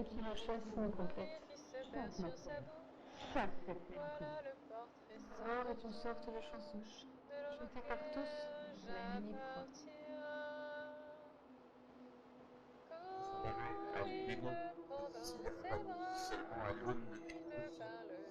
Et qui la chasse nous complète. qui se perd sur sa bouche. Voilà le portrait Alors sans est une sorte de chanson, de l'homme chantée par tous, auquel la nuit froide. Comme il me prend dans ses bras, il me parle tout bas, voilà moi je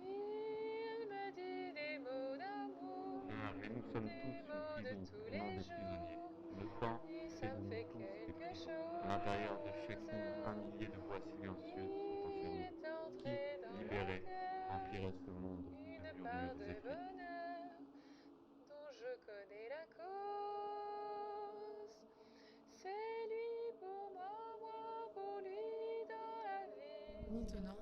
il me dit des mots d'amour, Et nous sommes des tous une mots de prison, tous au nom les des prisonniers. jours, Le temps et fait ça de me nous fait tous des quelque prisons. chose. À l'intérieur de chaque mot, un millier de voix silencieuses sont Il enfermées. est Qui, entré dans mon libéré, cœur remplirait ce monde une de part murmures de effrités? bonheur dont je connais la cause. C'est lui pour moi, moi pour lui dans la vie. Maintenant,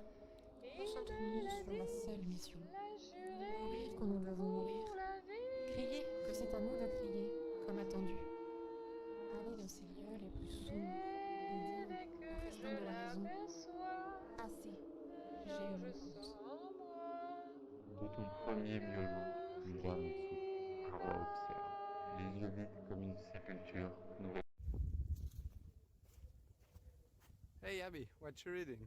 Il me concentrons-nous l'a sur la dit, seule mission. l'a juré Mourir quand nous devons mourir. pour la vie. Crier que c'est à nous de crier, comme attendu. Aller dans ces lieux les plus sombres et Et dire, dès que confessant je de la raison, l'aperçois, assez, j'ai alors eu je mon sens compte. en moi De ton premier miaulement, une âme souffre, un roi observe. Les yeux vides comme une sépulture, nous Hey Abby, what you reading?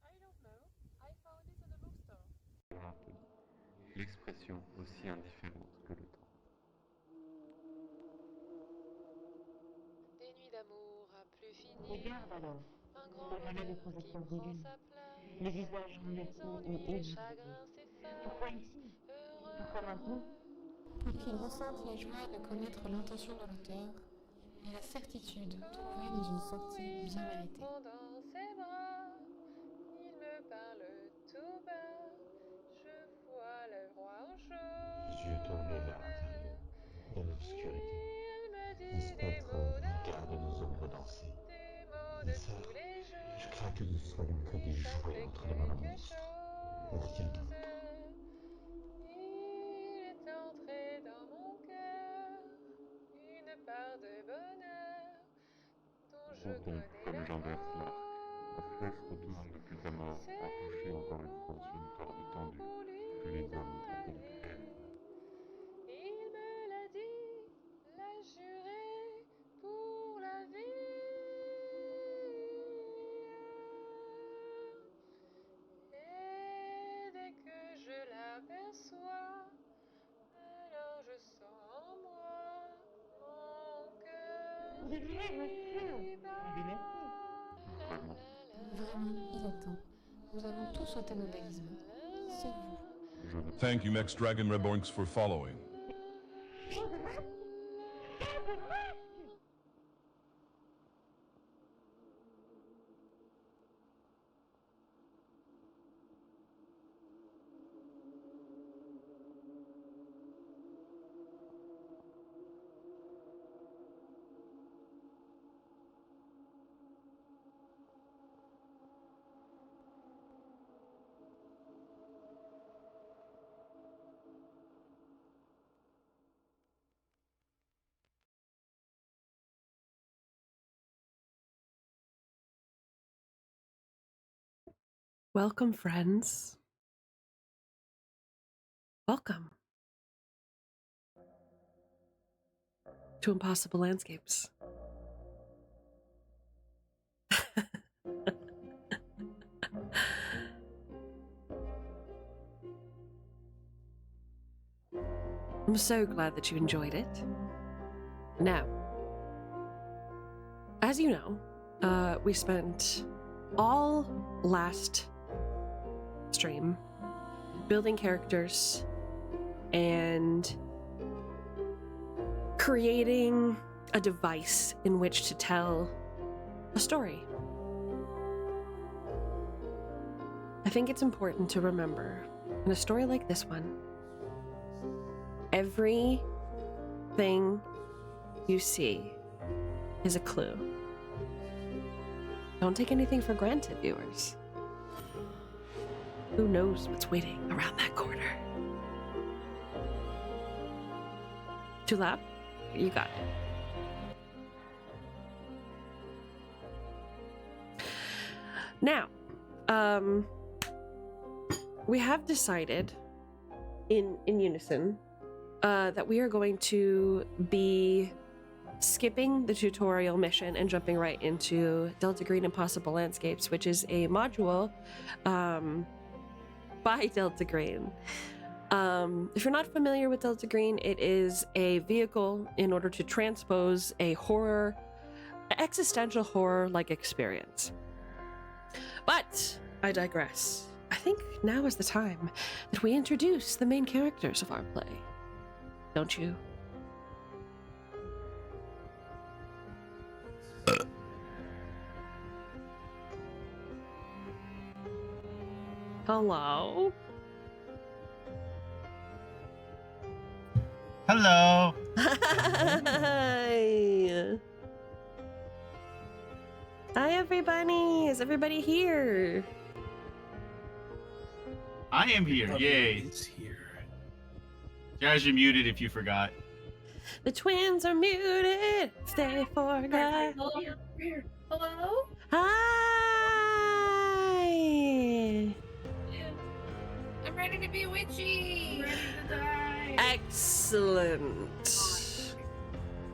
I don't know. I found it in a bookstore. impolie. L'expression aussi indifférente que le temps. Des nuits d'amour à plus finir. Regarde alors, Un grand au-delà des bonheur qui projecteurs de prend lune, sa place. les visages Les remettés ennuis, et les haies. chagrins Pourquoi s'effacent. ici? Heureux, Pourquoi maintenant? Pour qu'ils ressentent la joie de connaître l'intention de l'auteur et la certitude de trouver dans une sortie bien méritée. prend dans ses bras, il me parle tout bas. Je vois le roi en Les yeux tournés vers l'intérieur, dans l'obscurité. Il me Un dit des spectre mots regarde nos ombres danser. des mots Ma de sœur, tous les jours. je crains que nous soyons que des Et ça me jouets fait entre les mains de quelque monstres. Et rien chose. d'autre. Il est entré dans mon cœur une part de bonheur dont je Concombre connais comme la j'inverse l'arc. La flèche cause. retourne depuis ta mort, C'est accrochée lui encore une pour fois sur une moi, corde tendue pour que lui les hommes dans la appellent peine. vie. Il me l'a dit, l'a juré pour la vie. Et dès que je l'aperçois, alors je sens en moi mon cœur qui bat. Vraiment. Vraiment, il est temps. Nous avons tous ôté nos déguisements. Sauf vous. Je ne Thank you, Max Dragon Reborns, for following. Welcome, friends. Welcome to Impossible Landscapes. I'm so glad that you enjoyed it. Now, as you know, we spent all last stream building characters and creating a device in which to tell a story. I think it's important to remember in a story like this one, everything you see is a clue. Don't take anything for granted, viewers. Who knows what's waiting around that corner? Too loud? You got it. Now, we have decided in unison that we are going to be skipping the tutorial mission and jumping right into Delta Green Impossible Landscapes, which is a module by Delta Green. If you're not familiar with Delta Green, it is a vehicle in order to transpose a horror, existential horror-like experience. But I digress. I think now is the time that we introduce the main characters of our play. Don't you? Hello? Hello. Hi. Hi, everybody. Is everybody here? I am here. Yay. Is here. Guys, you're muted if you forgot. The twins are muted. If they forgot. Hello? Hi. I'm ready to be witchy. Ready to die. Excellent.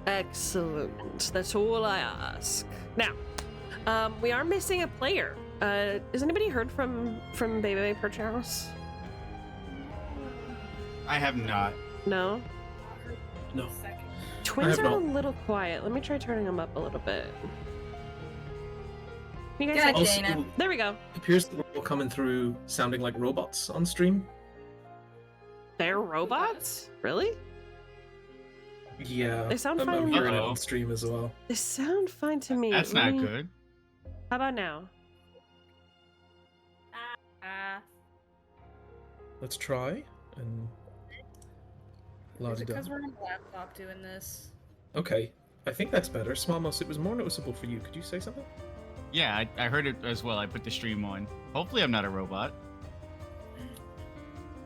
Excellent. That's all I ask. Now, we are missing a player. Has anybody heard from Bebe perchance? I have not. No? No. Twins I are have a not. little quiet. Let me try turning them up a little bit. You guys Yeah, like- Also, Dana. it There we go. appears that we're all coming through sounding like robots on stream. They're robots? Really? Yeah. They sound I'm fine. hearing it Uh-oh. on stream as well. They sound fine to me. That's Let not me- good. How about now? Let's try and. Is it La-di-da. because we're on a laptop doing this? Okay, I think that's better. Smallmouse, it was more noticeable for you. Could you say something? Yeah, I heard it as well. I put the stream on. Hopefully I'm not a robot.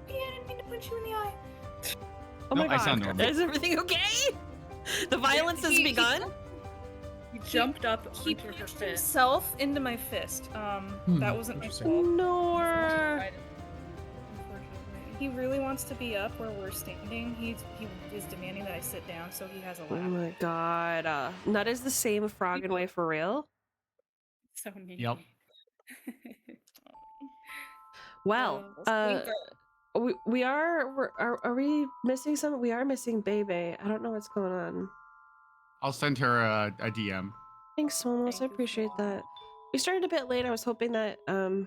Yeah, I didn't mean to punch you in the eye. Oh No, my I god. sound normal. Is everything okay? The violence has begun? He jumped up He into her punched fist. himself into my fist. That wasn't my interesting. fault. Nor. Unfortunately. He really wants to be up where we're standing. He is demanding that I sit down, so he has a Oh lap. my god. Nut is the same frog and way for real? So needy. Yep. Well, are we missing some? We are missing Bebe. I don't know what's going on. I'll send her a DM. Thanks, Swamos. Thank I you, appreciate Swamos. that. We started a bit late. I was hoping that that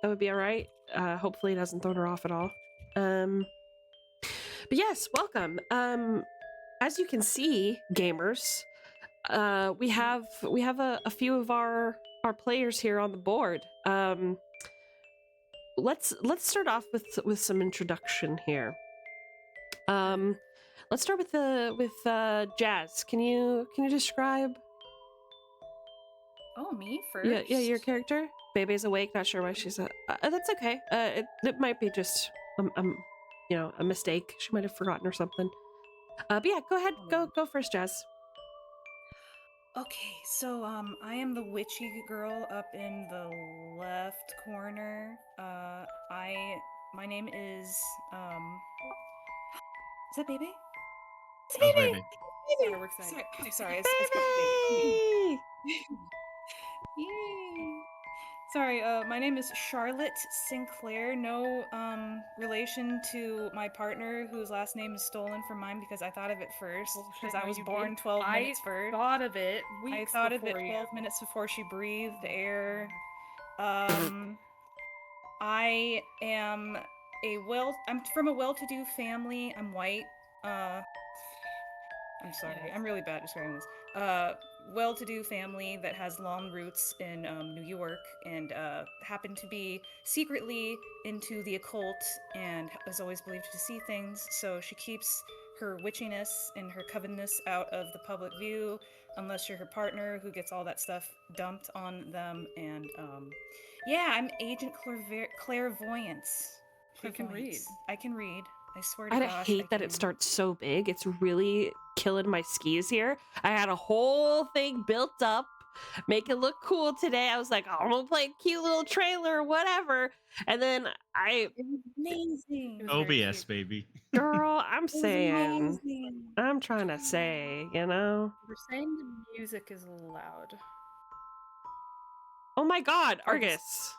would be all right. Hopefully, it hasn't thrown her off at all. But yes, welcome. As you can see, gamers, we have a few of our players here on the board. Let's start off with some introduction here. Let's start with Jazz. Can you describe? Oh, me first? Yeah, your character. Bebe's awake. Not sure why she's. That's okay. It might be just a mistake. She might have forgotten or something. But yeah, go ahead. Go first, Jazz. Okay, so I am the witchy girl up in the left corner. My name is that Baby? It's That was Baby! Baby. Baby! we're excited. Sorry, it's Baby. Yay! Sorry, my name is Charlotte Sinclair. No relation to my partner, whose last name is stolen from mine because I thought of it first. Because I was born 12 minutes first. Thought of it. I thought of it 12 minutes before she breathed the air. I am I'm from a well-to-do family. I'm white. I'm sorry. I'm really bad at describing this. Well-to-do family that has long roots in New York and happened to be secretly into the occult and is always believed to see things. So she keeps her witchiness and her covenness out of the public view, unless you're her partner, who gets all that stuff dumped on them. And yeah, I'm Agent Clairvoyance. You can read. I can read. I swear to I gosh. hate that can. it starts so big. It's really killing my skis here. I had a whole thing built up make it look cool today. I was like, oh, I'm gonna play a cute little trailer or whatever. And then It was amazing. It was very OBS, cute. baby. girl, I'm It was saying, amazing. I'm trying to say, you know. We're saying the music is loud. Oh my God, Argus. Argus.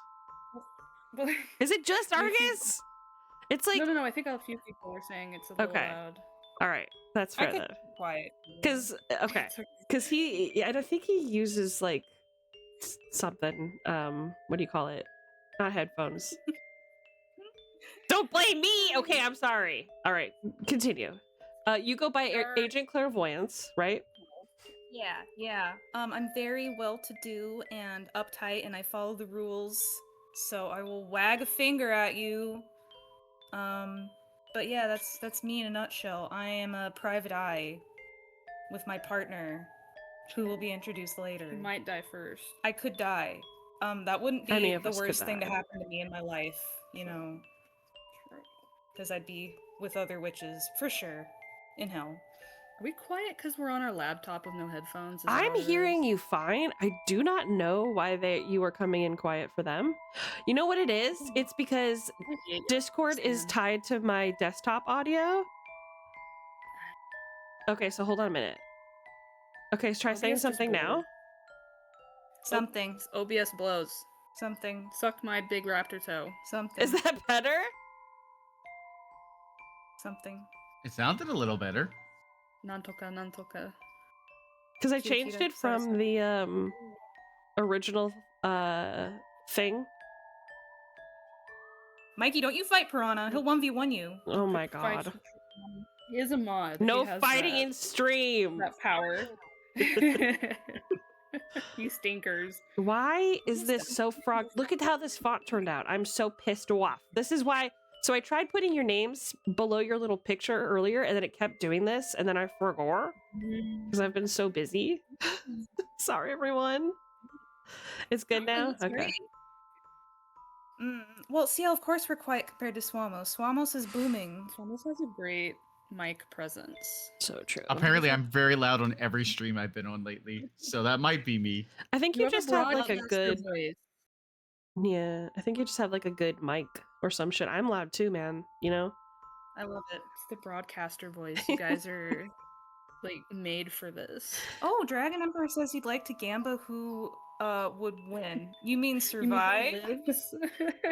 Well, Is it just Few people- Argus? It's like, no. I think a few people are saying it's a little Okay. loud. all right, that's I fair could though. keep quiet. Because okay, It's okay. because I don't think he uses like something. What do you call it? Not headphones. Don't blame me. Okay, I'm sorry. All right, continue. You go by Sure. Agent Clairvoyance, right? Yeah. I'm very well-to-do and uptight, and I follow the rules. So I will wag a finger at you. But yeah, that's me in a nutshell. I am a private eye with my partner, who will be introduced later. You might die first. I could die. That wouldn't be Any of the us could worst thing to die. happen to me in my life, you know, because I'd be with other witches for sure in hell. Are we quiet because we're on our laptop with no headphones? Is that I'm what it hearing is? you fine. I do not know why you are coming in quiet for them. You know what it is? It's because I hate it. Discord is Understand. tied to my desktop audio. Okay, so hold on a minute. Okay, so try saying OBS just something now. blurred. Something. OBS blows. Something. Suck my big raptor toe. Something. Is that better? Something. It sounded a little better. Nantoka. Because I Kira, changed Kira, it from the original thing. Mikey, don't you fight Piranha. He'll 1v1 you. Oh my Fight- god. He is a mod. No He has fighting that, in stream. that power. You stinkers. Why is this so frog? Look at how this font turned out. I'm so pissed off. This is why. So I tried putting your names below your little picture earlier, and then it kept doing this, and then I forgot because I've been so busy. Sorry, everyone. It's good now? That's Okay. great. Well, see, of course we're quiet compared to Swamos. Swamos is booming. Thomas has a great mic presence. So true. Apparently, I'm very loud on every stream I've been on lately, so that might be me. I think you just have like a broadcaster good. voice. Yeah, I think you just have like a good mic or some shit. I'm loud too, man. You know? I love it. It's the broadcaster voice. You guys are like made for this. Oh, Dragon Emperor says he'd like to gamba who would win. You mean You mean survive? who lives?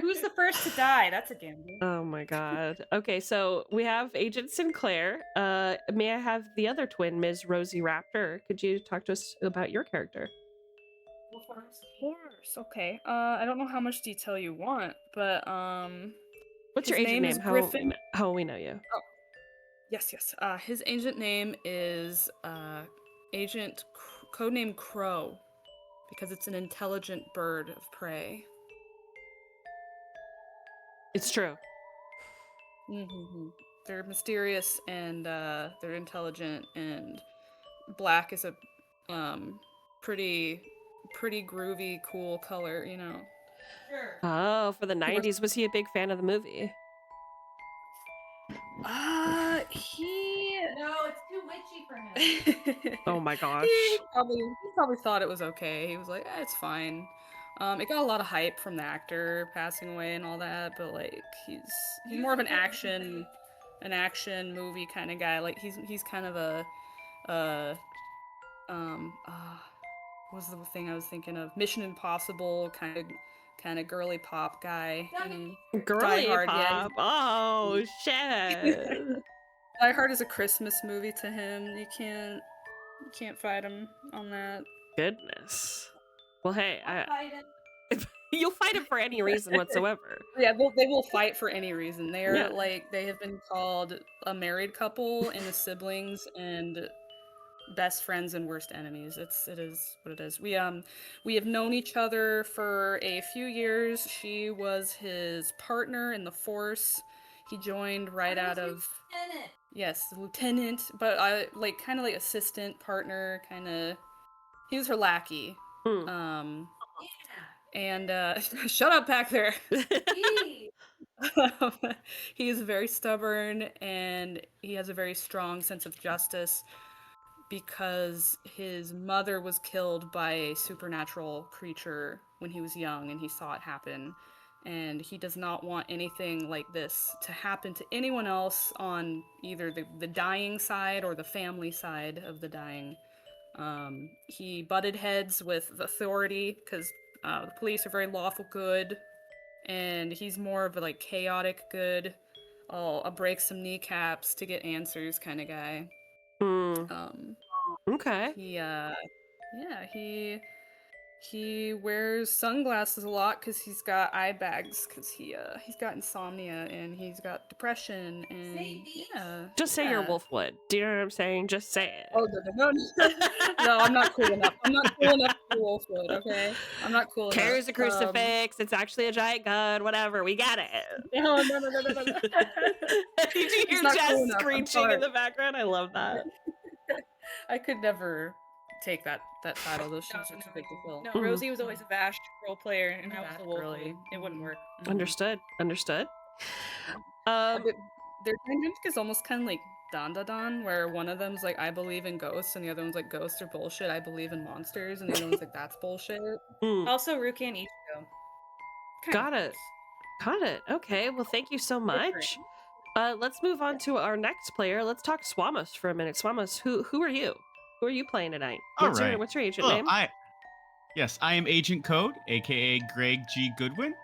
Who's the first to die? That's a gamble. Oh my god. Okay, so we have Agent Sinclair. May I have the other twin, Ms. Rosie Raptor? Could you talk to us about your character? Of course. Okay. I don't know how much detail you want, but What's your his agent name name? is How, Griffin. how will we know you? Yes. His agent name is codename Crow, because it's an intelligent bird of prey. It's true. Mm-hmm. They're mysterious and they're intelligent, and black is a pretty groovy, cool color, you know. Oh, for the 90s, was he a big fan of the movie? He No, it's too witchy for him. Oh my gosh. he probably thought it was okay. He was like, it's fine. It got a lot of hype from the actor passing away and all that, but like he's more of an action movie kind of guy. Like he's kind of a what was the thing I was thinking of? Mission Impossible kind of girly pop guy. Girly Die Hard, pop. yeah. Oh, shit. Die Hard is a Christmas movie to him. You can't fight him on that. Goodness. Well, hey, you'll fight him for any reason whatsoever. Yeah, they will fight for any reason. They're Yeah. like, they have been called a married couple and the siblings and best friends and worst enemies. It is what it is. We have known each other for a few years. She was his partner in the force. He joined right out of yes, lieutenant, but I like kind of like assistant partner, kind of. He was her lackey. Hmm. And shut up back there. He is very stubborn and he has a very strong sense of justice. because his mother was killed by a supernatural creature when he was young and he saw it happen. And he does not want anything like this to happen to anyone else on either the dying side or the family side of the dying. He butted heads with the authority because the police are very lawful good, and he's more of a like chaotic good. I'll break some kneecaps to get answers kind of guy. Okay. He wears sunglasses a lot because he's got eye bags because he's got insomnia and he's got depression and Just say you're Wolfwood. Do you know what I'm saying? Just say it. Oh no, no, I'm not cool enough. I'm not cool enough for Wolfwood. Okay, I'm not cool enough. Carries a crucifix. It's actually a giant gun. Whatever. We got it. No. Did you hear not Jess cool enough. I'm screeching sorry. in the background? I love that. I could never take that title. Those shows are too big to fill. No, Rosie was always a Vash role player, and I was a wolf. Really. It wouldn't work. Understood. Their dynamic is almost kind of like Dan, where one of them's like, I believe in ghosts, and the other one's like, ghosts are bullshit, I believe in monsters, and the other one's like, that's bullshit. Also, Ruki and Ichigo. Got it. Okay, well, thank you so much. Let's move on to our next player. Let's talk Swamos for a minute. Swamos, who are you? Who are you playing tonight? What's your agent name? I am Agent Code, aka Greg G. Goodwin.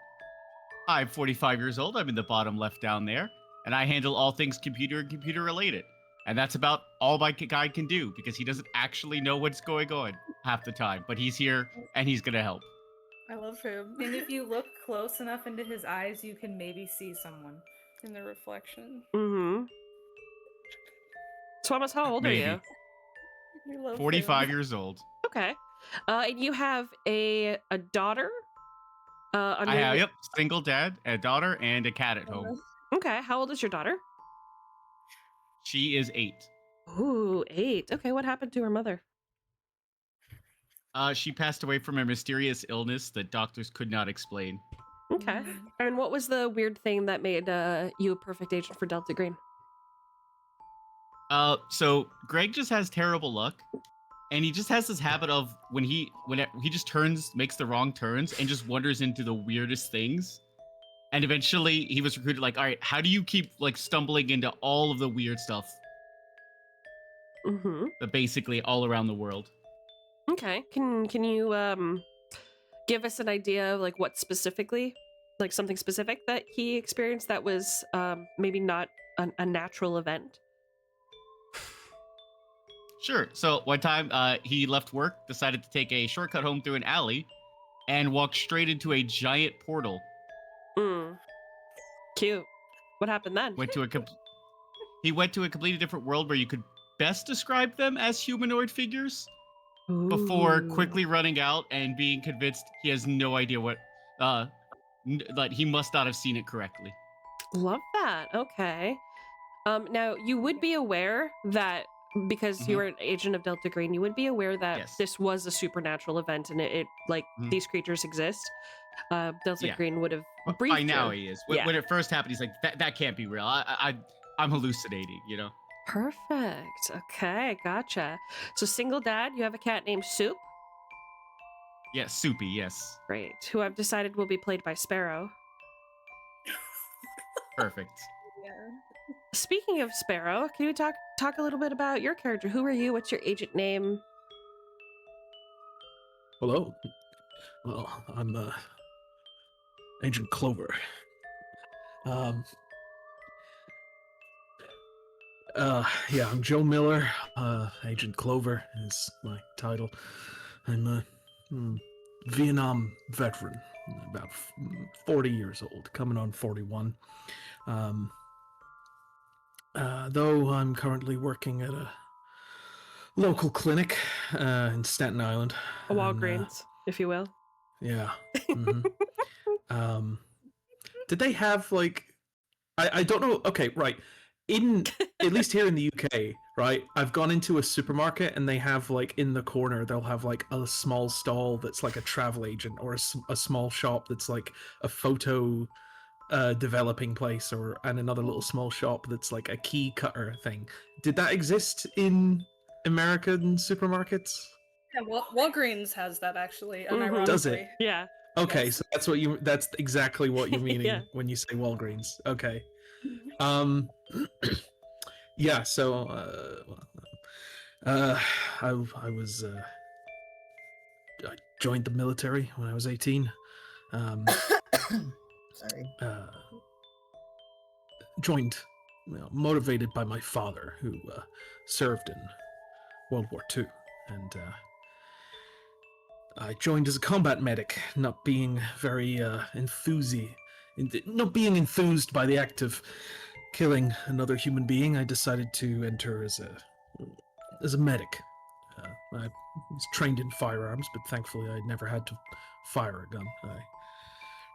I'm 45 years old. I'm in the bottom left down there, and I handle all things computer and computer related. And that's about all my guy can do because he doesn't actually know what's going on half the time. But he's here and he's gonna help. I love him. And if you look close enough into his eyes, you can maybe see someone in the reflection. Swamos, how old are you? 45 years old. Okay. And you have a daughter? I have, single dad, a daughter, and a cat at home. Okay, how old is your daughter? She is 8. Ooh, 8. Okay, what happened to her mother? She passed away from a mysterious illness that doctors could not explain. Okay. And what was the weird thing that made you a perfect agent for Delta Green? So Greg just has terrible luck, and he just has this habit of when he just makes the wrong turns and just wanders into the weirdest things. And eventually he was recruited like, all right, how do you keep like stumbling into all of the weird stuff? But basically all around the world. Okay. Can you give us an idea of like what specifically, like something specific that he experienced that was maybe not a natural event? Sure. So one time he left work, decided to take a shortcut home through an alley, and walked straight into a giant portal. Cute. What happened then? He went to a completely different world where you could best describe them as humanoid figures. Before quickly running out and being convinced he has no idea what, that he must not have seen it correctly. Love that. Okay. Now you would be aware that because you were an agent of Delta Green, you would be aware that this was a supernatural event and it these creatures exist. Delta Green would have briefed by now you. he is. When it first happened, he's like, that can't be real. I'm hallucinating, you know? Perfect. Okay, gotcha. So single dad, you have a cat named Soup? Yes, Soupy, yes. Great. Who I've decided will be played by Sparrow. Perfect. Speaking of Sparrow, can you talk a little bit about your character? Who are you? What's your agent name? Hello. Well, I'm Agent Clover. I'm Joe Miller. Agent Clover is my title. I'm a Vietnam veteran, about 40 years old, coming on 41. Though I'm currently working at a local clinic in Staten Island. A Walgreens, if you will. Yeah. Did they have like I don't know. Okay, right. At least here in the UK, right? I've gone into a supermarket and they have like in the corner they'll have like a small stall that's like a travel agent, or a small shop that's like a photo developing place, and another little small shop that's like a key cutter thing. Did that exist in American supermarkets? Yeah, Walgreens has that actually, Mhm. Does it? unironically. Yeah. Okay, Yes. so that's exactly what you're meaning Yeah. when you say Walgreens. Okay. Mhm. Yeah, so uh I was I joined the military when I was 18. Sorry. Joined, motivated by my father, who served in World War II, and I joined as a combat medic, not being very not being enthused by the act of killing another human being. I decided to enter as a medic. I was trained in firearms, but thankfully I never had to fire a gun. I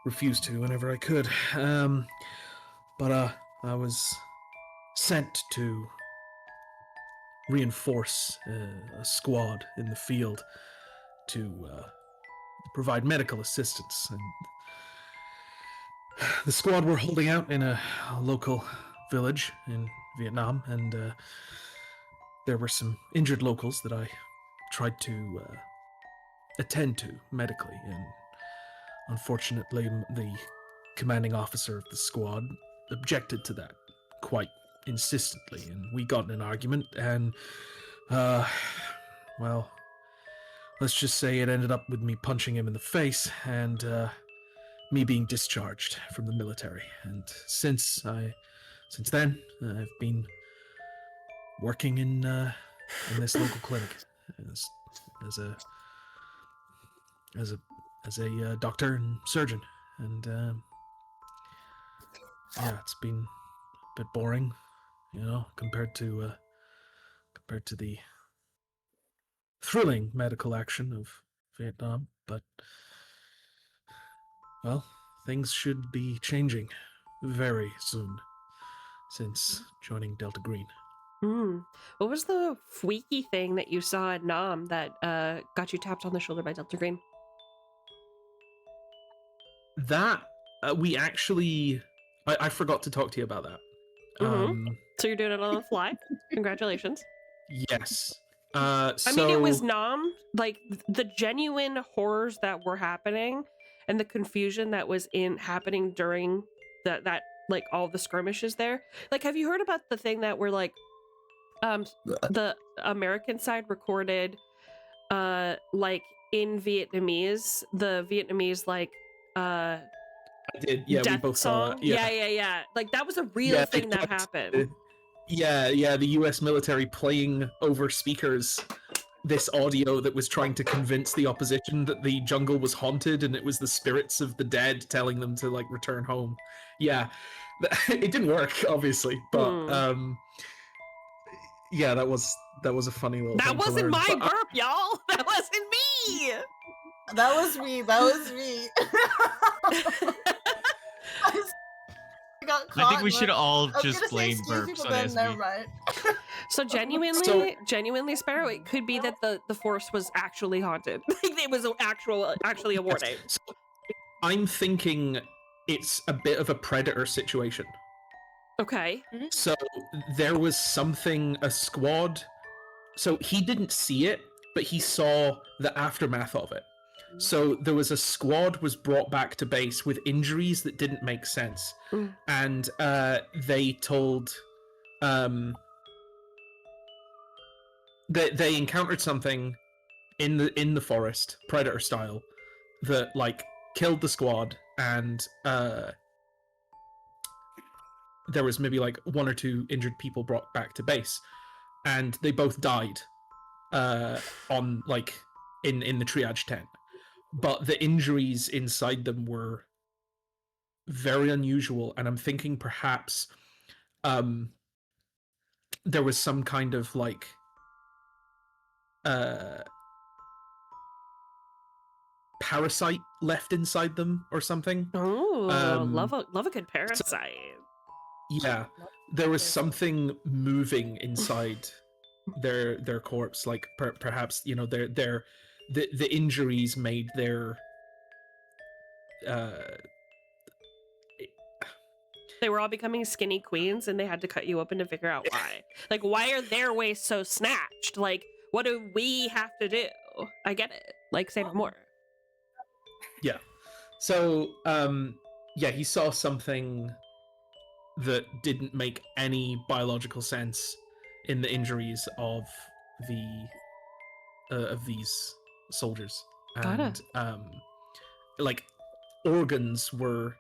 refused to whenever I could. But I was sent to reinforce a squad in the field to provide medical assistance. And the squad were holding out in a local village in Vietnam, and there were some injured locals that I tried to attend to medically, and unfortunately the commanding officer of the squad objected to that quite insistently, and we got in an argument, and well, let's just say it ended up with me punching him in the face and me being discharged from the military. And since then I've been working in this local clinic as a doctor and surgeon, and yeah, it's been a bit boring, compared to the thrilling medical action of Vietnam. But well, things should be changing very soon since joining Delta Green. What was the freaky thing that you saw at Nam that got you tapped on the shoulder by Delta Green? That we actually, I forgot to talk to you about that. So you're doing it on the fly. Congratulations. Yes. I mean, it was Nam, like the genuine horrors that were happening and the confusion that was happening during that like all the skirmishes there. Like, have you heard about the thing that were like the American side recorded like in Vietnamese, the Vietnamese like I did, yeah, we both song? saw that. Yeah. Like that was a real thing that happened. Yeah, the US military playing over speakers this audio that was trying to convince the opposition that the jungle was haunted and it was the spirits of the dead telling them to like return home. Yeah. It didn't work, obviously, but yeah, that was a funny little thing. That wasn't my but, burp, y'all. That wasn't me. That was me. I think we should all just blame burps on SB. Never mind. So genuinely, Sparrow, it could be that the forest was actually haunted. Like it was actually a warning. So I'm thinking it's a bit of a predator situation. Okay. So there was a squad. So he didn't see it, but he saw the aftermath of it. So there was a squad was brought back to base with injuries that didn't make sense, and they told that they encountered something in the forest, predator style, that like killed the squad, and there was maybe like one or two injured people brought back to base, and they both died on like in the triage tent. But the injuries inside them were very unusual, and I'm thinking perhaps there was some kind of like parasite left inside them or something. Oh, love a good parasite. Yeah, there was something moving inside their corpse, like perhaps the injuries made They were all becoming skinny queens, and they had to cut you open to figure out why. Like, why are their waists so snatched? Like, what do we have to do? I get it. Like, say no more. Yeah. So, yeah, he saw something that didn't make any biological sense in the injuries of these soldiers, Got and it. like organs were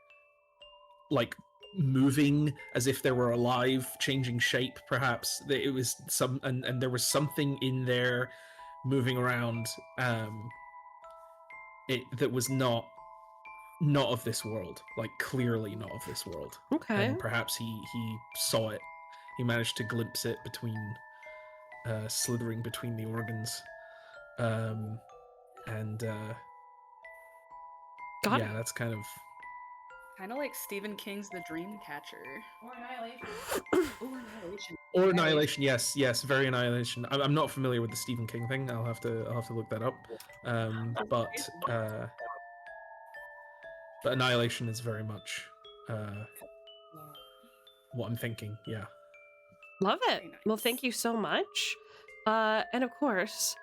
like moving as if they were alive, changing shape. Perhaps it was some, and there was something in there moving around. That was not of this world, like clearly not of this world. Okay. And perhaps he saw it. He managed to glimpse it between, slithering between the organs, and Got yeah, it. that's kind of Kind of like Stephen King's The Dreamcatcher. Or Annihilation. Ooh, Annihilation. or Annihilation. Yes, very Annihilation. I'm not familiar with the Stephen King thing. I'll have to look that up. But Annihilation is very much what I'm thinking. Yeah. Love it. Very nice. Well, thank you so much. And of course,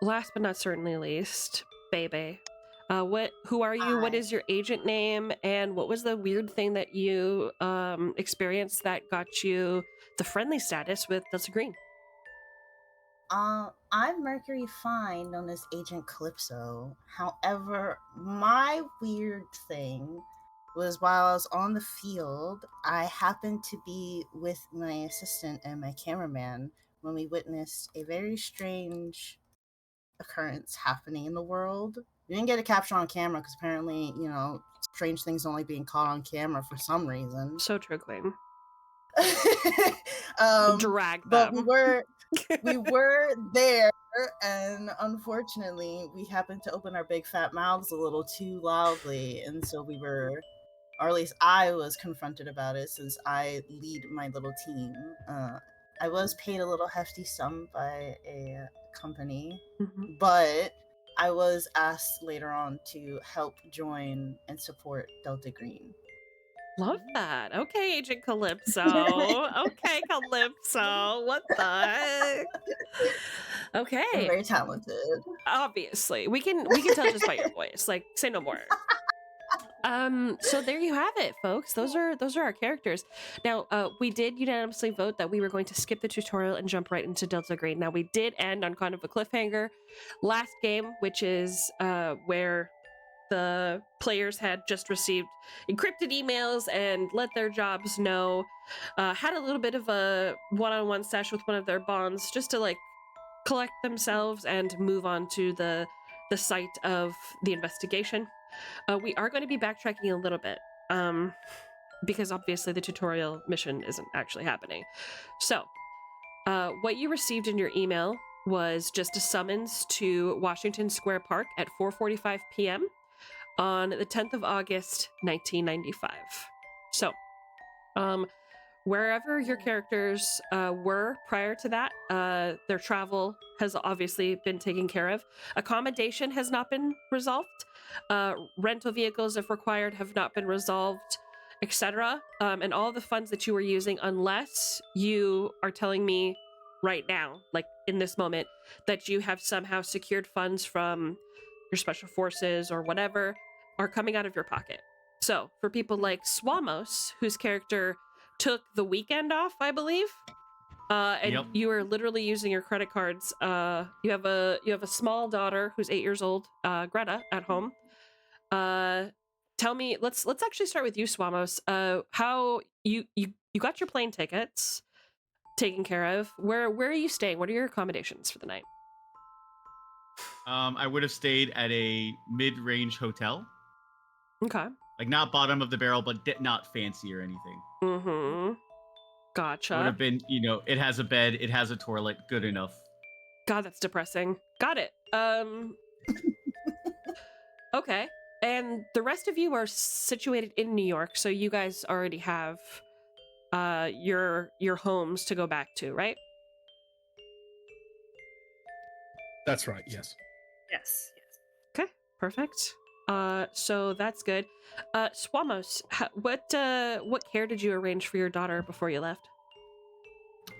last but not certainly least, Bebe. Who are you? What Hi. is your agent name? And what was the weird thing that you experienced that got you the friendly status with Delta Green? I'm Mercury Fine, known as Agent Calypso. However, my weird thing was while I was on the field, I happened to be with my assistant and my cameraman when we witnessed a very strange occurrence happening in the world. We didn't get a capture on camera because apparently, strange things only being caught on camera for some reason. So true, Queen. Drag them. But we were there, and unfortunately, we happened to open our big fat mouths a little too loudly, and so we were, or at least I was confronted about it since I lead my little team. I was paid a little hefty sum by a company, but I was asked later on to help join and support Delta Green. Love that. Okay, Agent Calypso. Okay, Calypso. What the heck? Okay. I'm very talented. Obviously. We can tell just by your voice. Like, say no more. So there you have it, folks. Those are our characters. Now, we did unanimously vote that we were going to skip the tutorial and jump right into Delta Green. Now, we did end on kind of a cliffhanger last game, which is where the players had just received encrypted emails and let their jobs know, had a little bit of a one-on-one sesh with one of their bonds just to like collect themselves and move on to the site of the investigation. We are going to be backtracking a little bit because obviously the tutorial mission isn't actually happening. So what you received in your email was just a summons to Washington Square Park at 4:45 p.m. on the 10th of August, 1995. So, wherever your characters were prior to that, their travel has obviously been taken care of. Accommodation has not been resolved. Rental vehicles, if required, have not been resolved, etc. And all the funds that you were using, unless you are telling me right now, like in this moment, that you have somehow secured funds from your special forces or whatever, are coming out of your pocket. So for people like Swamos, whose character took the weekend off, I believe, and you are literally using your credit cards. You have a small daughter who's 8 years old, Greta, at home. Tell me, let's actually start with you, Swamos. How you got your plane tickets taken care of. Where are you staying? What are your accommodations for the night? I would have stayed at a mid-range hotel. Okay. Like not bottom of the barrel, but not fancy or anything. Mm-hmm. Gotcha. It would have been, it has a bed, it has a toilet, good enough. God, that's depressing. Got it. Okay. And the rest of you are situated in New York, so you guys already have your homes to go back to, right? That's right. Yes. Yes. Okay, perfect. So that's good. Swamos, what care did you arrange for your daughter before you left?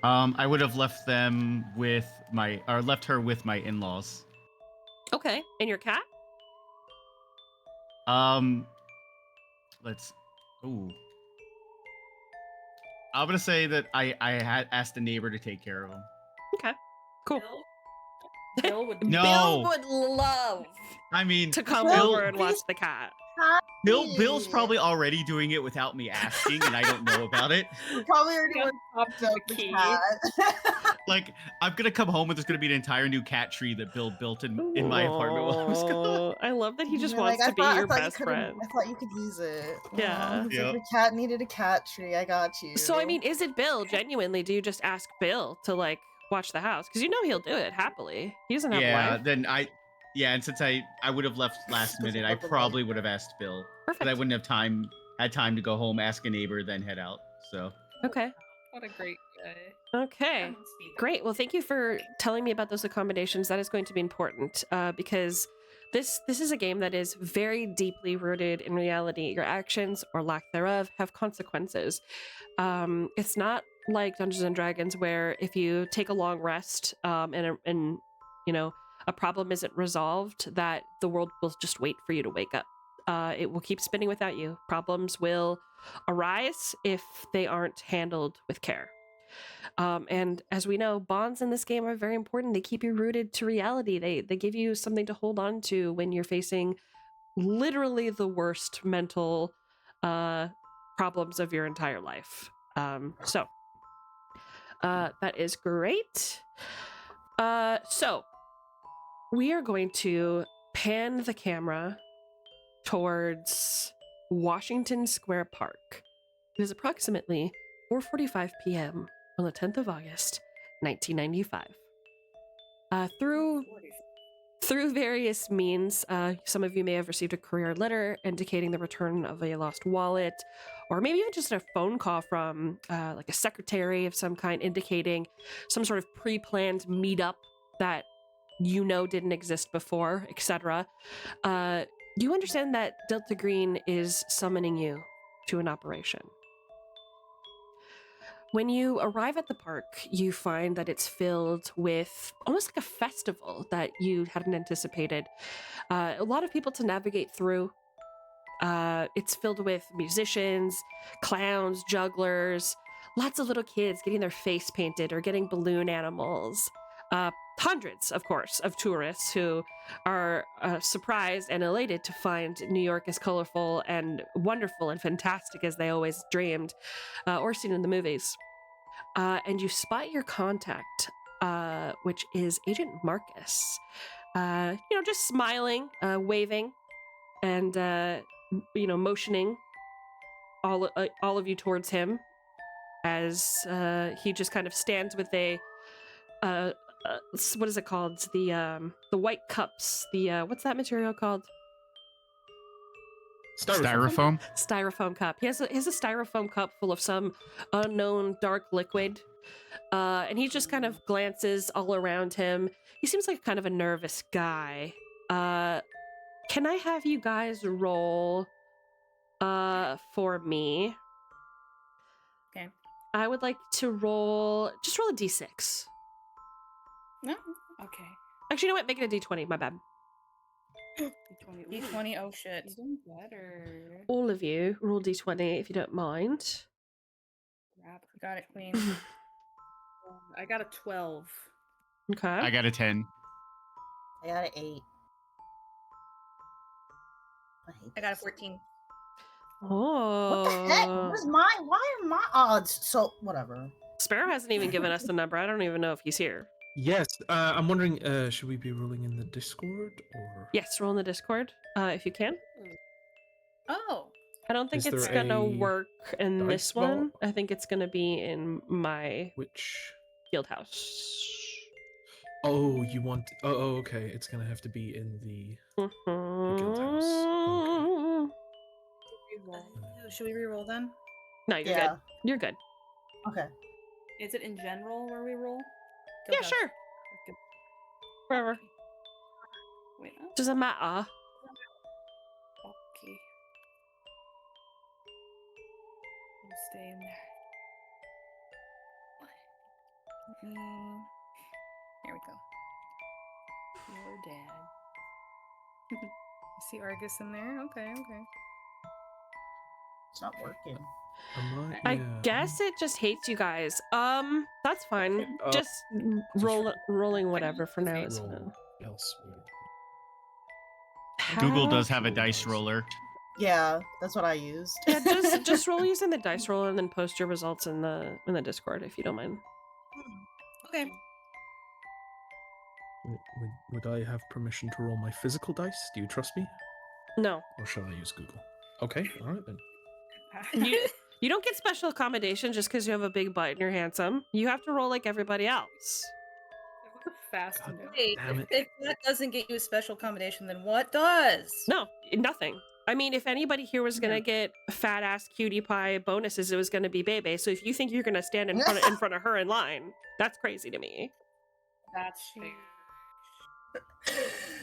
I would have left them with left her with my in-laws. Okay, and your cat? Let's. Ooh. I'm gonna say that I had asked the neighbor to take care of him. Okay, cool. Bill would No. Bill would love I mean, to come Bill- over and watch the cat. Bill's probably already doing it without me asking, and I don't know about it. Probably already went popped up the the key. cat. Like, I'm gonna come home and there's gonna be an entire new cat tree that Bill built in my apartment while I was gone. Aw, I love that he just You're wants like, to be your best friend. I thought you could use it. Yeah. It's Yep. like your cat needed a cat tree. I got you. So I mean, is it Bill? Genuinely, do you just ask Bill to like watch the house? Because you know he'll do it happily. He doesn't have a Yeah, wife. then and since I would have left last minute, I probably would have asked Bill. Perfect. But I wouldn't have had time to go home, ask a neighbor, then head out. So Okay. What a great guy. Okay. Great. Well, thank you for telling me about those accommodations. That is going to be important because this is a game that is very deeply rooted in reality. Your actions or lack thereof have consequences. It's not like Dungeons and Dragons where if you take a long rest and you know a problem isn't resolved, that the world will just wait for you to wake up. It will keep spinning without you. Problems will arise if they aren't handled with care. And as we know, bonds in this game are very important. They keep you rooted to reality. They give you something to hold on to when you're facing literally the worst mental problems of your entire life. So that is great. So we are going to pan the camera towards Washington Square Park. It is approximately 4:45 p.m. on the 10th of August, 1995. Through various means, some of you may have received a courier letter indicating the return of a lost wallet, or maybe even just a phone call from like a secretary of some kind indicating some sort of pre-planned meetup that you know didn't exist before, etc. You understand that Delta Green is summoning you to an operation. When you arrive at the park, you find that it's filled with almost like a festival that you hadn't anticipated. A lot of people to navigate through. It's filled with musicians, clowns, jugglers, lots of little kids getting their face painted or getting balloon animals. Hundreds, of course, of tourists who are surprised and elated to find New York as colorful and wonderful and fantastic as they always dreamed or seen in the movies. And you spot your contact, which is Agent Marcus. Just smiling, waving, and motioning all of you towards him as he just kind of stands with a what is it called? The white cups. The what's that material called? Styrofoam? Styrofoam cup. He has a styrofoam cup full of some unknown dark liquid. And he just kind of glances all around him. He seems like kind of a nervous guy. Can I have you guys roll for me? Okay. I would like to roll a d6. No? Okay. Actually, you know what? Make it a d20. My bad. D20. Oh shit. Even better. All of you roll d20 if you don't mind. Crap. Got it, queen. I got a 12. Okay. I got a 10. I got an 8. I got a 14. Oh. What the heck? Why are my odds so whatever? Sparrow hasn't even given us the number. I don't even know if he's here. Yes, I'm wondering, should we be rolling in the Discord or? Yes, roll in the Discord if you can. Oh. I don't think Is it's there gonna a work in this dice vault? one. I think it's gonna be in my Which? field house. Oh, you want? Oh, okay. It's gonna have to be in the guild house. Mhm. Should we reroll then? No, you're Yeah. good. You're good. Okay. Is it in general where we roll? Yeah, sure. Wherever. Wait. Doesn't matter. Stay in there. There we go. Your dad. I see Argus in there. Okay. It's not working. I guess it just hates you guys. That's fine. Just rolling whatever for now is fine. Google does have a dice roller. Yeah, that's what I used. Yeah, just roll using the dice roller and then post your results in the Discord if you don't mind. Okay. Would I have permission to roll my physical dice? Do you trust me? No. Or shall I use Google? Okay, all right then. You don't get special accommodation just because you have a big butt and you're handsome. You have to roll like everybody else. Fast. Wait, damn it. if that doesn't get you a special accommodation, then what does? No, nothing. I mean, if anybody here was gonna get fat ass cutie pie bonuses, it was gonna be Bebe. So if you think you're gonna stand in front of her in line, that's crazy to me. That's fair.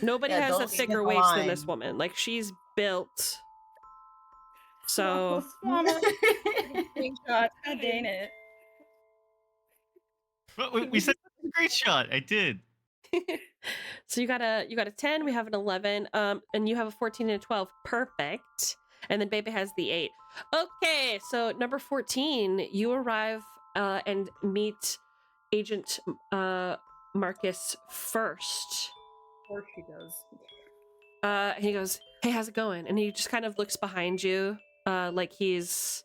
Nobody Yeah, has a don't skip thicker the waist than line. this woman. Like, she's built. So Screenshot. God dang it. But we said a great shot. I did. so you got a 10, we have an 11, and you have a 14 and a 12. Perfect. And then Bebe has the 8. Okay, so number 14, you arrive and meet Agent Marcus first. Of course she does. And he goes, "Hey, how's it going?" And he just kind of looks behind you, like he's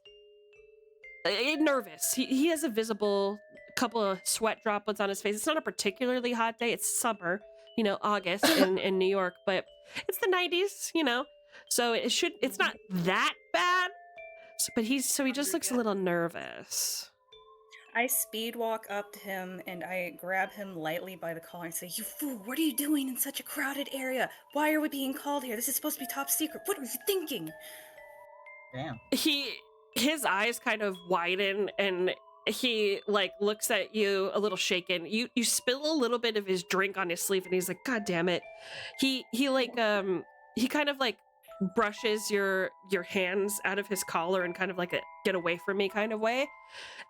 nervous. He has a visible couple of sweat droplets on his face. It's not a particularly hot day. It's summer, August in New York, but it's the 90s, so it's not that bad. But he just looks a little nervous. I speed walk up to him and I grab him lightly by the collar and say, "You fool, what are you doing in such a crowded area? Why are we being called here? This is supposed to be top secret. What are you thinking?" Damn. His eyes kind of widen and he looks at you a little shaken. You spill a little bit of his drink on his sleeve and he's like, "God damn it." He kind of brushes your hands out of his collar and kind of like a get away from me kind of way.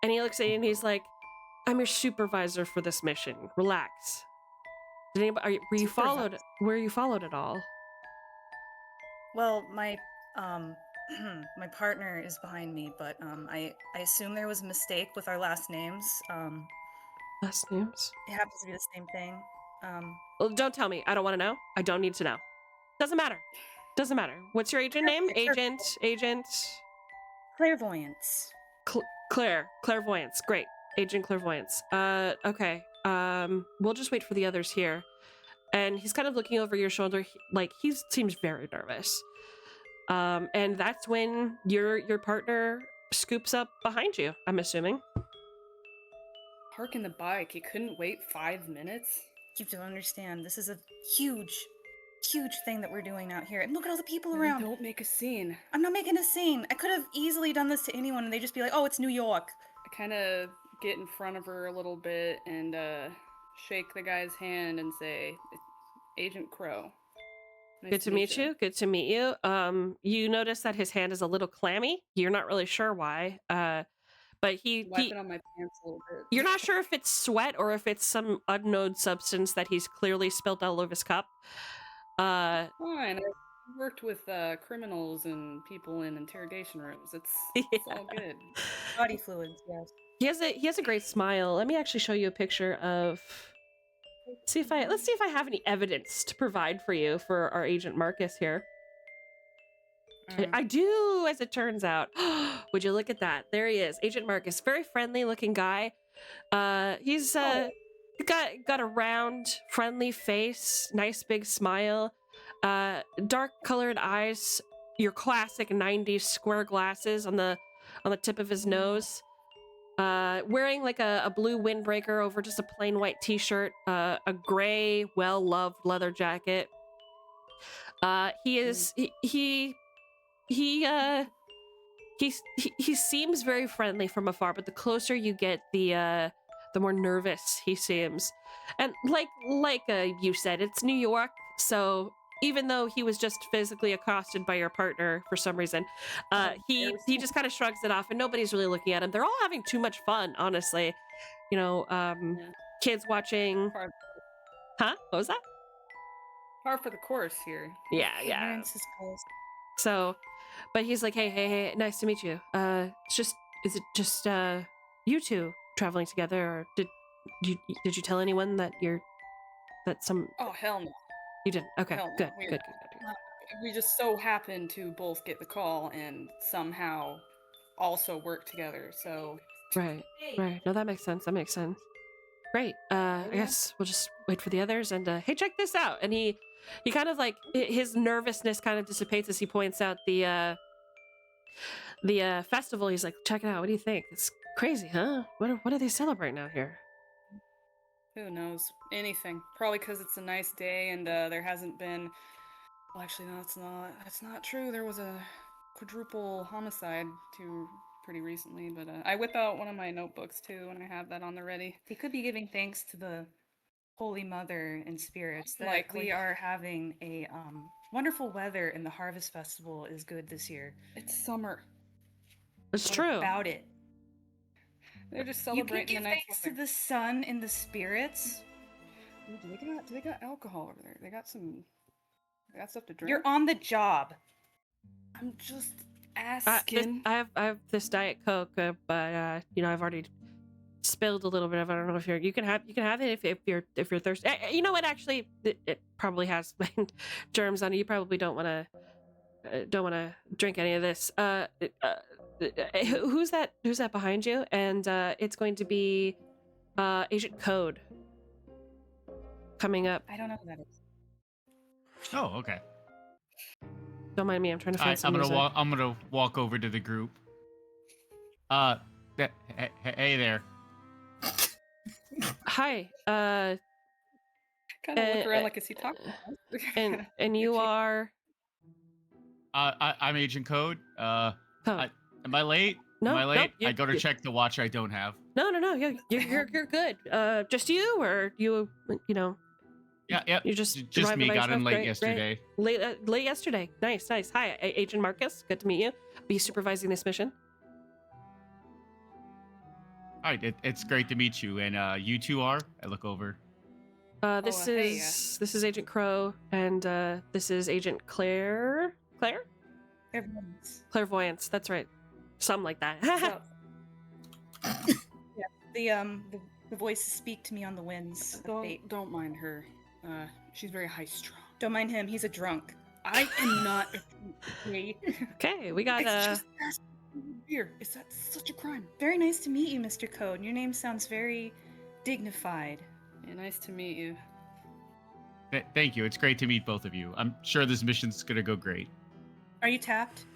And he looks at you and he's like, "I'm your supervisor for this mission. Relax." Did anybody were you followed? Were you followed at all? Well, my my partner is behind me, but I assume there was a mistake with our last names. Last names? It happens to be the same thing. Well, don't tell me. I don't want to know. I don't need to know. Doesn't matter. What's your agent name? Agent Clairvoyance. Clairvoyance. Great. Agent Clairvoyance. Okay. We'll just wait for the others here. And he's kind of looking over your shoulder, he seems very nervous. And that's when your partner scoops up behind you, I'm assuming. Parking the bike. He couldn't wait 5 minutes. You don't understand. This is a huge thing that we're doing out here. And look at all the people around. Don't make a scene. I'm not making a scene. I could have easily done this to anyone and they'd just be like, "Oh, it's New York." I kind of get in front of her a little bit and shake the guy's hand and say, "Agent Crow. Good to meet you. Good to meet you. You notice that his hand is a little clammy. You're not really sure why. But he wiping on my pants a little bit. You're not sure if it's sweat or if it's some unknown substance that he's clearly spilled all over his cup. Fine. I've worked with criminals and people in interrogation rooms. It's all good. Body fluids, yes. He has a great smile. Let me actually show you a picture of. Let's see if I have any evidence to provide for you for our Agent Marcus here. I do, as it turns out. Would you look at that? There he is, Agent Marcus. Very friendly looking guy. He's got a round, friendly face, nice big smile, dark colored eyes, your classic 90s square glasses on the tip of his nose. Wearing a blue windbreaker over just a plain white t-shirt, a gray, well-loved leather jacket. He seems very friendly from afar, but the closer you get, the more nervous he seems. And like you said, it's New York, so even though he was just physically accosted by your partner for some reason, he just kind of shrugs it off, and nobody's really looking at him. They're all having too much fun, honestly. You know, kids watching. Huh? What was that? Par for the course here. Yeah. Ignorance is bliss. So, but he's like, hey, nice to meet you. Is it just you two traveling together, or did you tell anyone that some? Oh, hell no. You didn't. Okay, Hell no. good. We just so happened to both get the call and somehow also work together. So Right. No, that makes sense. Great. I guess we'll just wait for the others. And hey, check this out. And he kind of like his nervousness kind of dissipates as he points out the festival. He's like, check it out. What do you think? It's crazy, huh? What do they celebrate out here? who knows? Anything. Probably because it's a nice day and there hasn't been. Well, actually, no, that's not true. There was a quadruple homicide pretty recently, but I whip out one of my notebooks too, and I have that on the ready. He could be giving thanks to the Holy Mother and spirits that Likely. we are having a wonderful weather and the Harvest Festival is good this year. It's summer. It's What true. about it? They're just You can celebrating give the nice thanks to weather. the sun and the spirits. Ooh, do they got alcohol over there? They got stuff to drink. You're on the job. I'm just asking. I have this Diet Coke, but I've already spilled a little bit of it. I don't know if you can have it if you're thirsty. You know what? Actually, it probably has germs on it. You probably don't want to drink any of this. Who's that behind you? And it's going to be Agent Code coming up. I don't know who that is. Oh, okay. Don't mind me. I'm trying to find some music. I'm gonna walk over to the group. Hey there. Hi. Kind of look around like, is he talking? And you are. I'm Agent Code. Code. Am I late? No, Am I late? no, I go to check the watch I don't have. No. You're good. Just you, or you know. Yeah. You just me. Got in late Great. yesterday. Late yesterday. Nice. Hi, Agent Marcus. Good to meet you. Be supervising this mission. All right, it's great to meet you. And you two are? I look over. This is Agent Crow, and this is Agent Claire. Claire? Clairvoyance. That's right. Something like that. Yeah, the voices speak to me on the winds. Don't mind her. She's very high strung. Don't mind him. He's a drunk. I am not a drunk. Okay, we got It's just beer. Is that such a crime? Very nice to meet you, Mr. Code. Your name sounds very dignified. Yeah, nice to meet you. Thank you. It's great to meet both of you. I'm sure this mission's gonna go great. Are you tapped?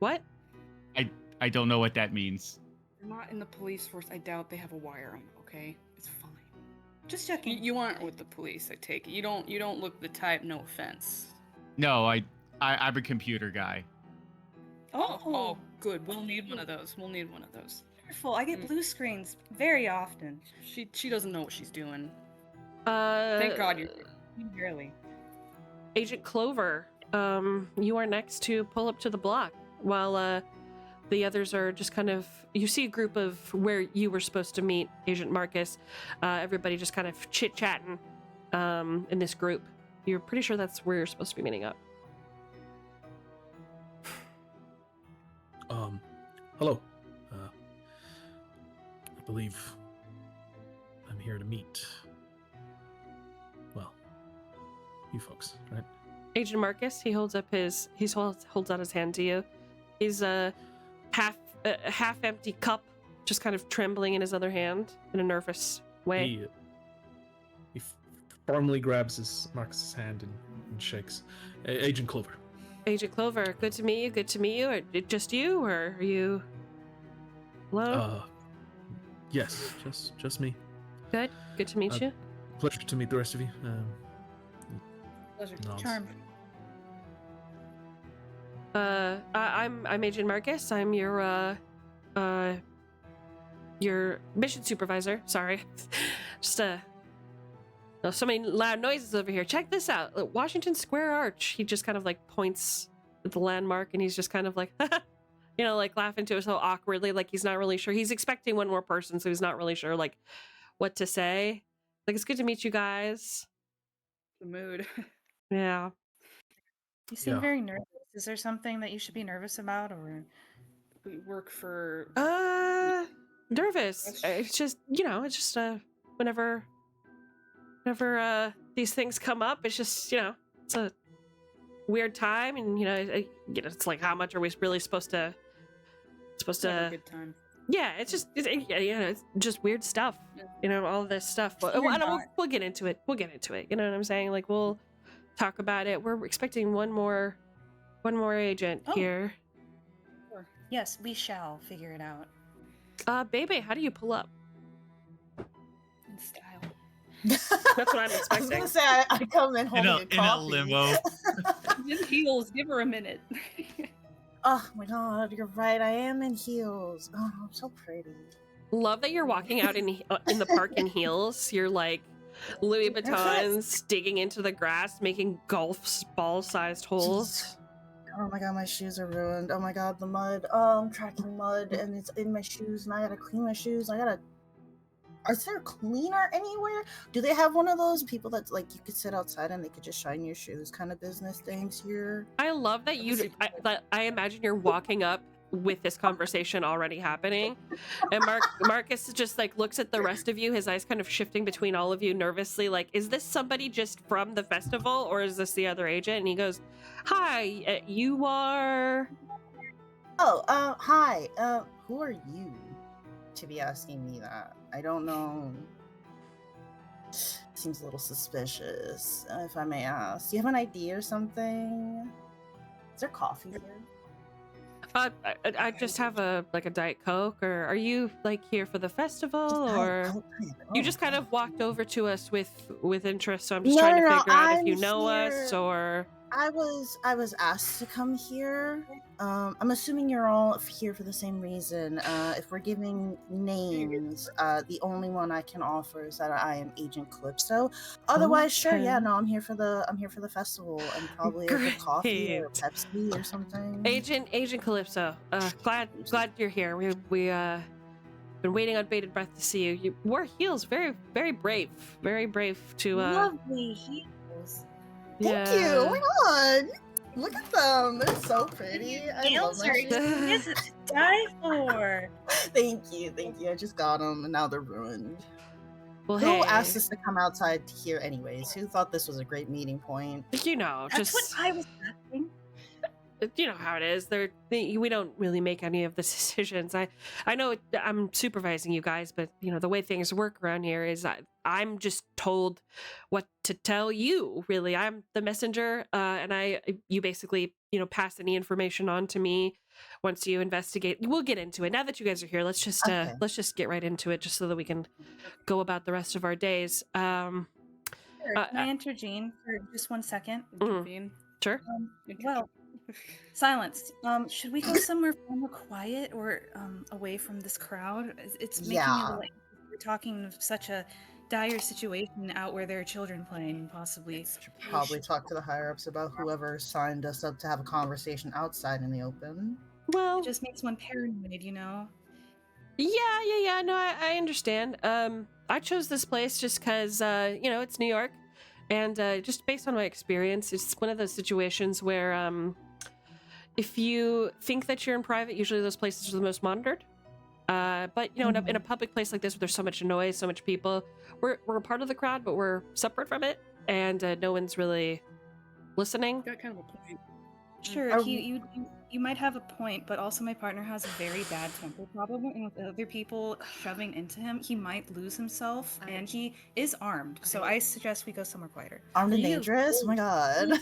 What? I don't know what that means. You're not in the police force. I doubt they have a wire on you, okay? It's fine. Just checking. You aren't with the police, I take it. You don't look the type, no offense. No, I'm a computer guy. Oh, good. We'll need one of those. Wonderful. I get blue screens very often. She doesn't know what she's doing. Thank God you're Barely. Agent Clover, you are next to pull up to the block while the others are just kind of. You see a group of where you were supposed to meet Agent Marcus. Everybody just kind of chit-chatting in this group. You're pretty sure that's where you're supposed to be meeting up. Hello. I believe I'm here to meet, well, you folks, right? Agent Marcus, he holds out his hand to you. He's a half empty cup, just kind of trembling in his other hand in a nervous way. He firmly grabs Marcus's hand and shakes. Agent Clover. Agent Clover, good to meet you. Or just you, or are you? Hello. Yes, just me. Good to meet you. Pleasure to meet the rest of you. Pleasure. Nods. Charmed. I'm Agent Marcus. I'm your mission supervisor. Sorry, just Oh, so many loud noises over here. Check this out. Washington Square Arch. He just kind of like points at the landmark and he's just kind of like, you know, like laughing to himself awkwardly, like he's not really sure. He's expecting one more person, so he's not really sure like what to say. Like, it's good to meet you guys. The mood. Yeah. You seem Yeah. very nervous. Is there something that you should be nervous about, or We work for. Nervous. It's just, you know, it's just whenever these things come up, it's just, you know, it's a weird time, and you know, it's like, how much are we really supposed to Have a good time. yeah, it's just it's just weird stuff, you know, all this stuff. We'll get into it. We'll get into it. You know what I'm saying? Like, we'll talk about it. We're expecting one more agent here. Sure. Yes, we shall figure it out. Bebe, how do you pull up? In style. That's what I'm I was expecting. gonna say I come in holding a in a coffee. limo. In heels. Give her a minute. Oh my god, you're right. I am in heels. Oh, I'm so pretty. Love that you're walking out in the park in heels. You're like Louis Vuittons digging into the grass, making golf ball-sized holes. Oh my god, my shoes are ruined. Oh my god, the mud. Oh, I'm tracking mud and it's in my shoes and I gotta clean my shoes. Is there a cleaner anywhere? Do they have one of those people that's like you could sit outside and they could just shine your shoes kind of business things here? I love that I imagine you're walking up with this conversation already happening, and Marcus just like looks at the rest of you, his eyes kind of shifting between all of you nervously, like, is this somebody just from the festival or is this the other agent? And he goes, hi, you are... Oh, hi. Who are you to be asking me that? I don't know. Seems a little suspicious, if I may ask. Do you have an ID or something? Is there coffee here? I just have a Diet Coke, or are you like here for the festival, or you just kind of walked over to us with interest? So I'm just trying to figure out if you know us, or I was asked to come here. I'm assuming you're all here for the same reason. If we're giving names, the only one I can offer is that I am Agent Calypso. Otherwise, sure, yeah, no, I'm here for the festival and probably a good coffee or Pepsi or something. Agent Calypso. Glad you're here. We been waiting on bated breath to see you. You wore heels, very very brave to. Lovely heels. Thank you. Oh my god. Look at them. They're so pretty. I love my shoes. Yes, it's to die for. Thank you. I just got them and now they're ruined. Well, Who hey, asked us to come outside here anyways? Who thought this was a great meeting point? you know, That's just what I was asking. you know how it is. We don't really make any of the decisions. I know I'm supervising you guys, but you know the way things work around here is I'm just told what to tell you. Really, I'm the messenger, and you basically pass any information on to me once you investigate. We'll get into it. Now that you guys are here, let's just get right into it, just so that we can go about the rest of our days. Can I intervene for just 1 second? Intervene. Sure. Well, silence. Should we go somewhere more quiet or away from this crowd? It's making it like we're talking of such a dire situation out where there are children playing, possibly. Probably talk to the higher ups about whoever signed us up to have a conversation outside in the open. Well, it just makes one paranoid, you know. Yeah. No, I understand. I chose this place just because it's New York, and just based on my experience, it's one of those situations where if you think that you're in private, usually those places are the most monitored. But in a public place like this, where there's so much noise, so much people, we're a part of the crowd, but we're separate from it, and no one's really listening. Got kind of a point. Sure, you might have a point, but also my partner has a very bad temper problem, and with other people shoving into him, he might lose himself, and he is armed. So I suggest we go somewhere quieter. Armed and dangerous? Oh my god.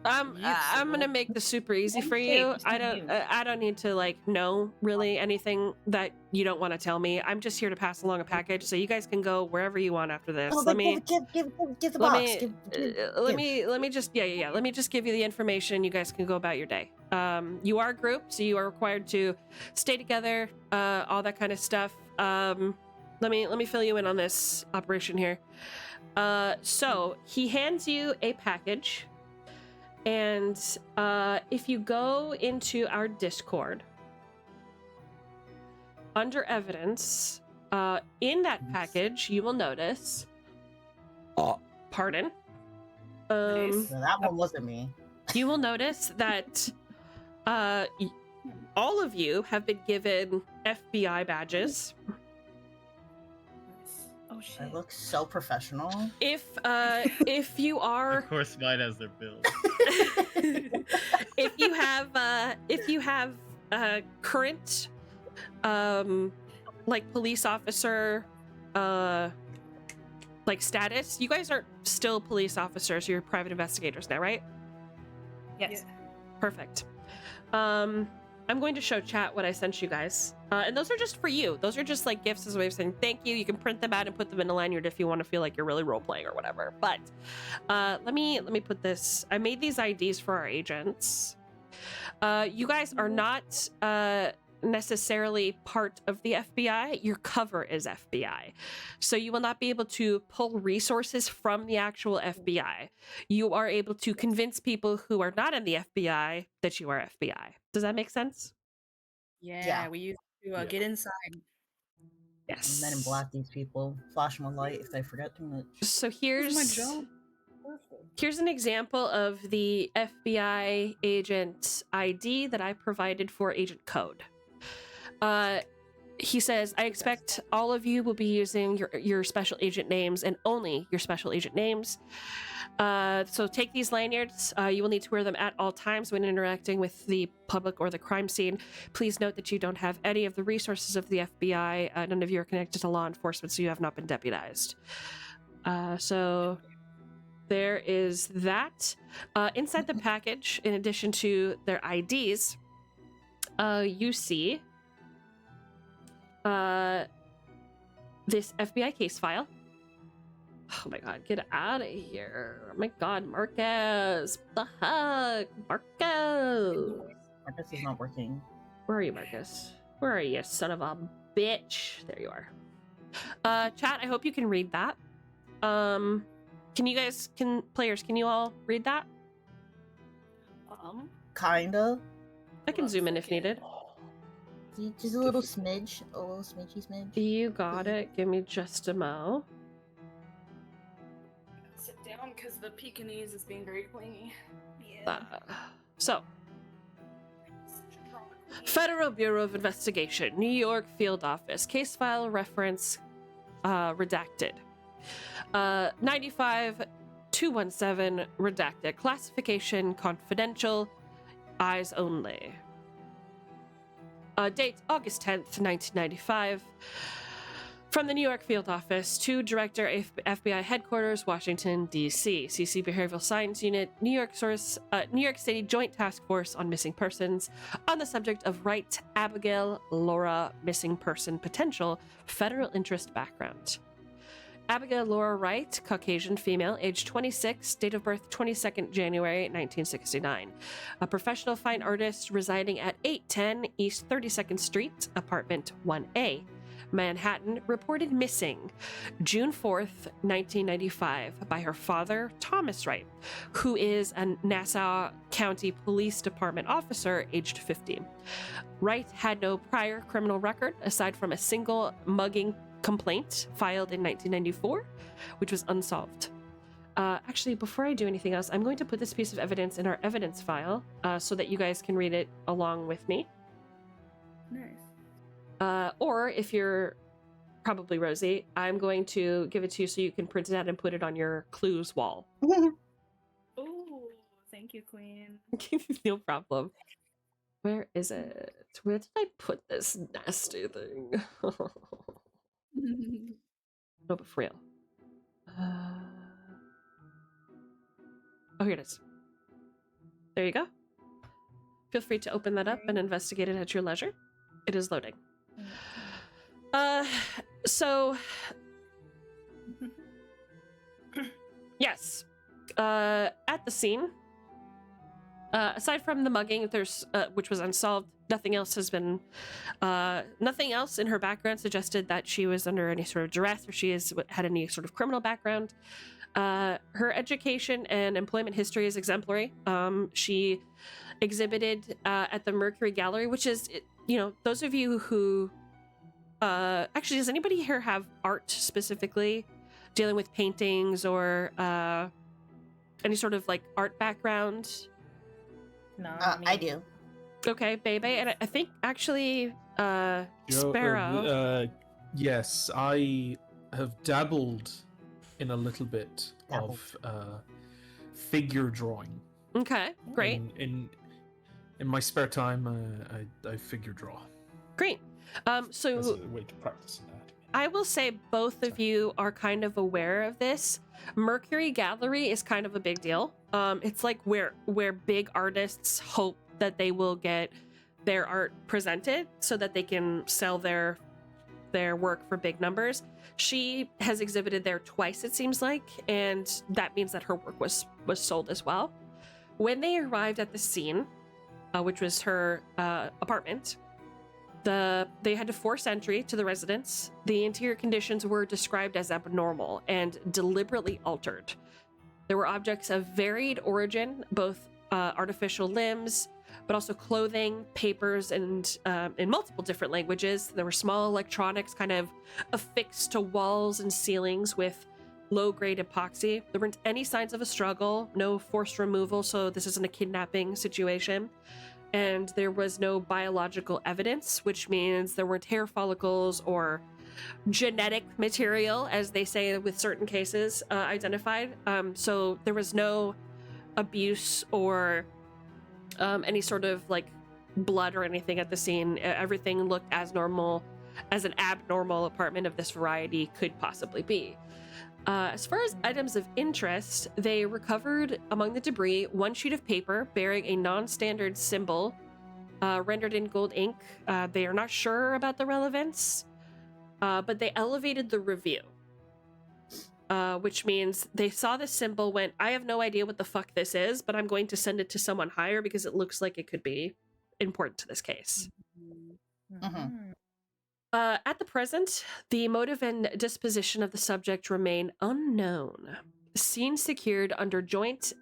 I'm gonna make this super easy for you. I don't need to know really anything that you don't want to tell me. I'm just here to pass along a package, so you guys can go wherever you want after this. Give the box. Let me just give you the information. You guys can go about your day. You are a group, so you are required to stay together, all that kind of stuff. let me fill you in on this operation here. So he hands you a package, and if you go into our Discord, under evidence, in that package, you will notice. Pardon. Nice. No, that one wasn't me. You will notice that all of you have been given FBI badges. Oh shit. I look so professional. If you are, Of course, mine has their bills. if you have current like police officer like status, you guys aren't still police officers, you're private investigators now, right? Yes. Perfect. I'm going to show chat what I sent you guys. And those are just for you. Those are just like gifts as a way of saying thank you. You can print them out and put them in a lanyard if you want to feel like you're really role-playing or whatever. But let me put this. I made these IDs for our agents. You guys are not necessarily part of the FBI. Your cover is FBI. So you will not be able to pull resources from the actual FBI. You are able to convince people who are not in the FBI that you are FBI. Does that make sense? Yeah, we used to get inside. Yes. Men in black these people. Flash them a light if they forget too much. So This here's is my job. Perfect. here's an example of the FBI agent ID that I provided for Agent Code. He says, I expect all of you will be using your special agent names and only your special agent names. So take these lanyards. You will need to wear them at all times when interacting with the public or the crime scene. Please note that you don't have any of the resources of the FBI. None of you are connected to law enforcement, so you have not been deputized. So there is that. Inside the package, in addition to their IDs, you see this FBI case file. Oh my god, get out of here. Oh my god, Marcus. What the heck? Marcus. Marcus is not working. Where are you, Marcus? Where are you, son of a bitch? There you are. Chat, I hope you can read that. Players, can you all read that? Kinda. I can zoom in if needed. Just a little smidge. A little smidgy smidge. You got it. Give me just a mo. Sit down because the Pekingese is being very clingy. So, Federal Bureau of Investigation, New York Field Office, case file reference redacted. 95-217 redacted. Classification confidential. Eyes only. Date August 10th, 1995. From the New York Field Office to Director FBI Headquarters, Washington, D.C. CC Behavioral Science Unit, New York City Joint Task Force on Missing Persons, on the subject of Wright Abigail Laura missing person potential, federal interest background. Abigail Laura Wright, Caucasian female, age 26, date of birth 22nd January 1969. A professional fine artist residing at 810 East 32nd Street, apartment 1A, Manhattan, reported missing June 4th, 1995 by her father, Thomas Wright, who is a Nassau County Police Department officer aged 50. Wright had no prior criminal record aside from a single mugging complaint filed in 1994, which was unsolved. Actually, before I do anything else, I'm going to put this piece of evidence in our evidence file so that you guys can read it along with me. Nice. Or if you're probably Rosie, I'm going to give it to you so you can print it out and put it on your clues wall. Oh, thank you, Queen. No problem. Where is it? Where did I put this nasty thing? No, but for real. Oh, here it is. There you go. Feel free to open that up and investigate it at your leisure. It is loading. So yes, at the scene, Aside from the mugging, which was unsolved, nothing else in her background suggested that she was under any sort of duress or had any sort of criminal background. Her education and employment history is exemplary. She exhibited at the Mercury Gallery, which is, those of you who actually, does anybody here have art specifically dealing with paintings or any sort of like art background? No, I do. Okay, Bebe, and I think actually Sparrow. Yes, I have dabbled in a little bit of figure drawing. Okay, great. In my spare time, I figure draw. Great. So as a way to practice that. I will say both of you are kind of aware of this. Mercury Gallery is kind of a big deal. It's like where big artists hope that they will get their art presented so that they can sell their work for big numbers. She has exhibited there twice, it seems like, and that means that her work was sold as well. When they arrived at the scene, which was her apartment, they had to force entry to the residence. The interior conditions were described as abnormal and deliberately altered. There were objects of varied origin, both artificial limbs, but also clothing, papers, and in multiple different languages. There were small electronics kind of affixed to walls and ceilings with low-grade epoxy. There weren't any signs of a struggle, no forced removal, so this isn't a kidnapping situation. And there was no biological evidence, which means there weren't hair follicles or genetic material, as they say with certain cases, identified. So there was no abuse or any sort of like blood or anything at the scene. Everything looked as normal as an abnormal apartment of this variety could possibly be. As far as items of interest, they recovered among the debris one sheet of paper bearing a non-standard symbol rendered in gold ink. They are not sure about the relevance, but they elevated the review, which means they saw the symbol, went, I have no idea what the fuck this is, but I'm going to send it to someone higher because it looks like it could be important to this case. Mm-hmm. At the present, the motive and disposition of the subject remain unknown. Scene secured under joint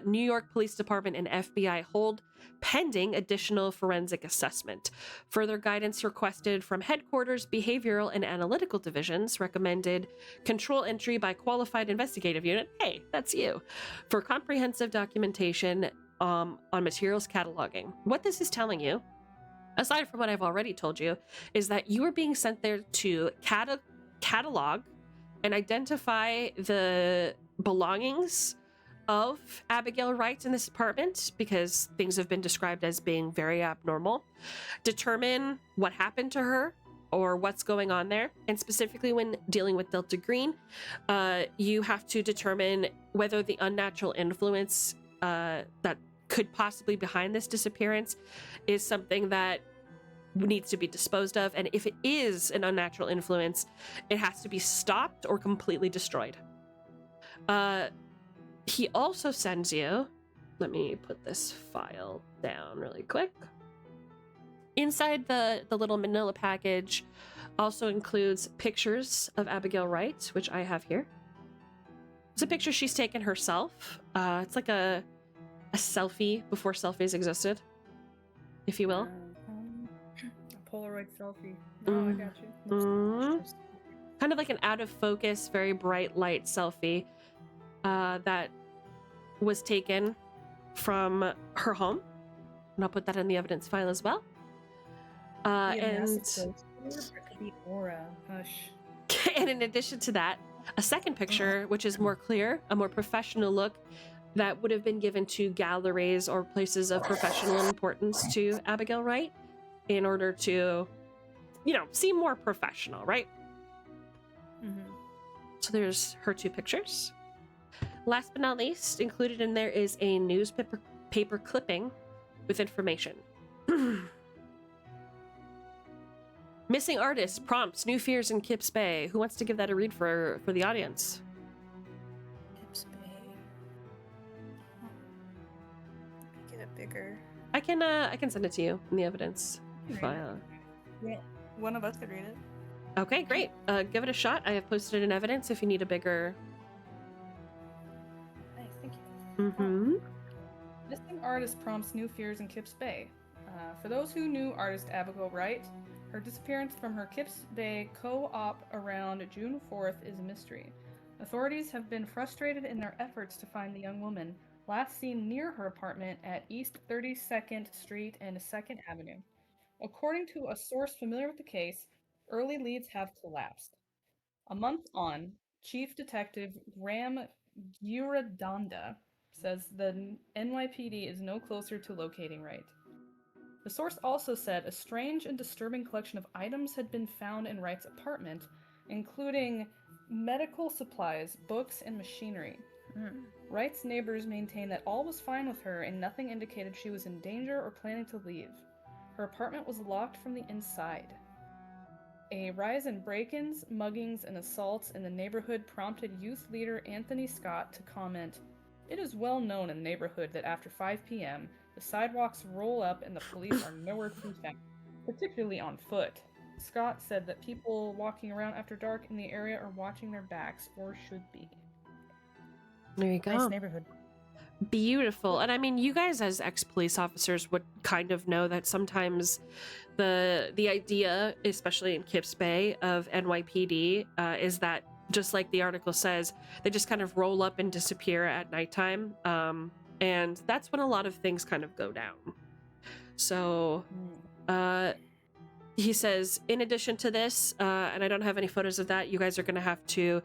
New York Police Department and FBI hold, pending additional forensic assessment. Further guidance requested from headquarters, behavioral and analytical divisions. Recommended control entry by qualified investigative unit. Hey, that's you. For comprehensive documentation on materials cataloging. What this is telling you, aside from what I've already told you, is that you are being sent there to catalog and identify the belongings of Abigail Wright in this apartment, because things have been described as being very abnormal. Determine what happened to her or what's going on there. And specifically when dealing with Delta Green, you have to determine whether the unnatural influence that could possibly behind this disappearance is something that needs to be disposed of, and if it is an unnatural influence, it has to be stopped or completely destroyed. He also sends you, let me put this file down really quick. Inside the little manila package also includes pictures of Abigail Wright, which I have here. It's a picture she's taken herself. It's like a selfie before selfies existed, if you will. A Polaroid selfie. Oh, I got you. Kind of like an out of focus, very bright light selfie that was taken from her home. And I'll put that in the evidence file as well. And Aura. Hush. And in addition to that, a second picture, which is more clear, a more professional look, that would have been given to galleries or places of professional importance to Abigail Wright in order to, seem more professional, right? Mm-hmm. So there's her two pictures. Last but not least, included in there is a newspaper clipping with information. Missing artist prompts new fears in Kips Bay. Who wants to give that a read for the audience? Kips Bay. Get a can send it to you in the evidence file. Yeah, one of us could read it. Okay, great. Give it a shot. I have posted it in evidence if you need a bigger. Nice, thank you. Mm-hmm. Missing artist prompts new fears in Kips Bay. For those who knew artist Abigail Wright, her disappearance from her Kips Bay co-op around June 4th is a mystery. Authorities have been frustrated in their efforts to find the young woman, last seen near her apartment at East 32nd Street and 2nd Avenue. According to a source familiar with the case, early leads have collapsed. A month on, Chief Detective Graham Giradonda says the NYPD is no closer to locating Wright. The source also said a strange and disturbing collection of items had been found in Wright's apartment, including medical supplies, books, and machinery. Wright's neighbors maintained that all was fine with her and nothing indicated she was in danger or planning to leave. Her apartment was locked from the inside. A rise in break-ins, muggings, and assaults in the neighborhood prompted youth leader Anthony Scott to comment, "It is well known in the neighborhood that after 5 p.m., the sidewalks roll up and the police are nowhere to be found, particularly on foot." Scott said that people walking around after dark in the area are watching their backs, or should be. There you go. Nice neighborhood. Beautiful. And I mean, you guys as ex-police officers would kind of know that sometimes the idea, especially in Kips Bay, of NYPD is that, just like the article says, they just kind of roll up and disappear at nighttime. And that's when a lot of things kind of go down. So he says, in addition to this, and I don't have any photos of that, you guys are going to have to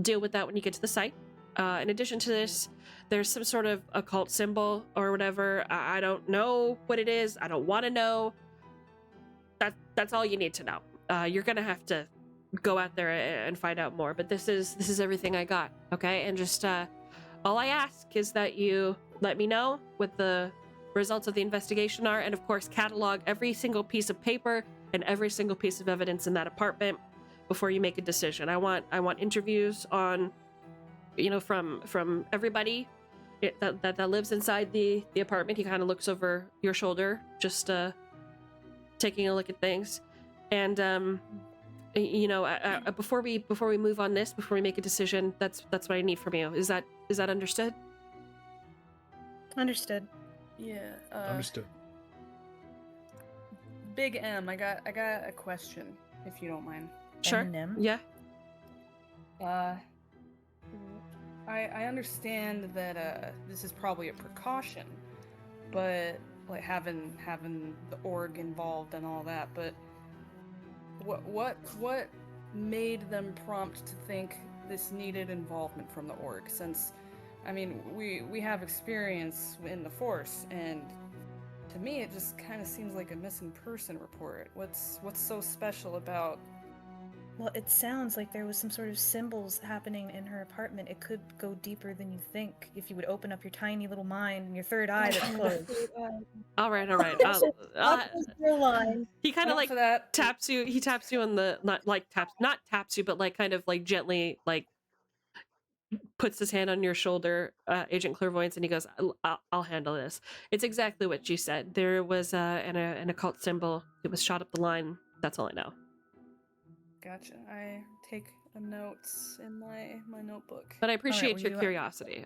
deal with that when you get to the site. In addition to this, there's some sort of occult symbol or whatever. I don't know what it is. I don't want to know. That's all you need to know. You're gonna have to go out there and find out more. But this is everything I got. Okay, and just all I ask is that you let me know what the results of the investigation are, and of course catalog every single piece of paper and every single piece of evidence in that apartment before you make a decision. I want interviews on, from everybody that lives inside the apartment. He kind of looks over your shoulder, just taking a look at things. And before we move on this, before we make a decision, that's what I need from you. Is that understood? Understood. Yeah. Understood. Big M, I got a question, if you don't mind. Sure. M&M? Yeah. I understand that this is probably a precaution, but like having the org involved and all that, but what made them prompt to think this needed involvement from the org? Since, I mean, we have experience in the Force, and to me it just kind of seems like a missing person report. What's so special about? Well, it sounds like there was some sort of symbols happening in her apartment. It could go deeper than you think if you would open up your tiny little mind and your third eye that's closed. All right. He kind of like taps you. He taps you on the not taps you, but like kind of like gently like puts his hand on your shoulder, Agent Clairvoyance, and he goes, "I'll handle this." It's exactly what you said. There was an occult symbol. It was shot up the line. That's all I know. Gotcha. I take notes in my notebook. But I appreciate your curiosity.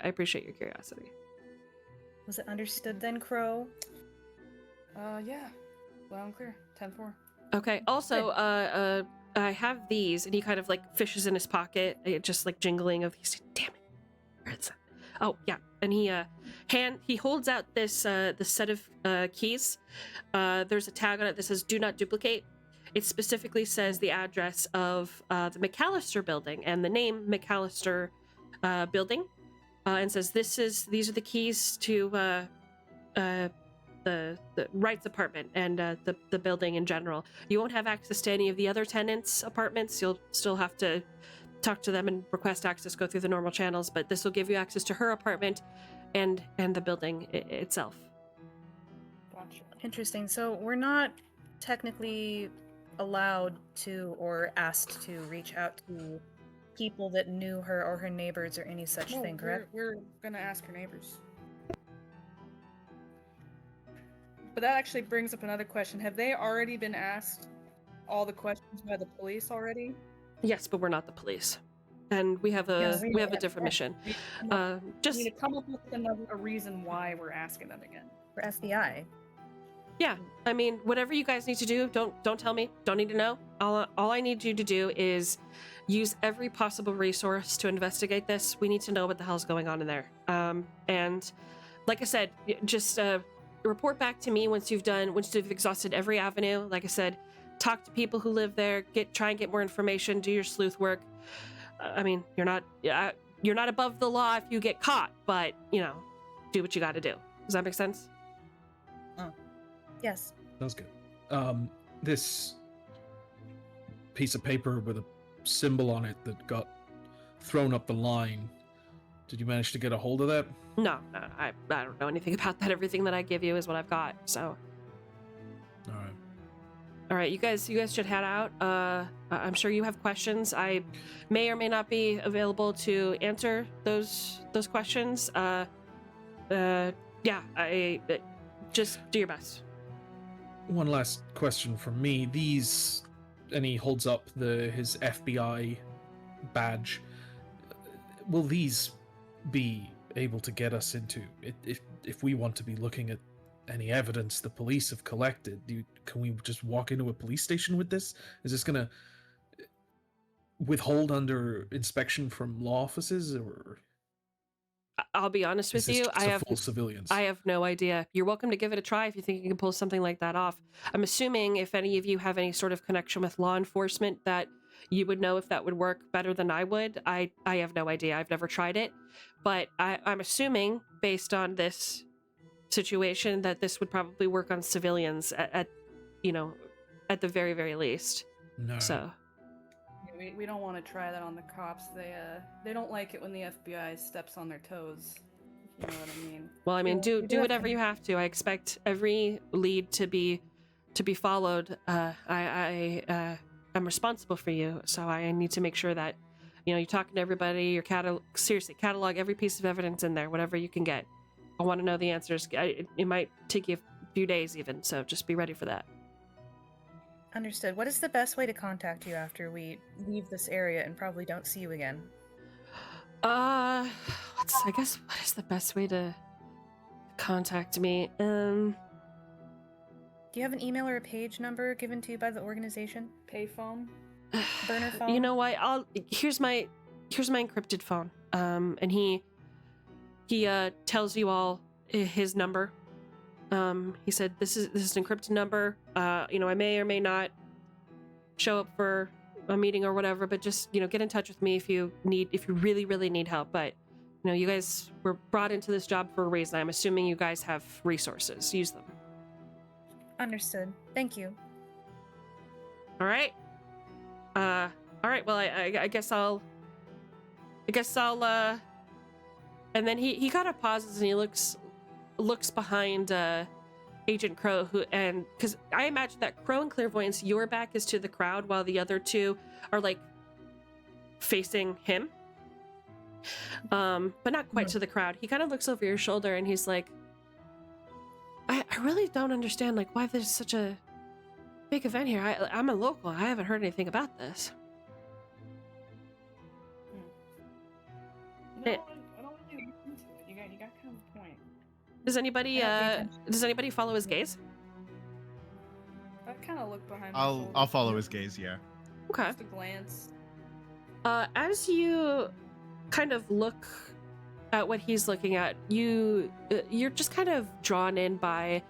Was it understood then, Crow? Yeah. Loud and clear. 10-4. Okay. Also, I have these, and he kind of like fishes in his pocket, just like jingling of these. Damn it! Where is that? Oh yeah, and he holds out this set of keys. There's a tag on it that says "Do not duplicate." It specifically says the address of the McAllister building and the name McAllister building, and says these are the keys to the Wright's apartment and the building in general. You won't have access to any of the other tenants' apartments. You'll still have to talk to them and request access, go through the normal channels, but this will give you access to her apartment and the building itself. Gotcha. Interesting. So we're not technically allowed to or asked to reach out to people that knew her or her neighbors or any such thing, correct? We're gonna ask her neighbors. But that actually brings up another question. Have they already been asked all the questions by the police already? Yes, but we're not the police, and we have a different mission. We Just need to come up with a reason why we're asking them again. For FBI. yeah, I mean, whatever you guys need to do, don't tell me. Don't need to know. All I need you to do is use every possible resource to investigate this. We need to know what the hell's going on in there. And like I said, just report back to me once you've exhausted every avenue. Like I said, talk to people who live there. Try and get more information. Do your sleuth work. I mean, you're not above the law if you get caught, but do what you got to do. Does that make sense? Yes. Sounds good. This piece of paper with a symbol on it that got thrown up the line. Did you manage to get a hold of that? No, I don't know anything about that. Everything that I give you is what I've got. So. All right, you guys should head out. I'm sure you have questions. I may or may not be available to answer those questions. Just do your best. One last question from me. And he holds up his FBI badge. Will these be able to get us into, if we want to be looking at any evidence the police have collected, can we just walk into a police station with this? Is this gonna withhold under inspection from law offices, or? I'll be honest with you, I have full civilians. I have no idea. You're welcome to give it a try if you think you can pull something like that off. I'm assuming if any of you have any sort of connection with law enforcement that you would know if that would work better than I would. I have no idea. I've never tried it, but I'm assuming based on this situation that this would probably work on civilians at the very, very least. No. So we don't want to try that on the cops. They don't like it when the FBI steps on their toes. You know what I mean? Well, I mean, do whatever you have to. I expect every lead to be followed. I'm responsible for you, so I need to make sure that you're talking to everybody. You're catalog every piece of evidence in there, whatever you can get. I want to know the answers. It might take you a few days even, so just be ready for that. Understood. What is the best way to contact you after we leave this area and probably don't see you again? I guess what is the best way to contact me? Do you have an email or a page number given to you by the organization? Payphone? Burner phone? You know what? Here's my encrypted phone. And he tells you all his number. He said this is an encrypted number. I may or may not show up for a meeting or whatever, but just get in touch with me if you really, really need help. But you guys were brought into this job for a reason. I'm assuming you guys have resources. Use them. Understood. Thank you. All right. All right. Well, I guess I'll. And then he kind of pauses and he looks behind Agent Crow, because I imagine that Crow and Clairvoyance, your back is to the crowd while the other two are like facing him, but not quite to the crowd. He kind of looks over your shoulder and he's like, I really don't understand why there's such a big event here. I'm a local. I haven't heard anything about this. No, I don't really listen to it. You got kind of a point. Does anybody follow his gaze? I kind of look behind. I'll follow his gaze. Yeah. Okay. Just a glance. As you kind of look at what he's looking at, you're just kind of drawn in by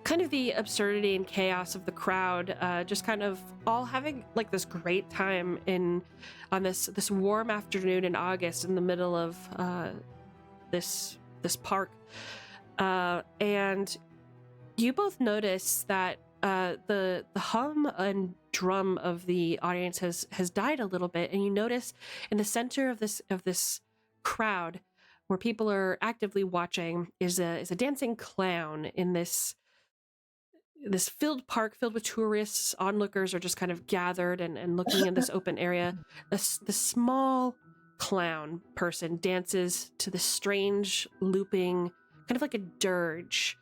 kind of the absurdity and chaos of the crowd, just kind of all having this great time on this warm afternoon in August in the middle of this park, and you both notice that the hum and drum of the audience has died a little bit, and you notice in the center of this crowd, where people are actively watching, is a dancing clown in this filled park filled with tourists. Onlookers are just kind of gathered and looking in this open area. The small clown person dances to this strange looping, kind of like a dirge,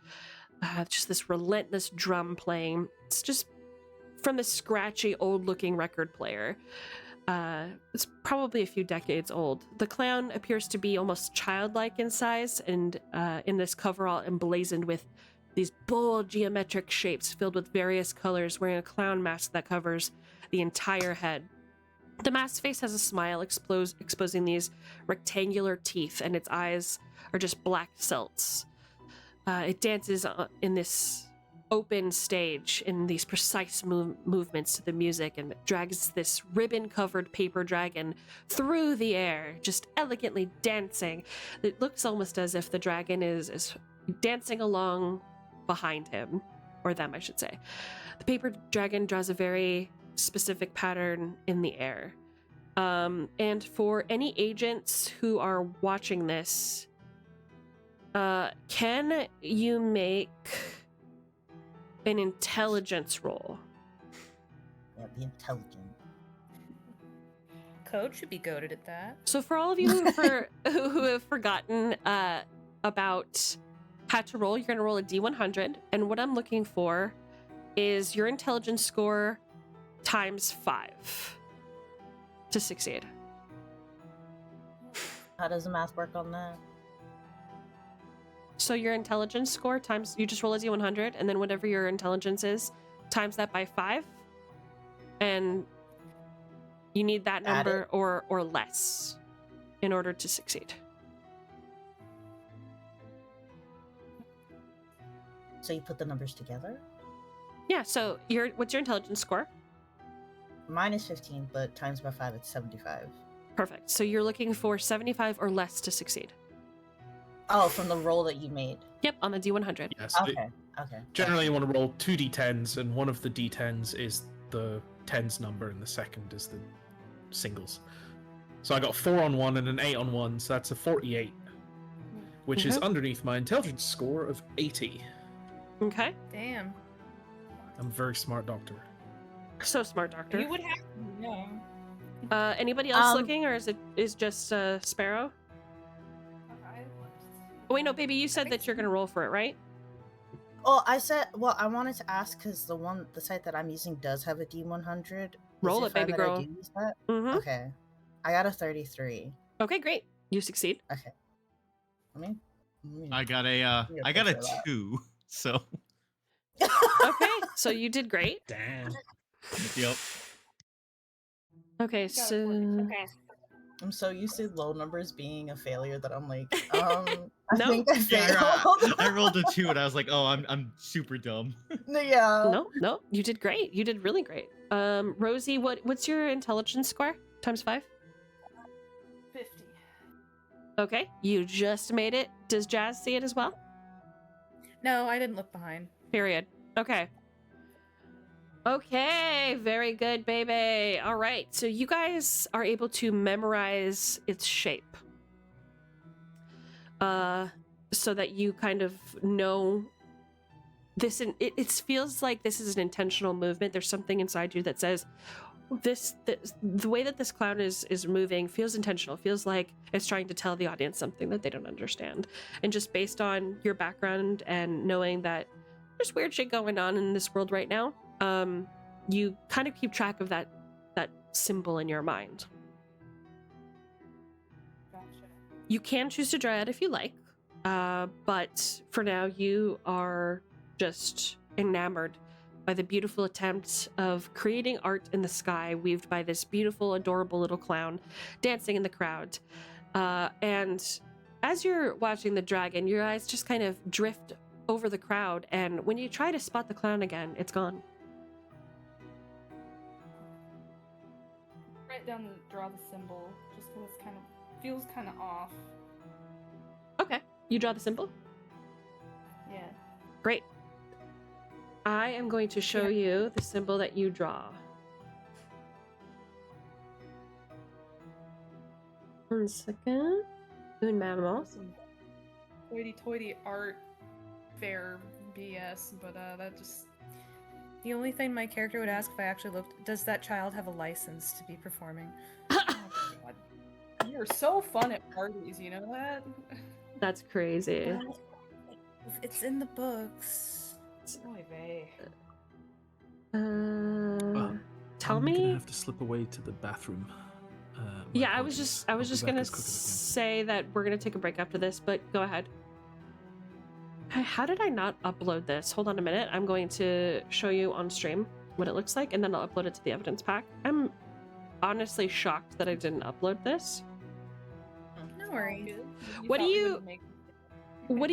just this relentless drum playing. It's just from this scratchy, old-looking record player. It's probably a few decades old. The clown appears to be almost childlike in size, and in this coverall emblazoned with these bold geometric shapes filled with various colors, wearing a clown mask that covers the entire head. The masked face has a smile exposing these rectangular teeth, and its eyes are just black celts. It dances in this open stage in these precise movements to the music, and drags this ribbon-covered paper dragon through the air, just elegantly dancing. It looks almost as if the dragon is dancing along behind him, or them, I should say. The paper dragon draws a very specific pattern in the air. And for any agents who are watching this, can you make an intelligence roll? Yeah, be intelligent. Code should be goated at that. So for all of you who have forgotten about how to roll, you're going to roll a D100, and what I'm looking for is your intelligence score times 5 to succeed. How does the math work on that? So your intelligence score times, you just roll a D100, and then whatever your intelligence is, times that by 5, and you need that number or less in order to succeed. So you put the numbers together? Yeah, so what's your intelligence score? Mine is 15, but times by 5, it's 75. Perfect. So you're looking for 75 or less to succeed. Oh, from the roll that you made. Yep, on the D100. Yes. Okay. Okay. Generally, you want to roll 2 d10s, and one of the d10s is the tens number, and the second is the singles. So I got 4 on one and an 8 on one, so that's a 48, which is underneath my intelligence score of 80. Okay. Damn. I'm a very smart doctor. So smart, Doctor. You would have to, yeah. Anybody else looking, or is just Sparrow? Oh, wait, no, baby, you said that you're gonna roll for it, right? Oh, I wanted to ask because the site that I'm using does have a D100. Roll it, baby girl. Use that? Mm-hmm. Okay. I got a 33. Okay, great. You succeed. Okay. I got a 2, so. Okay, so you did great. Damn. Yep. Okay, so I'm so used to low numbers being a failure that I'm like, I No. think I failed. I rolled a 2 and I was like, oh, I'm super dumb. Yeah. No, you did great. You did really great. Rosie, what's your intelligence score times 5? 50. Okay, you just made it. Does Jazz see it as well? No, I didn't look behind. Period. Okay. Okay, very good, baby. All right, so you guys are able to memorize its shape. So that you kind of know this, and it feels like this is an intentional movement. There's something inside you that says the way that this clown is moving feels intentional, feels like it's trying to tell the audience something that they don't understand. And just based on your background and knowing that there's weird shit going on in this world right now, you kind of keep track of that symbol in your mind. Gotcha. You can choose to draw it if you like, but for now you are just enamored by the beautiful attempt of creating art in the sky weaved by this beautiful, adorable little clown dancing in the crowd. And as you're watching the dragon, your eyes just kind of drift over the crowd, and when you try to spot the clown again, it's gone. Write down draw the symbol, just because it feels kind of off. Okay, you draw the symbol? Yeah. Great. I am going to show you the symbol that you draw. One second. Un mammal. Some hoity-toity art fair BS, but that just... The only thing my character would ask if I actually looked, does that child have a license to be performing? Oh my God. You're so fun at parties, you know that? That's crazy. It's in the books. Oy vey. Tell I'm me. gonna have to slip away to the bathroom. My Yeah, I apologies. was I'll be just back gonna as quick as say that we're gonna take a break after this, but go ahead. How did I not upload this? Hold on a minute. I'm going to show you on stream what it looks like, and then I'll upload it to the evidence pack. I'm honestly shocked that I didn't upload this. No worries. What do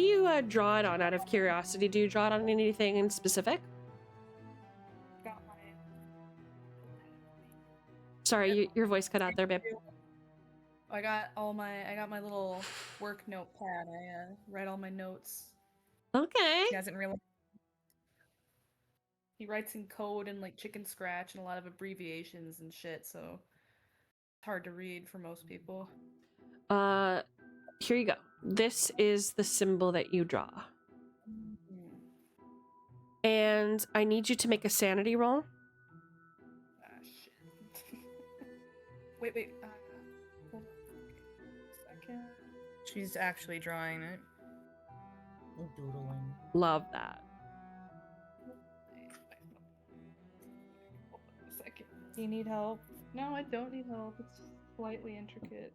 you draw it on out of curiosity? Do you draw it on anything in specific? Sorry, your voice cut out there, babe. I got my little work notepad. I write all my notes. Okay. He hasn't realized. He writes in code and like chicken scratch and a lot of abbreviations and shit, so it's hard to read for most people. Here you go. This is the symbol that you draw. And I need you to make a sanity roll. Shit. wait. Hold on a second. She's actually drawing it. Doodling. Love that. Hold on a second. Do you need help? No, I don't need help. It's slightly intricate.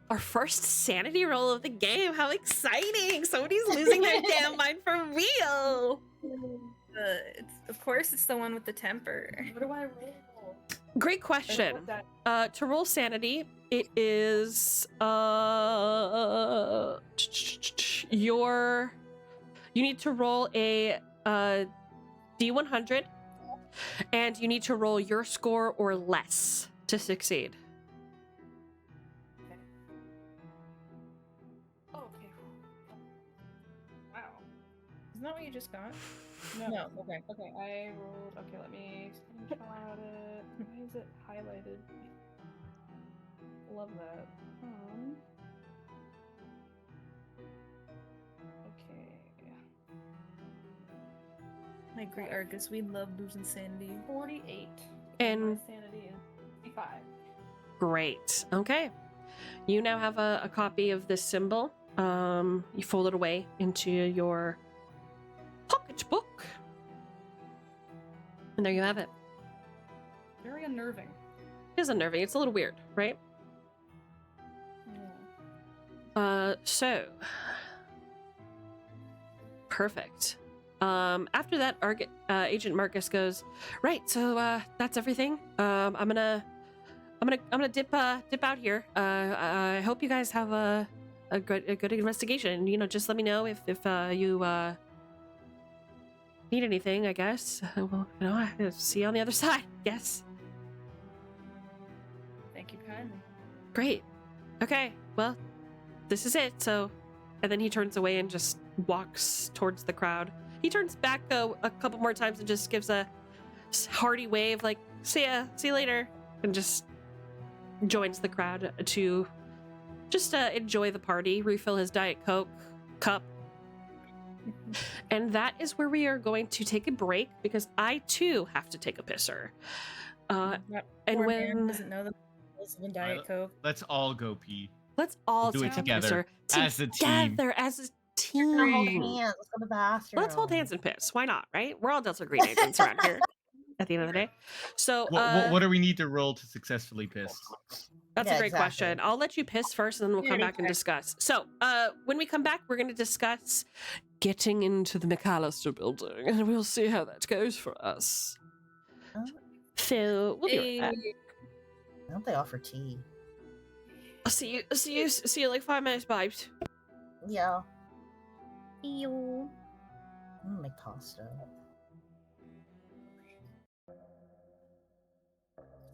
Our first sanity roll of the game. How exciting! Somebody's losing their damn mind for real. Of course, it's the one with the temper. What do I roll? Great question. To roll sanity, it is you need to roll a D100, and you need to roll your score or less to succeed. Oh, okay. Wow. Isn't that what you just got? No. Okay. I rolled. Okay, let me screenshot it. Why is it highlighted? Love that. Okay. My great Argus, we love losing sanity. 48. And my sanity is 55. great. Okay. You now have a copy of this symbol. You fold it away into your pocketbook. And there you have it. Very unnerving. It is unnerving. It's a little weird, right? So perfect. After that, Agent Marcus goes, right, so that's everything. I'm gonna dip out here. I hope you guys have a good investigation. You know, just let me know if you need anything, I guess. Well, you know, I'll see you on the other side, yes. Thank you kindly. Great. Okay, well, this is it, so... And then he turns away and just walks towards the crowd. He turns back a couple more times and just gives a hearty wave, like, see you later, and just joins the crowd to just enjoy the party, refill his Diet Coke cup. And that is where we are going to take a break, because I, too, have to take a pisser. And Poor when... man doesn't know the rules of a Diet Coke. Let's all go pee. Let's all do it take a together pisser. as a team. Together as a team. Hold hands. Let's go to the bathroom. Well, let's hold hands and piss. Why not, right? We're all Delta Green agents around here at the end of the day. So, What do we need to roll to successfully piss? That's a great question. I'll let you piss first, and then we'll come back and discuss. So, when we come back, we're going to discuss getting into the McAllister building, and we'll see how that goes for us. So, we'll be right back. I hope they offer tea. I'll see you like 5 minutes, babes. Yeah. Ew. Make pasta.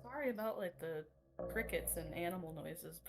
Sorry about like the crickets and animal noises.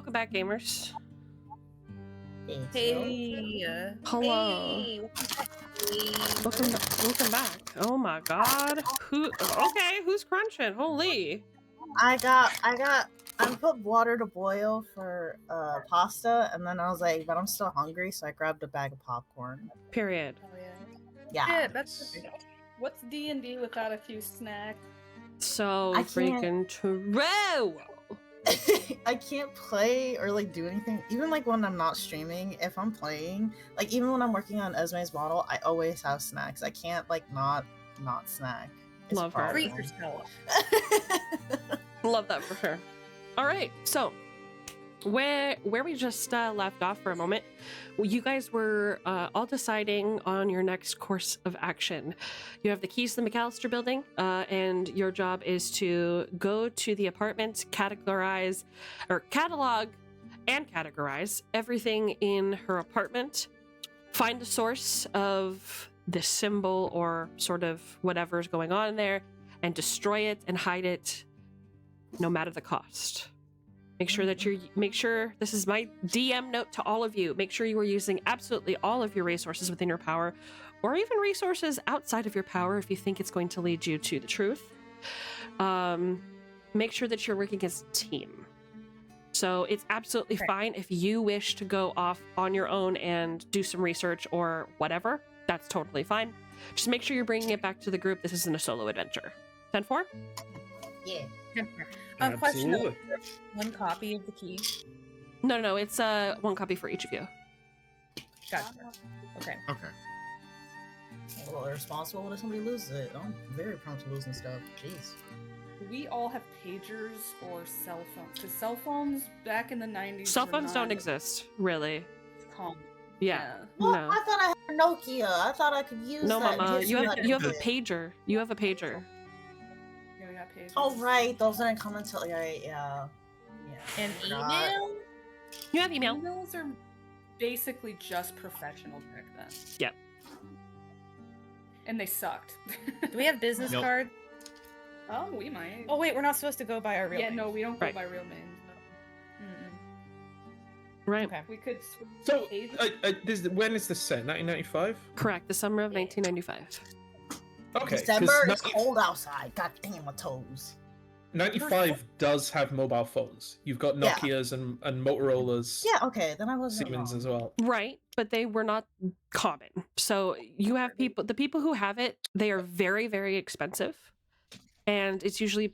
welcome back, gamers. Hey. Hello. Hey. Welcome back. Oh my god. Who's crunching? Holy. I put water to boil for pasta, and then I was like, but I'm still hungry, so I grabbed a bag of popcorn. Period. Oh, yeah. Yeah. Yeah, that's what's D&D without a few snacks? So I freaking true. I can't play or like do anything, even like when I'm not streaming. If I'm playing, like even when I'm working on Esme's model, I always have snacks. I can't like not snack. It's Love her. Treat yourself. Love that for her. All right, so where we just left off for a moment, you guys were all deciding on your next course of action. You have the keys to the McAllister building, and your job is to go to the apartment, catalog and categorize everything in her apartment, find the source of the symbol or sort of whatever's going on in there, and destroy it and hide it no matter the cost. Make sure this is my DM note to all of you. Make sure you are using absolutely all of your resources within your power, or even resources outside of your power if you think it's going to lead you to the truth. Make sure that you're working as a team. So it's absolutely fine if you wish to go off on your own and do some research or whatever. That's totally fine. Just make sure you're bringing it back to the group. This isn't a solo adventure. 10-4? Yeah. Question: Absolutely. one copy of the key. No, it's one copy for each of you. Gotcha. Okay. Okay. Well, irresponsible when somebody loses it. I'm very prone to losing stuff. Jeez. Do we all have pagers or cell phones? Because cell phones back in the 90s. Cell phones don't exist, really. Common. Yeah. Well, No. I thought I had a Nokia. I thought I could use No, that. in Mama. case You have had a it. pager. You have a pager. Yeah, we got pagers. Oh right, those didn't come until right. Yeah. And I forgot. email? You have email. Emails are basically just professional back then. Yep. And they sucked. Do we have business Nope. cards? Oh, we might. Oh wait, we're not supposed to go by our real yeah, names. no, we don't go Right. by real names. No. Right. Okay. We could. So, pagers. when is this set? 1995? Correct. The summer of 1995. Okay, 'cause December is cold outside. God damn my toes. 95 does have mobile phones. You've got Yeah. Nokias and Motorola's, Yeah, okay, then I wasn't Siemens wrong. as well. Right, but they were not common. So you have the people who have it, they are very, very expensive. And it's usually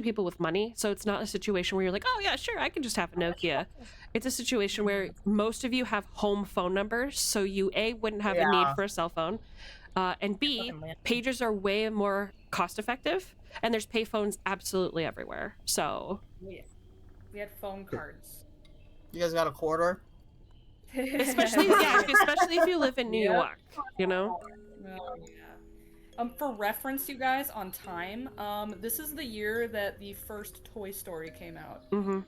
people with money. So it's not a situation where you're like, oh yeah, sure, I can just have a Nokia. It's a situation where most of you have home phone numbers. So you A, wouldn't have a need for a cell phone. And B, pagers are way more cost effective. And there's payphones absolutely everywhere. So We had phone cards. You guys got a quarter? especially if you live in New Yep. York, you know? Oh, yeah. For reference, you guys, on time, this is the year that the first Toy Story came out. Mm-hmm.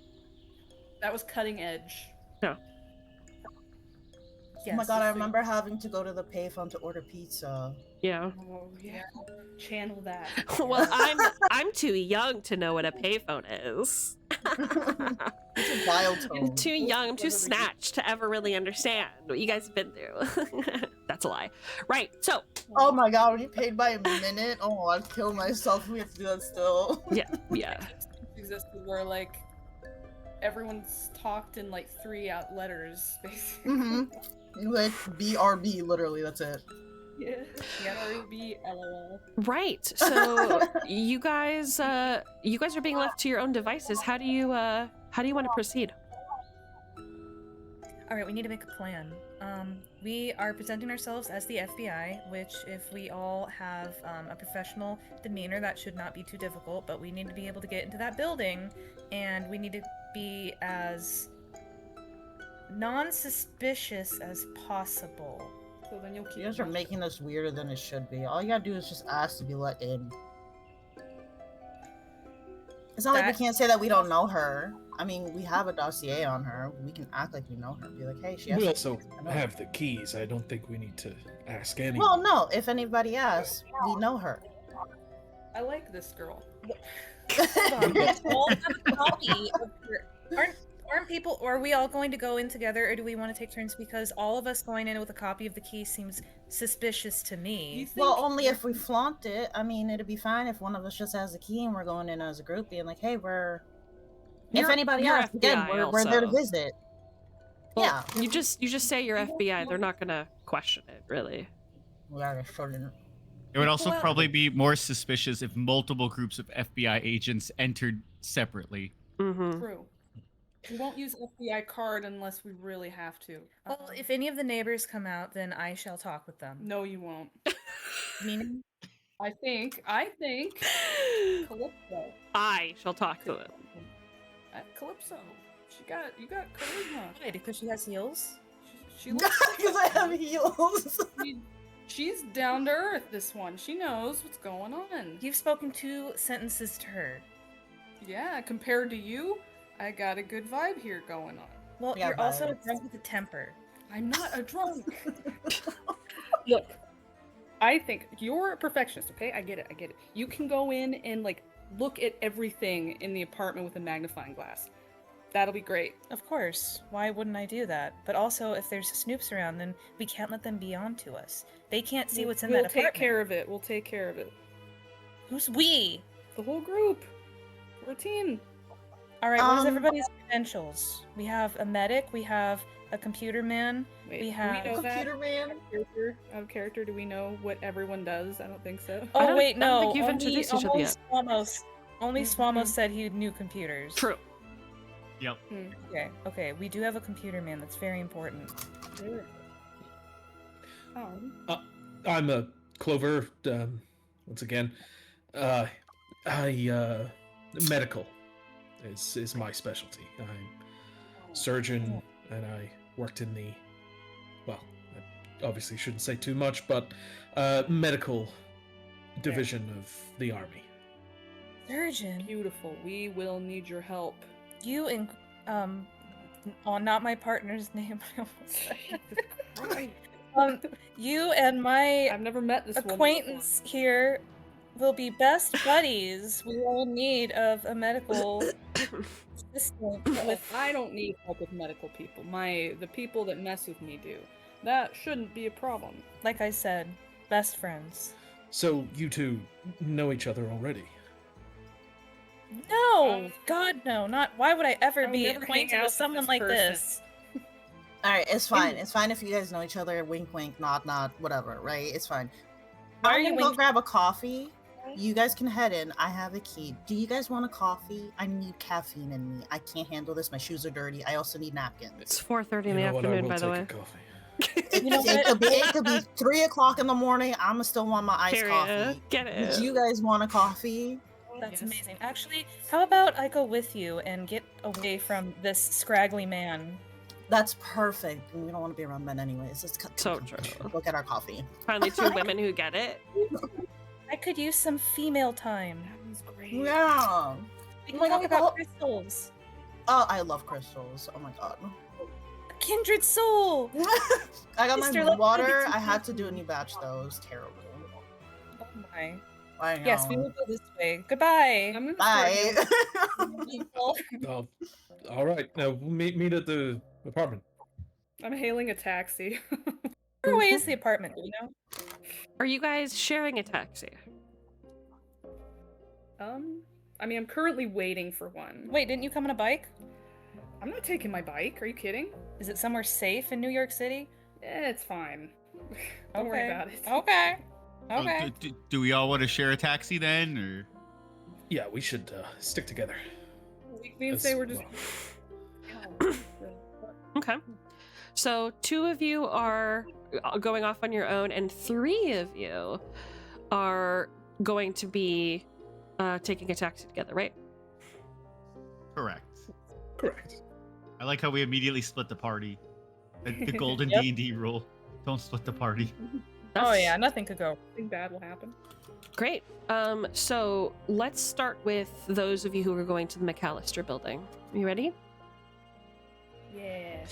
That was cutting edge. Yeah. Oh my god, I remember having to go to the payphone to order pizza. Yeah. Oh yeah. Channel that. Well, I'm too young to know what a payphone is. It's a dial tone. I'm too young, I'm too snatched to ever really understand what you guys have been through. That's a lie. Right, so. Oh my god, when you paid by a minute, oh, I'd kill myself if we have to do that still. Yeah. Existed where like everyone's talked in like 3 out letters, basically. Mm-hmm. Like BRB, literally, that's it. Yeah. BRB, LOL. Right. So you guys are being left to your own devices. How do you want to proceed? All right, we need to make a plan. We are presenting ourselves as the FBI, which if we all have a professional demeanor, that should not be too difficult, but we need to be able to get into that building, and we need to be as non-suspicious as possible. So then you'll keep. You guys are making this weirder than it should be. All you gotta do is just ask to be let in. It's not like we can't say that we don't know her. I mean, we have a dossier on her. We can act like we know her. Be like, hey, she has We to- also have the keys. I don't think we need to ask anyone. Well, no. If anybody asks, we know her. I like this girl. All have a copy of her. Are we all going to go in together, or do we want to take turns? Because all of us going in with a copy of the key seems suspicious to me. Well, only if we flaunt it. I mean, it'd be fine if one of us just has the key and we're going in as a group, being like, "Hey, we're." If anybody you're else, again, FBI we're there to also. visit. Well, Yeah. You just say you're FBI. They're not gonna question it, really. Yeah, they shouldn't. It would also probably be more suspicious if multiple groups of FBI agents entered separately. Mm-hmm. True. We won't use FBI card unless we really have to. Well, if any of the neighbors come out, then I shall talk with them. No, you won't. Meaning? I think Calypso. I shall talk to them. Calypso. You got charisma. Why? Because she has heels? She looks Because I have heels. She's down to earth, this one. She knows what's going on. You've spoken 2 sentences to her. Yeah, compared to you, I got a good vibe here going on. Well, Yeah, you're also a vibes. drunk with a temper. I'm not a drunk. Look, I think you're a perfectionist, okay? I get it. You can go in and, like, look at everything in the apartment with a magnifying glass. That'll be great. Of course. Why wouldn't I do that? But also, if there's snoops around, then we can't let them be on to us. They can't see what's in that apartment. We'll take care of it. We'll take care of it. Who's we? The whole group. We're a team. All right, what is everybody's credentials? We have a medic, we have a computer man, Wait, we do have... know that? Computer man. Out of character, do we know what everyone does? I don't think so. Oh, don't- wait, I don't no. think you've introduced each other yet. Only Swamos said he knew computers. True. Yep. Okay, we do have a computer man. That's very important. I'm a Clover. Once again, medical is my specialty. I'm surgeon, and I worked in the. Well, I obviously shouldn't say too much, but medical division of the army. Surgeon. Beautiful. We will need your help. You and not my partner's name. I almost said. You and my I've never met this acquaintance here will be best buddies. We are in need of a medical assistant. I don't need help with medical people. The people that mess with me do. That shouldn't be a problem. Like I said, best friends. So you two know each other already? No, God no, not. Why would I ever be never hang acquainted out with with someone this like person. this? Alright, it's fine. It's fine if you guys know each other. Wink, wink, nod, nod, whatever, right? It's fine. Why are I'm you gonna go winking? grab a coffee. You guys can head in. I have a key. Do you guys want a coffee? I need caffeine in me. I can't handle this. My shoes are dirty. I also need napkins. It's 4:30 in the You know what, I afternoon, will by the take way. a coffee. It could be 3 o'clock in the morning. I'ma still want my iced Period. coffee. Get it. Do you guys want a coffee? That's amazing. Actually, how about I go with you and get away from this scraggly man? That's perfect. We don't want to be around men anyways. Let's So true. look at our coffee. Finally, 2 women who get it. I could use some female time. That was great. Yeah. We can Oh my talk God, about oh. crystals. Oh, I love crystals. Oh my god. A kindred soul. I got Mr. my Love water. Nuggets. I had to do a new batch though. It was terrible. Oh my. I know. Yes, we will go this way. Goodbye. I'm gonna Bye. People. Oh, all right. Now we'll meet at the apartment. I'm hailing a taxi. Where away is the apartment? Do you know? Are you guys sharing a taxi? I mean, I'm currently waiting for one. Wait, didn't you come on a bike? I'm not taking my bike. Are you kidding? Is it somewhere safe in New York City? It's fine. Don't worry about it. Okay. Oh, Okay. do we all want to share a taxi then, or? Yeah, we should stick together. We can say we're just. Okay. So 2 of you are going off on your own, and 3 of you are going to be taking a taxi together, right? Correct. Correct. I like how we immediately split the party. The golden Yep. D&D rule. Don't split the party. Oh yeah, nothing could go. Nothing bad will happen. Great. So let's start with those of you who are going to the McAllister building. You ready? Yeah.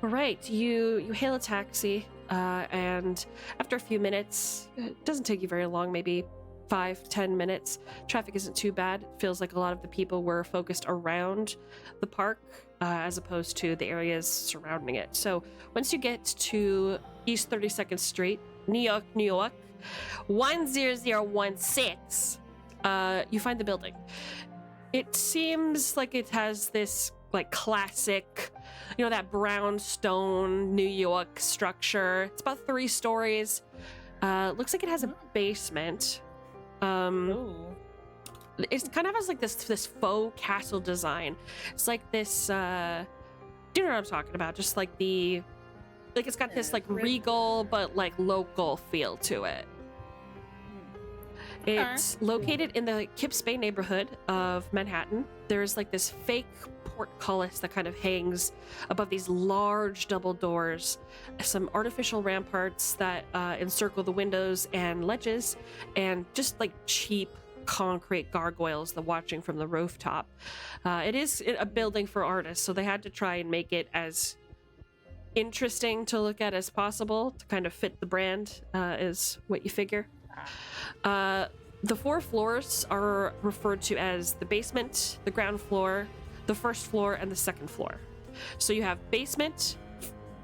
All right. You hail a taxi, and after a few minutes, it doesn't take you very long, maybe 5-10 minutes. Traffic isn't too bad. It feels like a lot of the people were focused around the park as opposed to the areas surrounding it. So once you get to East 32nd Street, New York, 10016, you find the building. It seems like it has this like classic, that brownstone New York structure. It's about 3 stories. Looks like it has a basement. It kind of has like this faux castle design. It's like this. Do you know what I'm talking about? Just like it's got this like regal but like local feel to it. It's located in the Kips Bay neighborhood of Manhattan. There's like this fake portcullis that kind of hangs above these large double doors, some artificial ramparts that encircle the windows and ledges, and just like cheap concrete gargoyles that watching from the rooftop. It is a building for artists, so they had to try and make it as interesting to look at as possible to kind of fit the brand, is what you figure. The 4 floors are referred to as the basement, the ground floor, the first floor, and the second floor. So you have basement,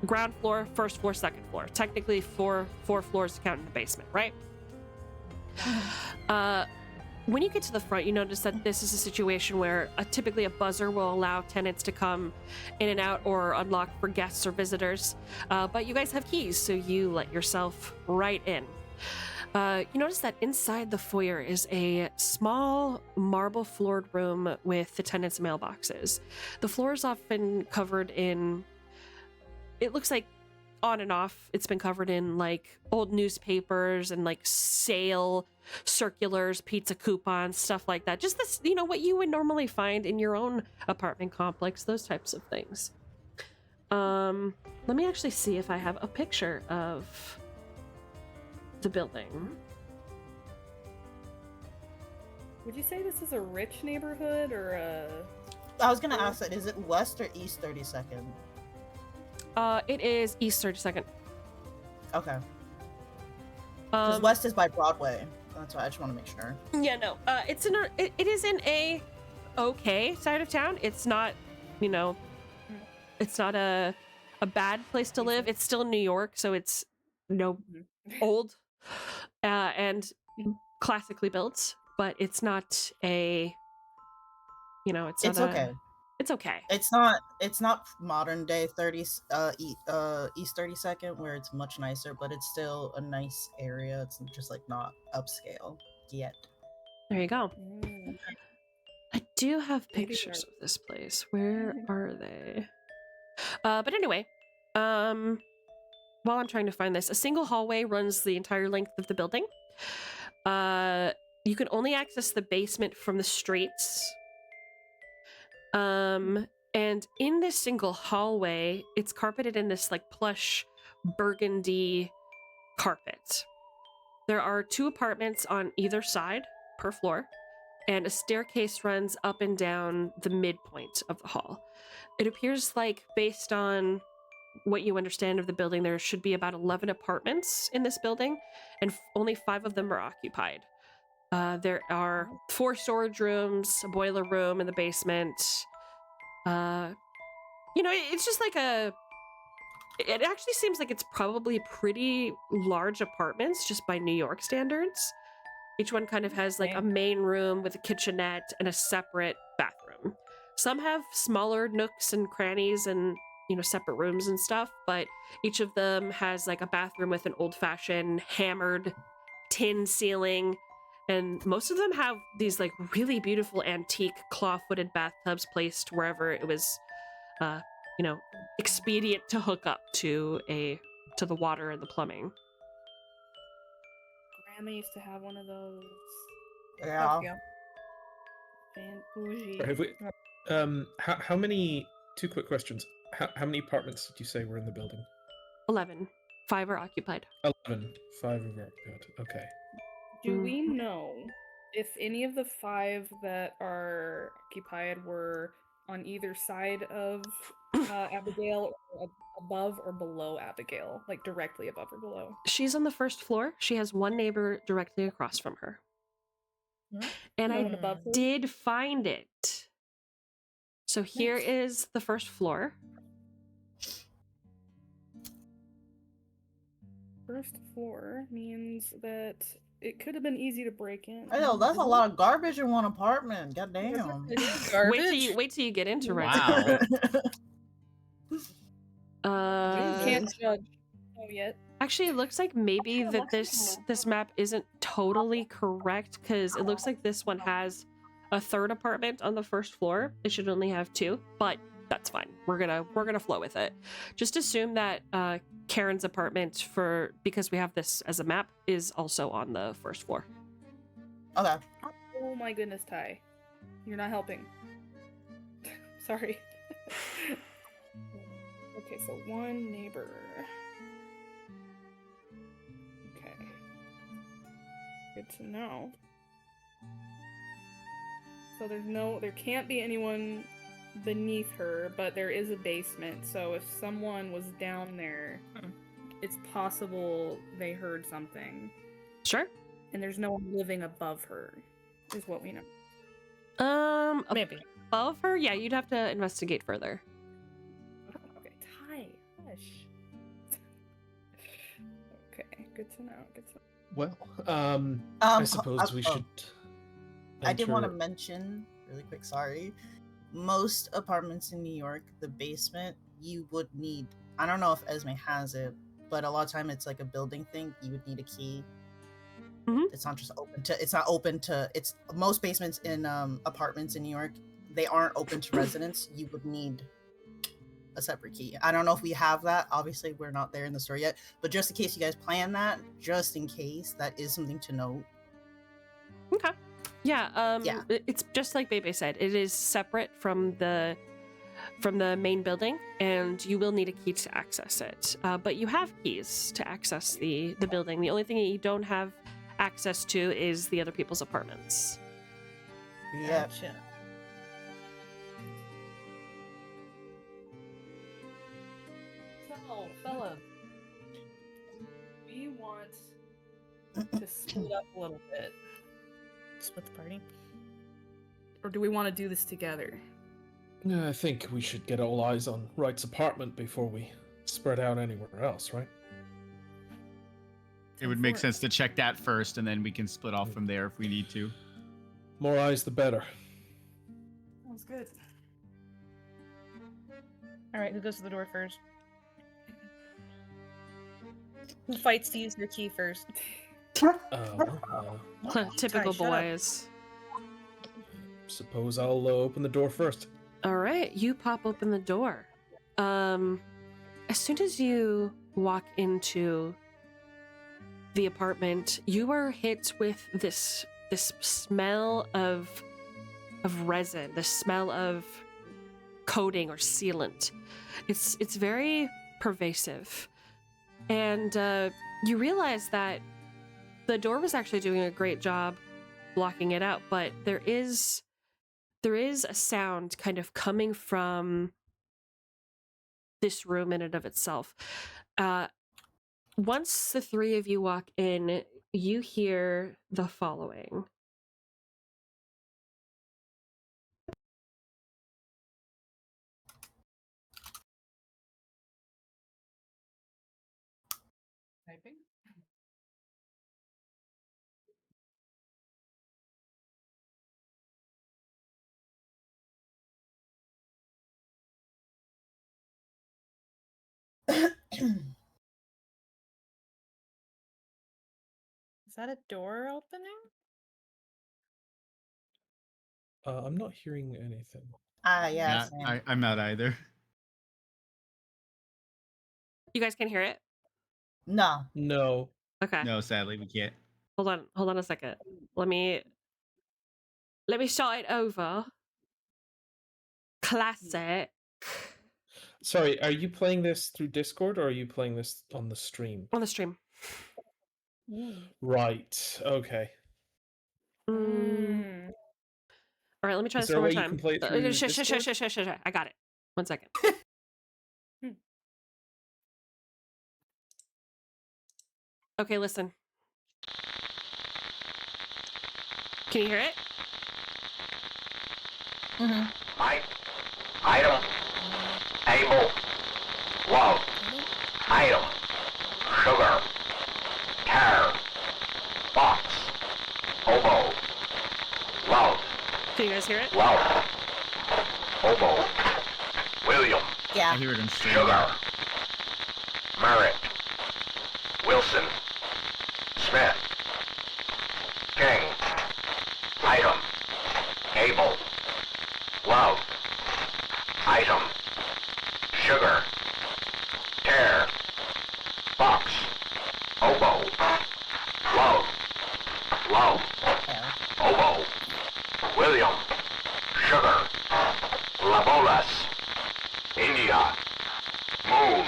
ground floor, first floor, second floor. Technically 4 floors to count in the basement, right? When you get to the front, you notice that this is a situation where typically a buzzer will allow tenants to come in and out or unlock for guests or visitors. But you guys have keys, so you let yourself right in. You notice that inside the foyer is a small marble-floored room with the tenants' mailboxes. The floor is often covered in, it looks like on and off, it's been covered in like old newspapers and like sale circulars, pizza coupons, stuff like that. Just this, what you would normally find in your own apartment complex, those types of things. Let me actually see if I have a picture of the building. Would you say this is a rich neighborhood or a... I was gonna ask that, is it West or East 32nd? It is East 32nd. Okay. Because West is by Broadway. That's why I just want to make sure. Yeah, no. It is in a okay side of town. It's not, it's not a bad place to live. It's still New York, so it's old and classically built, but it's not a, it's okay. It's okay. It's not modern day East 32nd where it's much nicer, but it's still a nice area. It's just like not upscale yet. There you go. I do have pictures of this place. Where are they? But anyway, while I'm trying to find this, a single hallway runs the entire length of the building. You can only access the basement from the streets. And in this single hallway, it's carpeted in this like plush burgundy carpet. There are 2 apartments on either side per floor, and a staircase runs up and down the midpoint of the hall. It appears like, based on what you understand of the building, there should be about 11 apartments in this building, and only 5 of them are occupied. There are 4 storage rooms, a boiler room in the basement. It's just like it actually seems like it's probably pretty large apartments just by New York standards. Each one kind of has like a main room with a kitchenette and a separate bathroom. Some have smaller nooks and crannies and, separate rooms and stuff, but each of them has like a bathroom with an old-fashioned hammered tin ceiling. And most of them have these like really beautiful antique claw-footed bathtubs placed wherever it was, expedient to hook up to the water and the plumbing. Grandma used to have one of those. Yeah. Bougie. Have we, how many? 2 quick questions. How many apartments did you say were in the building? 11. 5 are occupied. 11. 5 are occupied. Okay. Do we know if any of the 5 that are occupied were on either side of Abigail, or above or below Abigail, like directly above or below? She's on the first floor. She has 1 neighbor directly across from her. And No I one above her? did find it. So here is the first floor. First floor means that it could have been easy to break in. I know that's a lot of garbage in one apartment. God damn. Wait till you get into it. Wow. Can't judge. Oh, yet. Actually, it looks like maybe that this map isn't totally correct because it looks like this one has a third apartment on the first floor. It should only have 2, but that's fine. We're gonna flow with it. Just assume that Karen's apartment, because we have this as a map, is also on the first floor. Okay. Oh my goodness, Ty. You're not helping. Sorry. Okay, so 1 neighbor. Okay. Good to know. So there can't be anyone beneath her, but there is a basement, so if someone was down there, it's possible they heard something. Sure. And there's no one living above her, is what we know. Maybe. Above her? Yeah, you'd have to investigate further. Okay, Ty, hush. Okay, good to know, good to know. Well, I suppose we should. I did want to enter- mention really quick. Sorry. Most apartments in New York, the basement, you would need. I don't know if Esme has it, but a lot of time it's like a building thing. You would need a key. It's not just open to. It's not open to. It's most basements in apartments in New York. They aren't open to residents. You would need a separate key. I don't know if we have that. Obviously, we're not there in the store yet. But just in case you guys plan that, just in case, that is something to note. Okay. Yeah, it's just like Bebe said. It is separate from the main building, and you will need a key to access it. But you have keys to access the building. The only thing that you don't have access to is the other people's apartments. Yeah. Gotcha. So, fella, we want to split up a little bit. Split the party. Or do we want to do this together? I think we should get all eyes on Wright's apartment before we spread out anywhere else, right? It would make sense to check that first, and then we can split off from there if we need to. More eyes, the better. Sounds good. All right, who goes to the door first? Who fights to use their key first? Typical Ty, shut up. boys. Suppose I'll open the door first. All right, you pop open the door. As soon as you walk into the apartment, you are hit with this smell of resin, the smell of coating or sealant. It's very pervasive, and you realize that the door was actually doing a great job blocking it out, but there is a sound kind of coming from this room in and of itself. Once the 3 of you walk in, you hear the following. Typing? Is that a door opening? I'm not hearing anything. Yeah. I'm not either. You guys can hear it? No. No. Okay. No, sadly, we can't. Hold on a second. Let me start it over. Classic. Sorry, are you playing this through Discord or are you playing this on the stream? On the stream. Right. Okay. All right, let me try Is this there a one more way you time. can play it through Shush. I got it. 1 second. Okay, listen. Can you hear it? Mike, item, able, love, item, sugar, care, box, oboe, love. Can you guys hear it? Love, oboe, William. Yeah. I hear it in stream. Sugar, Merritt, Wilson, Smith, King, item, Abel, love, item, sugar, tear, box, oboe, love, oboe, William, sugar, labolas, India, moon,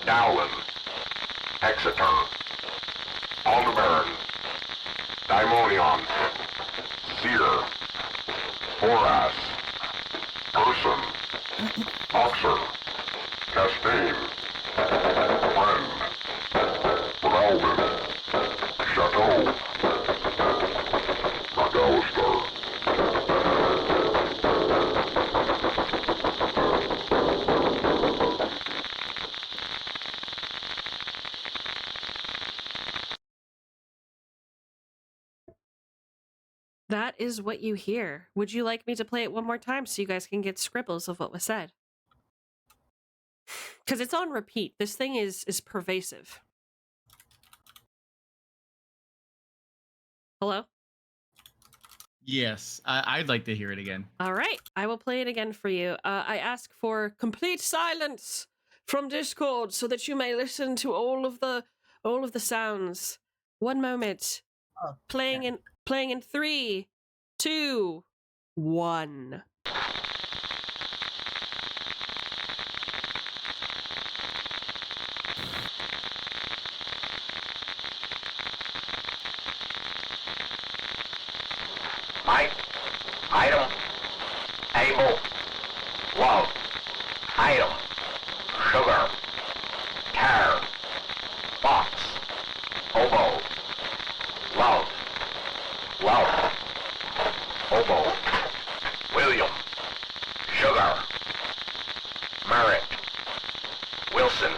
Dowland, Exeter, Aldebaran, Daimonion, Seer, Horace, Person, Oxer, Castaigne, Friend, Browman, Chateau, McAllister. That is what you hear. Would you like me to play it one more time so you guys can get scribbles of what was said? Because it's on repeat. This thing is pervasive. Hello? Yes, I'd like to hear it again. All right, I will play it again for you. I ask for complete silence from Discord so that you may listen to all of the sounds. One moment. Oh, playing in 3, 2, 1. Mike, item, able, love, item, sugar, care, box, oboe, love, oboe, William, sugar, Merritt, Wilson,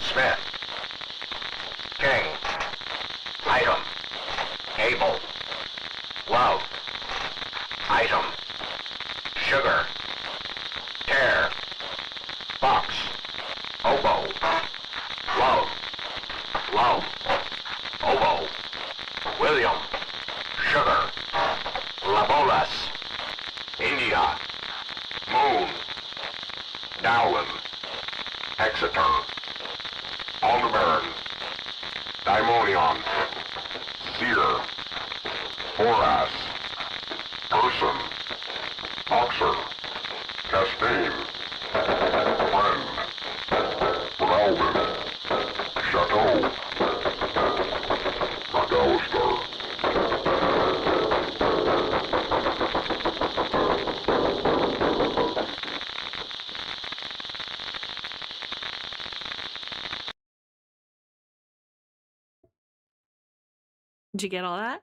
Smith, King, item, able, love, item, sugar, tear, box, oboe, love, oboe, William, sugar, labolas, India, moon, Dowland, Exeter, Aldebaran, Daimonion, Seer, Horace, Person, Oxer, Castaigne, Friend, Browman, Chateau, McAllister. Did you get all that?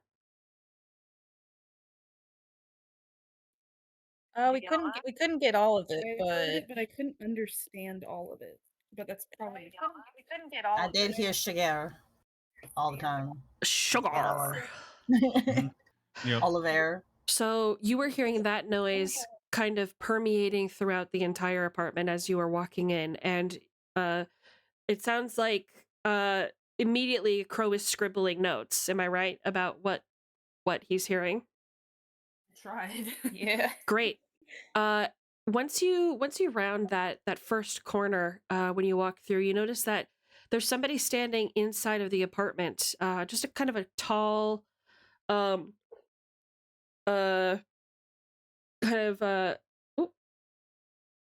We couldn't get all of it, I heard it, but I couldn't understand all of it. But that's probably We couldn't get all I of did it. hear sugar all the time. Sugar. Yep. Oliver. So you were hearing that noise kind of permeating throughout the entire apartment as you were walking in, and it sounds like immediately Crow is scribbling notes. Am I right about what he's hearing? tried. Yeah. Great. Once you round that first corner, when you walk through, you notice that there's somebody standing inside of the apartment. Just a kind of a tall, kind of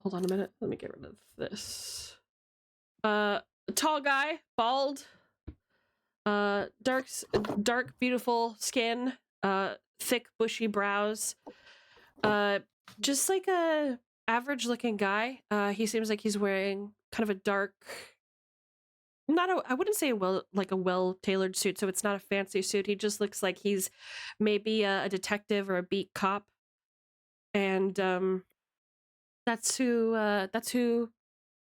hold on a minute. Let me get rid of this. A tall guy, bald, dark, beautiful skin, thick, bushy brows. Just like a average looking guy. He seems like he's wearing kind of a dark I wouldn't say a well-tailored suit, so it's not a fancy suit. He just looks like he's maybe a detective or a beat cop. And that's who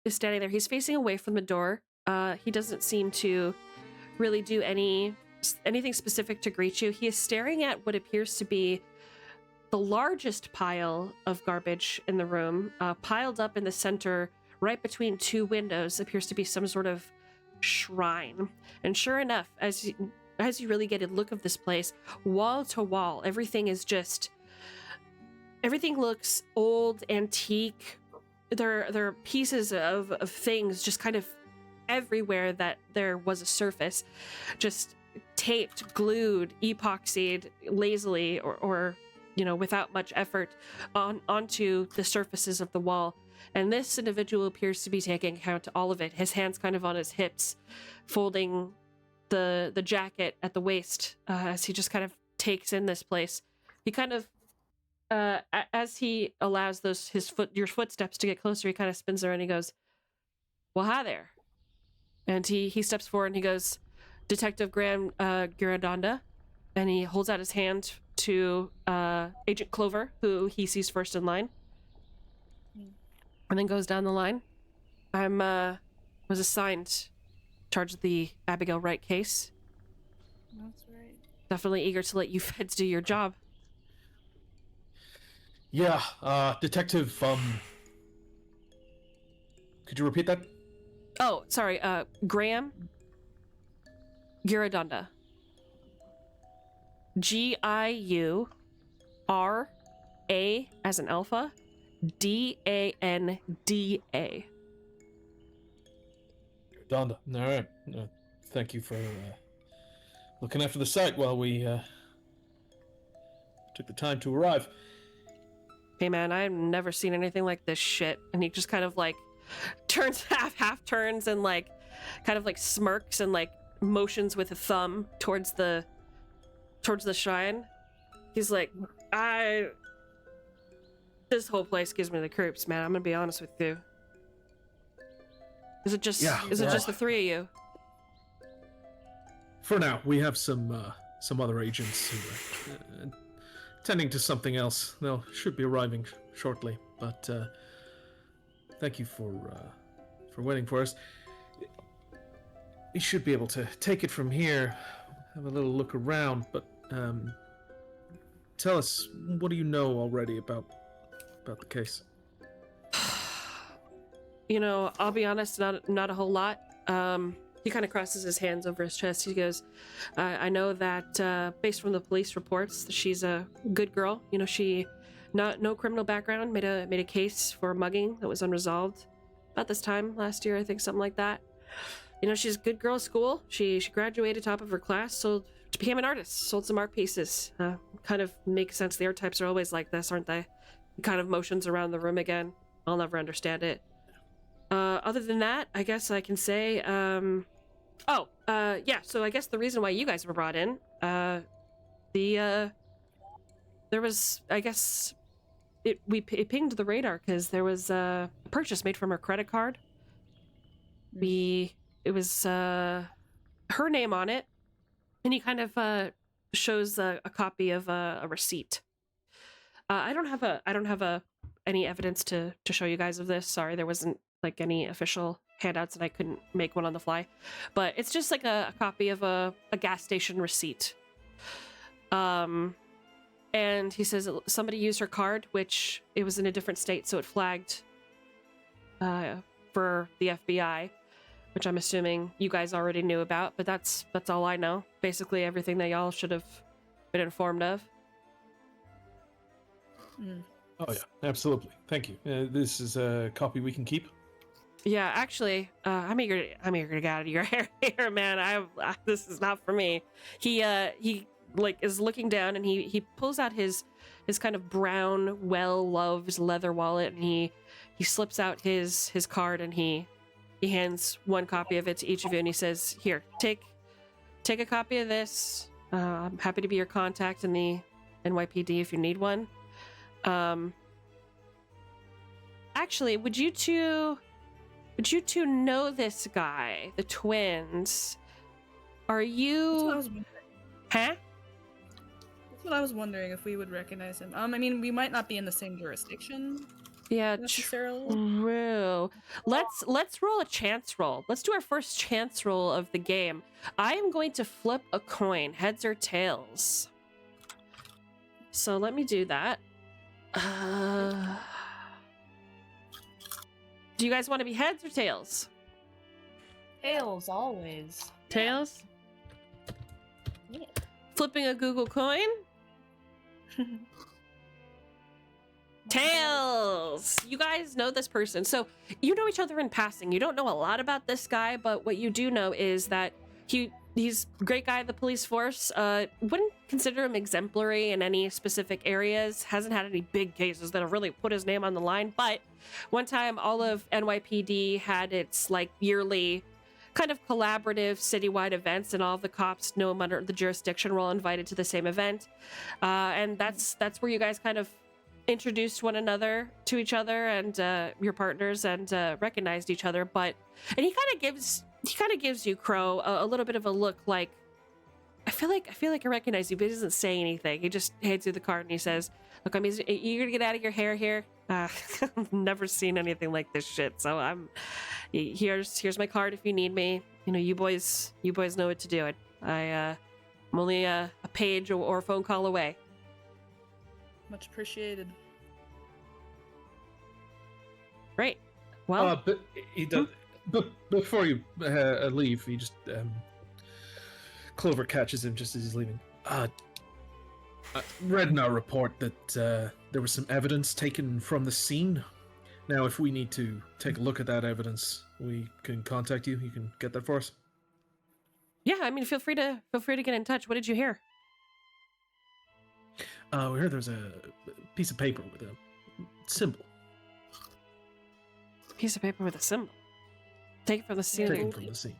is standing there. He's facing away from the door. He doesn't seem to really do anything specific to greet you. He is staring at what appears to be the largest pile of garbage in the room, piled up in the center, right between two windows, appears to be some sort of shrine. And sure enough, as you really get a look of this place, wall to wall, everything looks old, antique. There are pieces of things just kind of everywhere that there was a surface, just taped, glued, epoxied lazily or without much effort onto the surfaces of the wall. And this individual appears to be taking account of all of it. His hands kind of on his hips, folding the jacket at the waist as he just kind of takes in this place. He kind of, as he allows your footsteps to get closer, he kind of spins around and he goes, "Well, hi there." And he steps forward and he goes, "Detective Graham Giradonda," and he holds out his hand to Agent Clover, who he sees first in line, and then goes down the line. Was assigned in charge of the Abigail Wright case. That's right. Definitely eager to let you feds do your job. Yeah, Detective, could you repeat that? Oh, sorry, Graham Giradonda. Giura as an alpha, Danda. Donda. All right. Thank you for looking after the site while we took the time to arrive. Hey man, I've never seen anything like this shit. And he just kind of like turns half turns and like kind of like smirks and like motions with a thumb towards the shrine. He's like, this whole place gives me the creeps, man. I'm gonna be honest with you. Is it just the three of you? For now, we have some other agents who are tending to something else. They should be arriving shortly. But thank you for waiting for us. We should be able to take it from here. Have a little look around. But tell us, what do you know already about the case? I'll be honest, not a whole lot. He kind of crosses his hands over his chest. He goes, I know that based from the police reports, she's a good girl. She no criminal background, made a case for a mugging that was unresolved about this time last year, I think, something like that. She's a good girl at school. She graduated top of her class, she became an artist, sold some art pieces. Kind of makes sense. The art types are always like this, aren't they? He kind of motions around the room again. I'll never understand it. Other than that, I guess I can say, so I guess the reason why you guys were brought in, there was, I guess, it pinged the radar because there was a purchase made from her credit card. It was, her name on it, and he kind of, shows a copy of a receipt. I don't have any evidence to show you guys of this. Sorry, there wasn't like any official handouts and I couldn't make one on the fly, but it's just like a copy of a gas station receipt. And he says somebody used her card, which it was in a different state, so it flagged for the FBI, which I'm assuming you guys already knew about, but that's all I know. Basically everything that y'all should have been informed of. Oh yeah, absolutely. Thank you. This is a copy we can keep. Yeah, actually, I'm eager to get out of your hair here, man. This is not for me. He like is looking down and he pulls out his kind of brown, well-loved leather wallet and he slips out his card and he hands one copy of it to each of you and he says, "Here, take a copy of this. I'm happy to be your contact in the NYPD if you need one." Actually, would you two But you two know this guy, the twins. Are you? That's what I was wondering. Huh? That's what I was wondering if we would recognize him. I mean, we might not be in the same jurisdiction. Yeah, necessarily. true. Let's roll a chance roll. Let's do our first chance roll of the game. I am going to flip a coin, heads or tails. So let me do that. Do you guys want to be heads or tails? Tails, always. Tails? Yeah. Flipping a Google coin? Tails! You guys know this person. So you know each other in passing. You don't know a lot about this guy, but what you do know is that he's a great guy in the police force. Wouldn't consider him exemplary in any specific areas. Hasn't had any big cases that have really put his name on the line. But one time all of NYPD had its like yearly kind of collaborative citywide events, and all of the cops, no matter the jurisdiction, were all invited to the same event. And that's where you guys kind of introduced one another to each other and your partners, and recognized each other. And he kind of gives you, Crow, a little bit of a look like, I feel like I recognize you, but he doesn't say anything. He just hands you the card and he says, "Look, I'm eager to get out of your hair here. I've never seen anything like this shit. So here's my card if you need me. You know, you boys know what to do. I'm only a page or a phone call away." Much appreciated. Right. Well, but he does. But before you leave, he just Clover catches him just as he's leaving. I read in our report that there was some evidence taken from the scene. Now, if we need to take a look at that evidence, we can contact you. You can get that for us. yeah, I mean, feel free to get in touch. What did you hear? We heard there's a piece of paper with a symbol. Piece of paper with a symbol. Take it from the scene. Taken from the scene.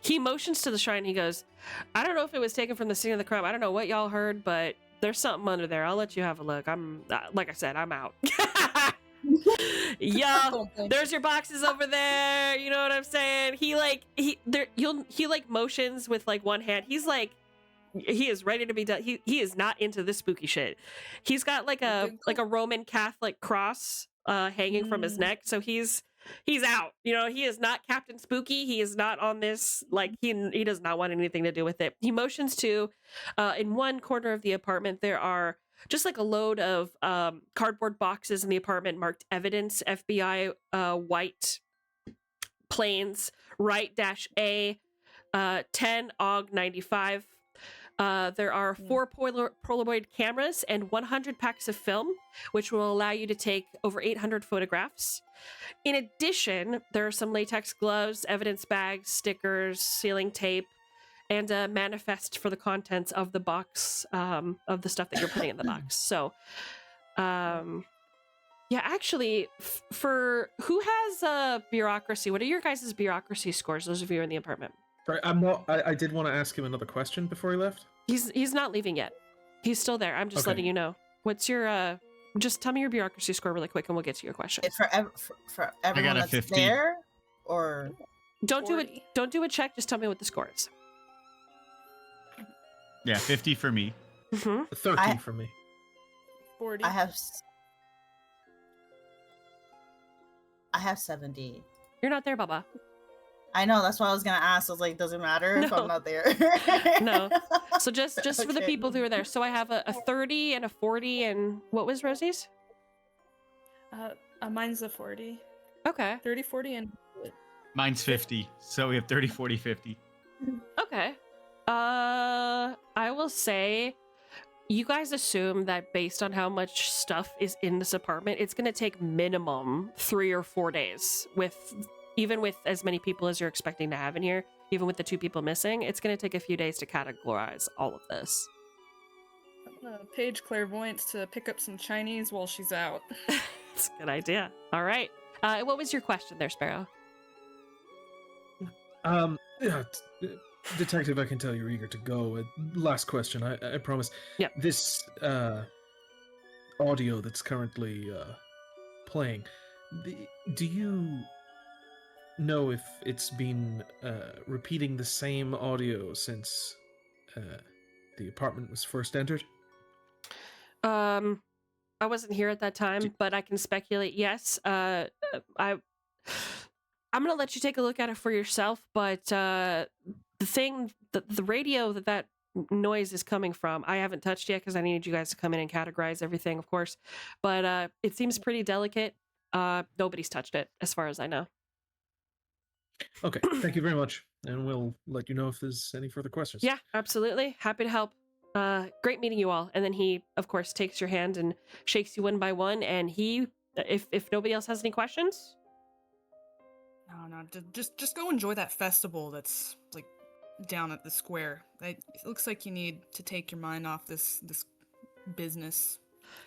He motions to the shrine. He goes, "I don't know if it was taken from the scene of the crime. I don't know what y'all heard, but there's something under there. I'll let you have a look. I'm like I said, I'm out." Yeah, there's your boxes over there. You know what I'm saying? He motions with like one hand. He's like, he is ready to be done. He is not into this spooky shit. He's got like a Roman Catholic cross hanging from his neck, so he's out. You know, he is not Captain Spooky. He is not on this. Like he does not want anything to do with it. He motions to, in one corner of the apartment, there are just like a load of cardboard boxes in the apartment marked evidence, FBI, white planes, right-A, 10 AUG 95. There are 4 Polaroid cameras and 100 packs of film, which will allow you to take over 800 photographs. In addition, there are some latex gloves, evidence bags, stickers, sealing tape, and a manifest for the contents of the box, of the stuff that you're putting in the box. So, yeah, actually, for who has bureaucracy? What are your guys' bureaucracy scores? Those of you in the apartment. Sorry, I'm not. I did want to ask him another question before he left. He's not leaving yet. He's still there. I'm just letting you know. What's your just tell me your bureaucracy score really quick, and we'll get to your question. It's for everyone that's 50. there, or don't do a check. Just tell me what the score is. Yeah, 50 for me. 13 for me. 40. I have 70. You're not there, Baba. I know, that's why I was gonna ask. I was like, does it matter if I'm not there? No. So just for the Okay. people who are there. So I have a 30 and a 40, and what was Rosie's? Mine's a 40. Okay. 30, 40, and Mine's 50. So we have 30, 40, 50. Okay. I will say, you guys assume that based on how much stuff is in this apartment, it's gonna take minimum 3 or 4 days even with as many people as you're expecting to have in here, even with the 2 people missing, it's going to take a few days to categorize all of this. Paige clairvoyance to pick up some Chinese while she's out. It's a good idea. All right. What was your question there, Sparrow? Yeah, Detective, I can tell you're eager to go. Last question, I promise. Yep. This audio that's currently playing, Do you know if it's been repeating the same audio since the apartment was first entered? I wasn't here at that time, but I can speculate. Yes. I'm gonna let you take a look at it for yourself. But the radio that noise is coming from, I haven't touched yet because I needed you guys to come in and categorize everything, of course. But it seems pretty delicate. Nobody's touched it, as far as I know. Okay, thank you very much, and we'll let you know if there's any further questions. Yeah, absolutely. Happy to help. Great meeting you all. And then he, of course, takes your hand and shakes you one by one. And he, if nobody else has any questions, No, just go enjoy that festival that's like down at the square. It looks like you need to take your mind off this business.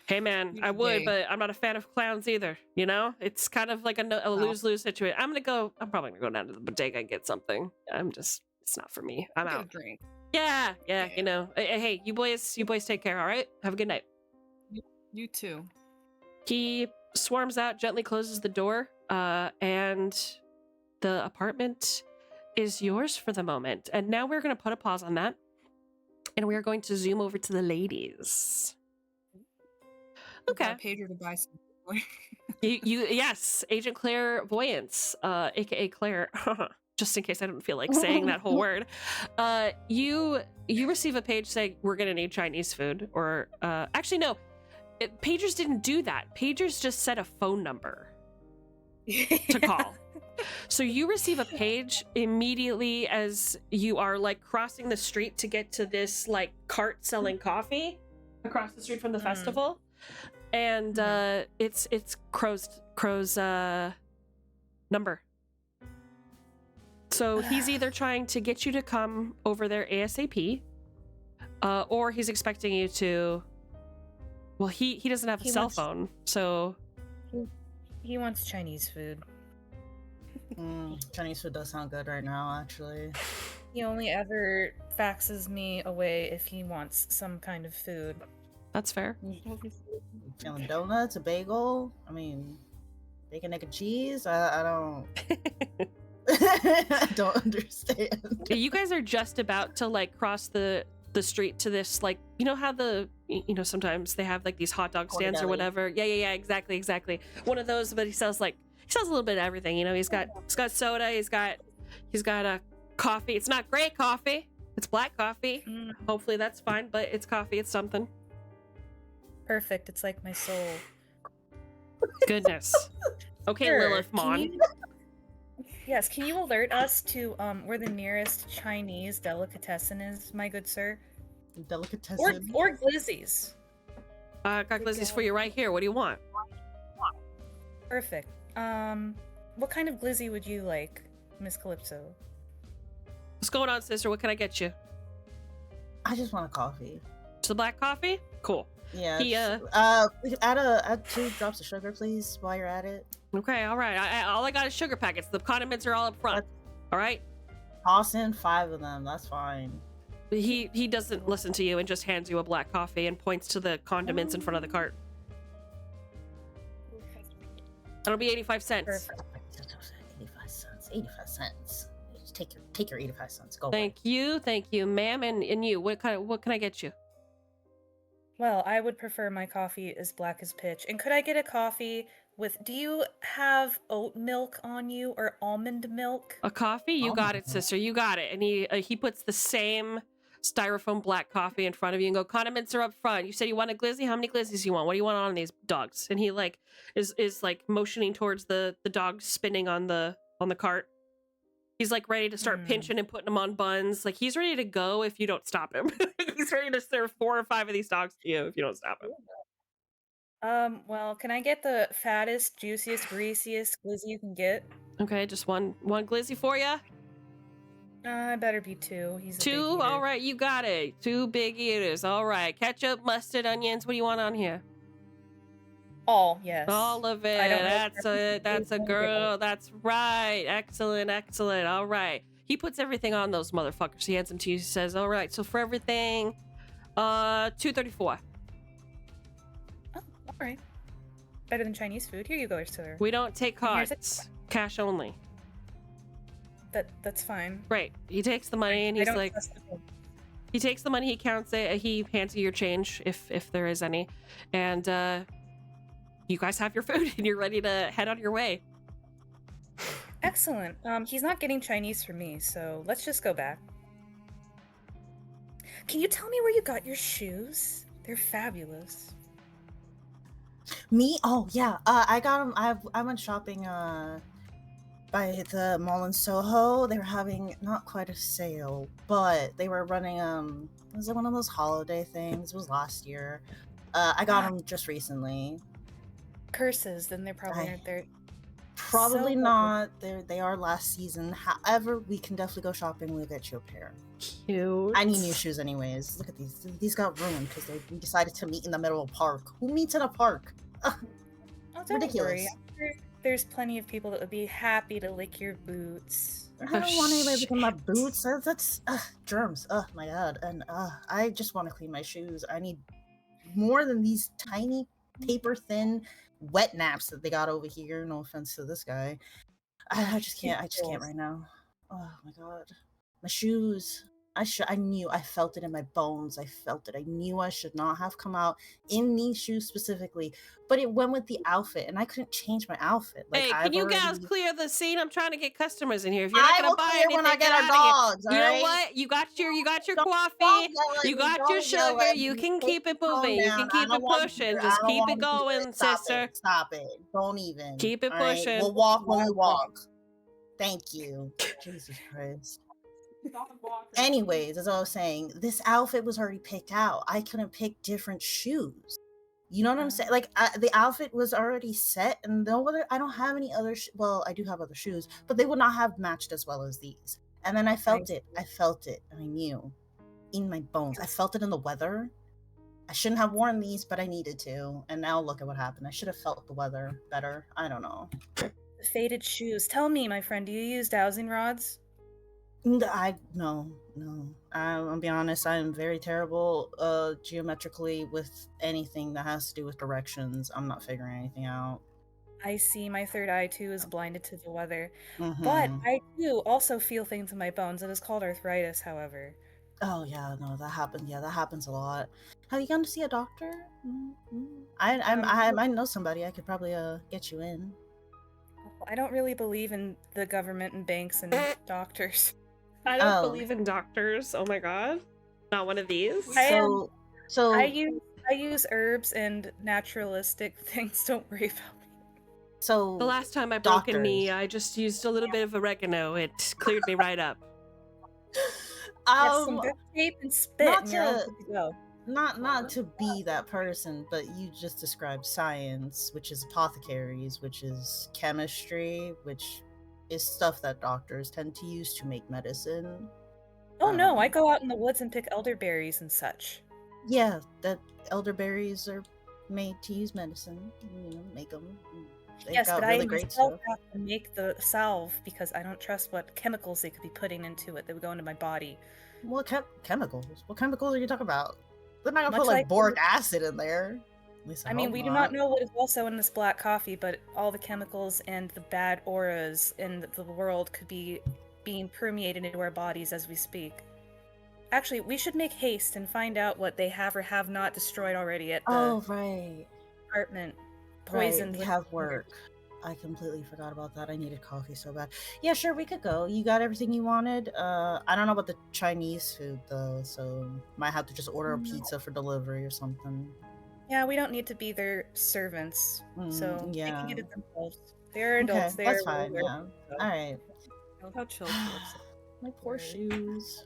Hey man, I would, but I'm not a fan of clowns either. You know, it's kind of like a lose-lose situation. I'm probably gonna go down to the bodega and get something. It's not for me. I'm Get out. a drink. Yeah, you know. Hey, you boys take care. All right, have a good night. You too. He swarms out, gently closes the door, and the apartment is yours for the moment. And now we're gonna put a pause on that, and we're going to zoom over to the ladies. Okay. Pager to buy some. Yes, Agent Clairvoyance, aka Claire. Just in case I didn't feel like saying that whole word. You receive a page saying we're gonna need Chinese food, or actually no, pagers didn't do that. Pagers just set a phone number to call. So you receive a page immediately as you are like crossing the street to get to this like cart selling coffee across the street from the festival. And it's Crow's number. So he's either trying to get you to come over there ASAP, or he's expecting you to. Well, he doesn't have a cell phone, so he wants Chinese food. Chinese food does sound good right now, actually. He only ever faxes me away if he wants some kind of food. That's fair. Feeling donuts, a bagel. I mean, bacon, egg, and cheese. I don't. I don't understand. You guys are just about to like cross the street to this, like, you know how sometimes they have like these hot dog stands or whatever. Yeah, exactly. One of those, but he sells a little bit of everything. You know, he's got soda. He's got a coffee. It's not great coffee. It's black coffee. Hopefully that's fine, but it's coffee. It's something. Perfect. It's like my soul. Goodness. Okay, Sure. Lilith Mon. Yes, can you alert us to where the nearest Chinese delicatessen is, my good sir? Delicatessen? Or glizzies. Got glizzies for you right here. What do you want? Perfect. What kind of glizzy would you like, Miss Calypso? What's going on, sister? What can I get you? I just want a coffee. Just the black coffee? Cool. Yeah. Add 2 drops of sugar, please, while you're at it. Okay, all right. All I got is sugar packets. The condiments are all up front. All right. Toss in 5 of them. That's fine. He doesn't listen to you and just hands you a black coffee and points to the condiments in front of the cart. That'll be 85 cents. Perfect. 85 cents. 85 cents. Just take your 85 cents. Go. Thank you, ma'am, and you. What can I get you? Well, I would prefer my coffee as black as pitch. And could I get a coffee with, do you have oat milk on you or almond milk? A coffee? You got it, sister. You got it. And he puts the same styrofoam black coffee in front of you and go, condiments are up front. You said you want a glizzy? How many glizzies you want? What do you want on these dogs? And he like is like motioning towards the dogs spinning on the cart. He's like ready to start pinching and putting them on buns. Like he's ready to go if you don't stop him. He's ready to serve 4 or 5 of these dogs to you if you don't stop him. Well, can I get the fattest, juiciest, greasiest glizzy you can get? Okay, just one glizzy for you. Better be 2. He's a 2? big eater. All right, you got it. 2 big eaters. All right, ketchup, mustard, onions. What do you want on here? All, yes. All of it. I don't know That's a girl. That's right. Excellent. All right. He puts everything on those motherfuckers. He hands them to you. He says, all right, so for everything, $2.34. Oh, all right. better than Chinese food. Here you go, sir. We don't take Here's cards. Cash only. That's fine. Right. He takes the money and I he's don't like, trust the food. he takes the money, he counts it, he hands you your change if there is any, and you guys have your food and you're ready to head on your way. Excellent. He's not getting Chinese from me, so let's just go back. Can you tell me where you got your shoes? They're fabulous. Me? Oh yeah. I got them. I went shopping by the mall in Soho. They were having not quite a sale, but they were running was it one of those holiday things? It was last year. I got them just recently. Curses, then they're probably aren't there. Probably So not. They are last season. However, we can definitely go shopping. We'll get you a pair. Cute. I need new shoes anyways. Look at these. These got ruined because we decided to meet in the middle of a park. Who meets in a park? Oh, don't Ridiculous. worry. I'm sure there's plenty of people that would be happy to lick your boots. I don't want anybody licking my boots. That's germs. Oh my god. And I just want to clean my shoes. I need more than these tiny paper thin wet naps that they got over here. No offense to this guy. I just can't right now. Oh my god. My shoes. I knew. I felt it in my bones. I felt it. I knew I should not have come out in these shoes specifically, but it went with the outfit, and I couldn't change my outfit. Like, Hey, can you guys clear the scene? I'm trying to get customers in here. If you're I not gonna will buy clear anything, when I get our outta here. dogs, You know alright? what? You got your Don't coffee. yell at You me, got your don't yell sugar. at You me. can keep it Calm moving. You down. can I keep don't it want to pushing. do it. Just I don't keep want it to do going, Stop sister. it. Stop it. Don't even. Keep it alright? pushing. We'll walk when we walk. Thank you. Jesus Christ. Anyways, as I was saying, this outfit was already picked out. I couldn't pick different shoes. You know what I'm saying? Like, the outfit was already set, and I don't have any other. Well, I do have other shoes, but they would not have matched as well as these. And then I felt it. I felt it. And I knew in my bones. I felt it in the weather. I shouldn't have worn these, but I needed to. And now look at what happened. I should have felt the weather better. I don't know. The faded shoes. Tell me, my friend, do you use dowsing rods? No. I'll be honest, I am very terrible geometrically with anything that has to do with directions. I'm not figuring anything out. I see. My third eye too is blinded to the weather. But Mhm. I do also feel things in my bones. It is called arthritis, however. Oh yeah, no, that happened. Yeah, that happens a lot. Have you gone to see a doctor? I might know somebody. I could probably get you in. I don't really believe in the government and banks and doctors. I don't believe in doctors. Oh my god. Not one of these. So I use herbs and naturalistic things. Don't worry about me. So the last time I broke a knee, I just used a little bit of oregano. It cleared me right up. Get some duct tape and spit, not and you're all to good to go. not to be that person, but you just described science, which is apothecaries, which is chemistry, which is stuff that doctors tend to use to make medicine. Oh no, I go out in the woods and pick elderberries and such. Yeah, that elderberries are made to use medicine. You know, make them. They've Yes, got but really I great myself stuff. have to make the salve because I don't trust what chemicals they could be putting into it that would go into my body. What chemicals? What chemicals are you talking about? They're not gonna Much put like like- boric acid in there. At least I mean, hope we do not know what is also in this black coffee, but all the chemicals and the bad auras in the world could be being permeated into our bodies as we speak. Actually, we should make haste and find out what they have or have not destroyed already at the Oh right. apartment. Right, Poisoned. we with- have work. I completely forgot about that. I needed coffee so bad. Yeah, sure, we could go. You got everything you wanted? I don't know about the Chinese food though, so might have to just order a pizza for delivery or something. Yeah, we don't need to be their servants, so they yeah. can get it themselves. They're adults. Okay, They're that's fine. aware, Yeah. so- All right. Oh, how chill she looks. My poor shoes.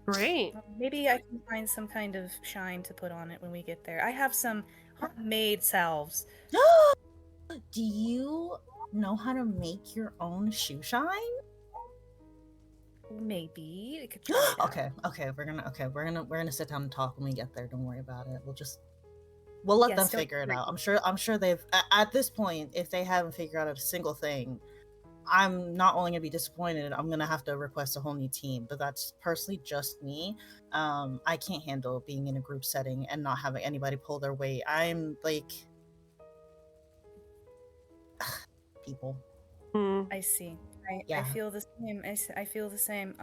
Great. Maybe I can find some kind of shine to put on it when we get there. I have some homemade salves. Do you know how to make your own shoe shine? Maybe we could try that. Okay. We're gonna sit down and talk when we get there. Don't worry about it. We'll let Yes, them don't figure it worry. out. I'm sure they've at this point, if they haven't figured out a single thing, I'm not only gonna be disappointed, I'm gonna have to request a whole new team. But that's personally just me. I can't handle being in a group setting and not having anybody pull their weight. I'm like people. I see. I Yeah. feel the same. I feel the same.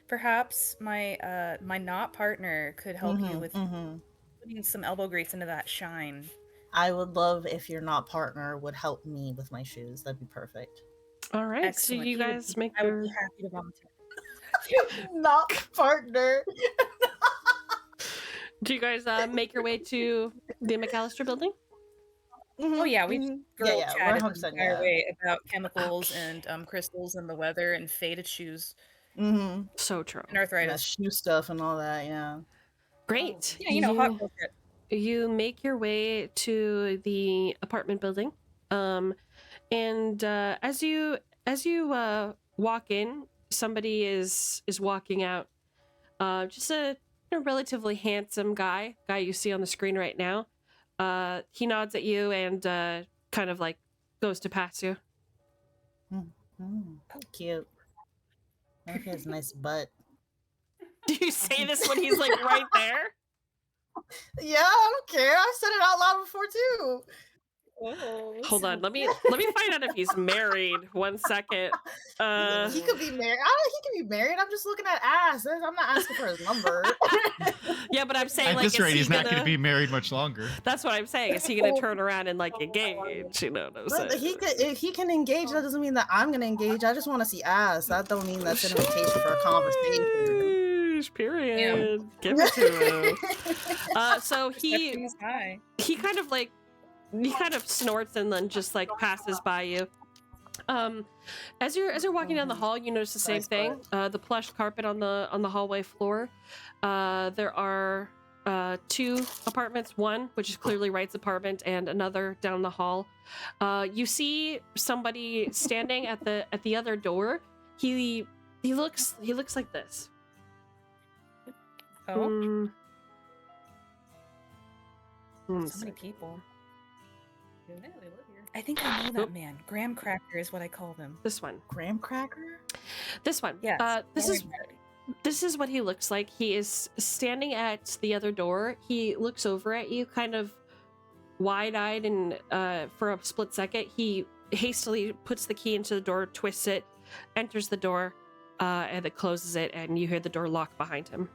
Perhaps my my not partner could help you with putting some elbow grease into that shine. I would love if your not partner would help me with my shoes. That'd be perfect. All right, Excellent. so you He would guys be- make I would your be happy to volunteer. Not partner. Do you guys make your way to the McAllister building? Oh yeah, we girl yeah, we're chatted the 100%, entire yeah. way about chemicals and crystals and the weather and faded shoes So true. and arthritis. Shoe stuff and all that, yeah. Great. Yeah, you know, hot girl shit. You make your way to the apartment building, and as you walk in, somebody is walking out. Just a relatively handsome guy you see on the screen right now. He nods at you and kind of like goes to pass you. Cute. I think he has a nice butt. Do you say this when he's like right there? Yeah, I don't care. I said it out loud before too. Hold on, let me find out if he's married. 1 second. He could be married. He could be married. I'm just looking at ass. I'm not asking for his number. Yeah, but I'm saying At like this rate, is he's he not going to be married much longer. That's what I'm saying. Is he going to turn around and like engage? You know what I'm But saying? if he can engage, that doesn't mean that I'm gonna engage. I just want to see ass. That don't mean that's an invitation for a conversation. Period. Give it to him. So he kind of like snorts and then just like passes by you. As you're walking down the hall, you notice the same thing. The plush carpet on the hallway floor. There are 2 apartments, one which is clearly Wright's apartment, and another down the hall. You see somebody standing at the other door. He looks like this. Oh. So many people. I think I know that man. Graham Cracker is what I call them. This one. Graham Cracker? This one. Yes. This is what he looks like. He is standing at the other door. He looks over at you, kind of wide-eyed, and for a split second, he hastily puts the key into the door, twists it, enters the door, and it closes it, and you hear the door lock behind him.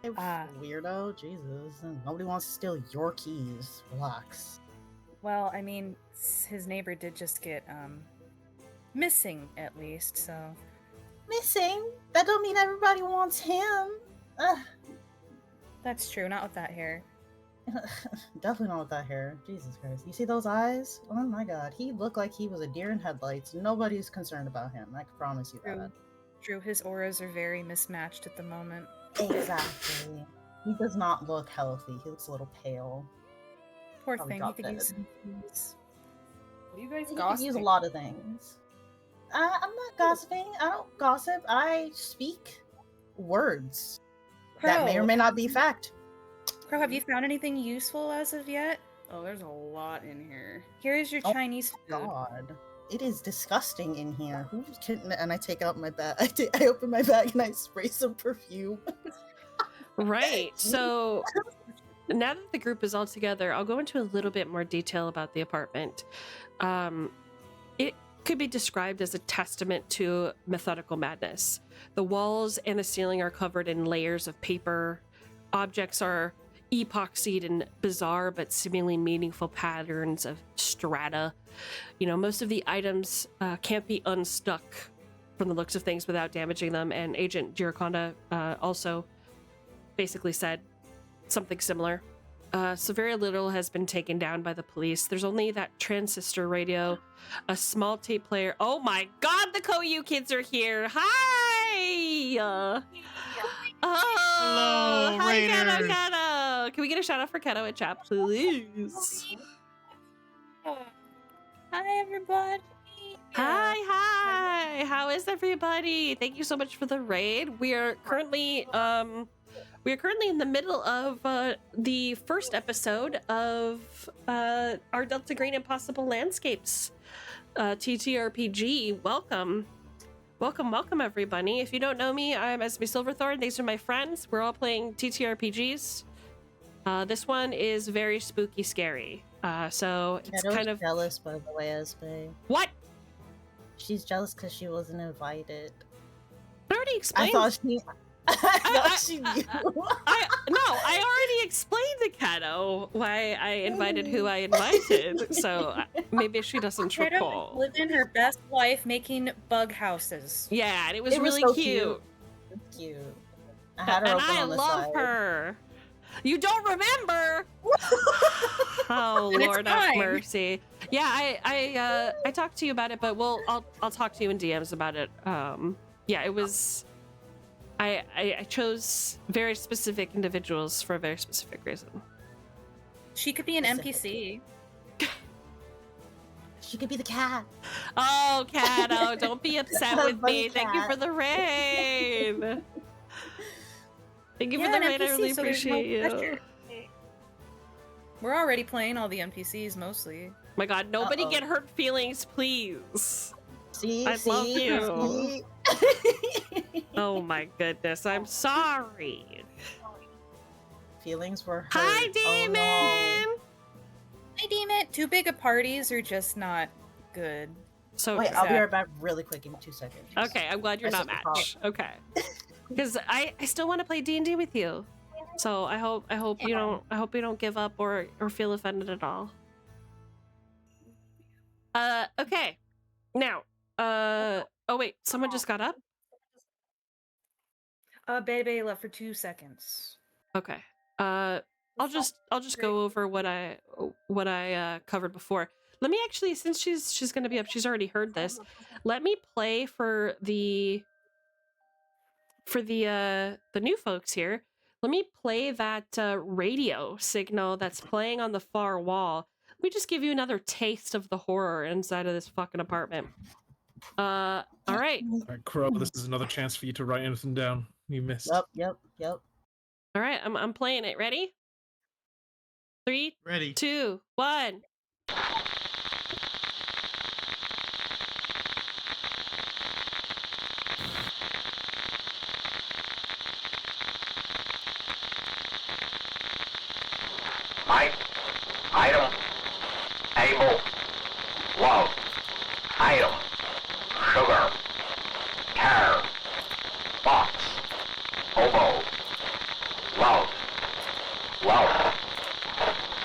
Weirdo, Jesus. Nobody wants to steal your keys. Relax. Well, I mean, his neighbor did just get missing, at least, so. Missing? That don't mean everybody wants him. That's true, not with that hair. Definitely not with that hair. Jesus Christ. You see those eyes? Oh my god. He looked like he was a deer in headlights. Nobody's concerned about him. I can promise you that. True, his auras are very mismatched at the moment. Exactly. He does not look healthy. He looks a little pale. Poor Probably thing, he could dropped use dead. some keys. What are you guys He could gossiping? use a lot of things. I'm not gossiping. I don't gossip. I speak words that may or may not be fact. Crow, have you found anything useful as of yet? Oh, there's a lot in here. Here's your Chinese food. God. It is disgusting in here. Who can, and I take out my bag. I open my bag and I spray some perfume. Right. So now that the group is all together, I'll go into a little bit more detail about the apartment. It could be described as a testament to methodical madness. The walls and the ceiling are covered in layers of paper. Objects are epoxied in bizarre but seemingly meaningful patterns of strata. You know, most of the items can't be unstuck from the looks of things without damaging them, and Agent Giraconda also basically said something similar. So very little has been taken down by the police. There's only that transistor radio, a small tape player. Oh my god, the KOU kids are here! Hi! Hello, hi, Raiders. Keto. Can we get a shout out for Keto in chat, please? Hi, everybody. Hi. How is everybody? Thank you so much for the raid. We are currently in the middle of the first episode of our Delta Green Impossible Landscapes TTRPG. Welcome everybody. If you don't know me, I'm Esme Silverthorn. These are my friends. We're all playing TTRPGs. This one is very spooky scary. So it's Kato's kind of jealous, by the way, Espe. What? She's jealous because she wasn't invited. I already explained. I thought she. I thought she knew. I already explained to Kato why I invited who I invited. So maybe she doesn't recall. Living her best life, making bug houses. Yeah, and it was really so cute. Cute. I had her and open I on the love side. her. You don't remember? Oh And it's Lord have fine. mercy. Yeah, I talked to you about it, but I'll talk to you in DMs about it. Yeah, it was. I chose very specific individuals for a very specific reason. She could be an NPC. She could be the cat. Oh, Kato, don't be upset with me. Bunny Thank you cat. for the raid. Thank you for Yeah, the an raid. I NPC, really so there's no appreciate you. pressure. We're already playing all the NPCs mostly. My God, nobody Uh-oh. get hurt feelings, please. See, I love you. see? Oh my goodness, I'm sorry. Feelings were hurt. Hi, Oh, Demon. Hi, Demon. Too big of parties are just not good. So Wait, I'll be right back really quick. Give me 2 seconds. Okay, I'm glad you're I not set the call. match. Okay, because I still want to play D&D with you. So I hope you don't give up or feel offended at all. Okay, now oh wait, someone just got up. Bebe left for 2 seconds. Okay. I'll just go over what I covered before. Let me actually, since she's gonna be up, she's already heard this. Let me play for the new folks here. Let me play that radio signal that's playing on the far wall. Let me just give you another taste of the horror inside of this fucking apartment. All right. All right, Crow, this is another chance for you to write anything down you missed. Yep. All right, I'm playing it. Ready? 3, Ready. 2, 1. Mike, item, able, love, item, sugar, care, box, oboe, love,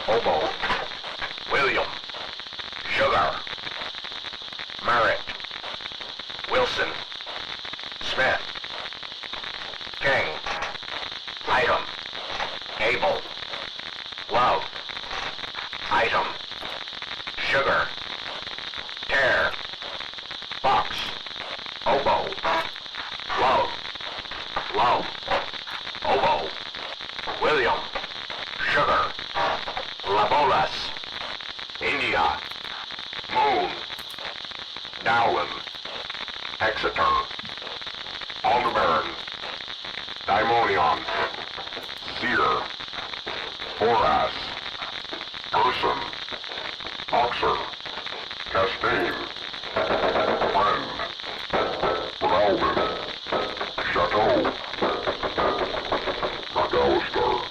oboe, William, sugar, Merritt, Wilson, Smith, King, item, able, love, item, sugar, care, box, oboe, love, oboe, William, sugar, labolas, India, moon, Dowland, Exeter, Aldebaran, Daimonion, Seer, Horace, Person, Oxer, Castaigne, Friend, Ralman, Chateau, McAllister.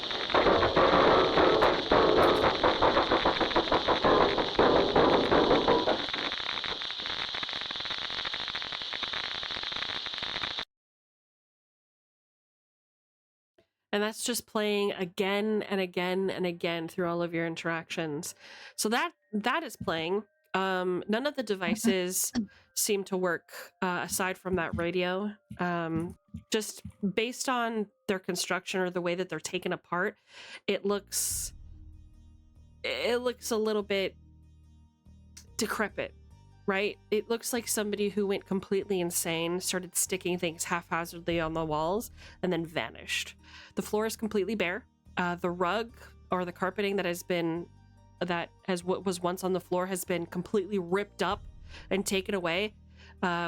And that's just playing again and again and again through all of your interactions. So that is playing. None of the devices seem to work aside from that radio. Just based on their construction or the way that they're taken apart, it looks a little bit decrepit, right? It looks like somebody who went completely insane, started sticking things haphazardly on the walls, and then vanished. The floor is completely bare. The rug or the carpeting that what was once on the floor has been completely ripped up and taken away,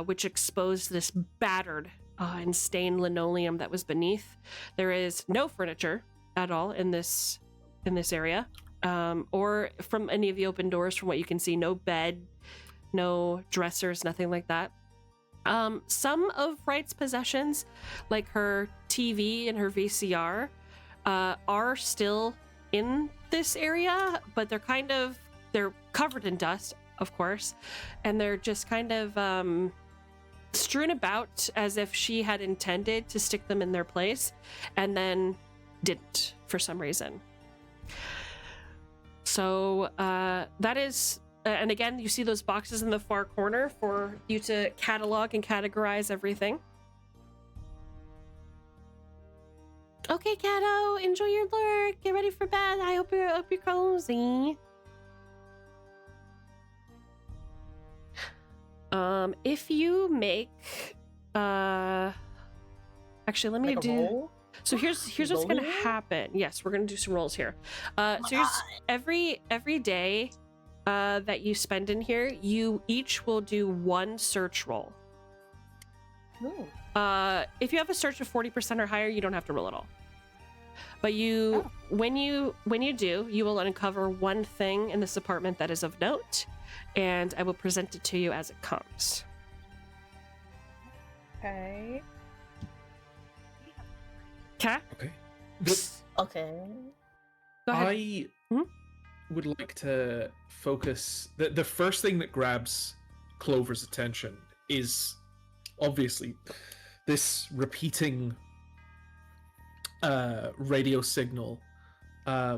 which exposed this battered and stained linoleum that was beneath. There is no furniture at all in this area, or from any of the open doors. From what you can see, no bed, no dressers, nothing like that. Some of Wright's possessions, like her TV and her VCR, are still in this area, but they're kind of they're covered in dust, of course, and they're just kind of strewn about as if she had intended to stick them in their place and then didn't for some reason. So that is, and again, you see those boxes in the far corner for you to catalog and categorize everything. Okay, Kato, enjoy your lurk. Get ready for bed. I hope you're cozy. If you make, actually, let me do. Roll? So here's what's gonna happen. Yes, we're gonna do some rolls here. So here's every day that you spend in here, you each will do one search roll. Ooh. If you have a search of 40% or higher, you don't have to roll at all. But you, when you do, you will uncover one thing in this apartment that is of note, and I will present it to you as it comes. Okay. Okay. Okay. Okay. Go ahead. I would like to focus. The first thing that grabs Clover's attention is obviously this repeating radio signal. The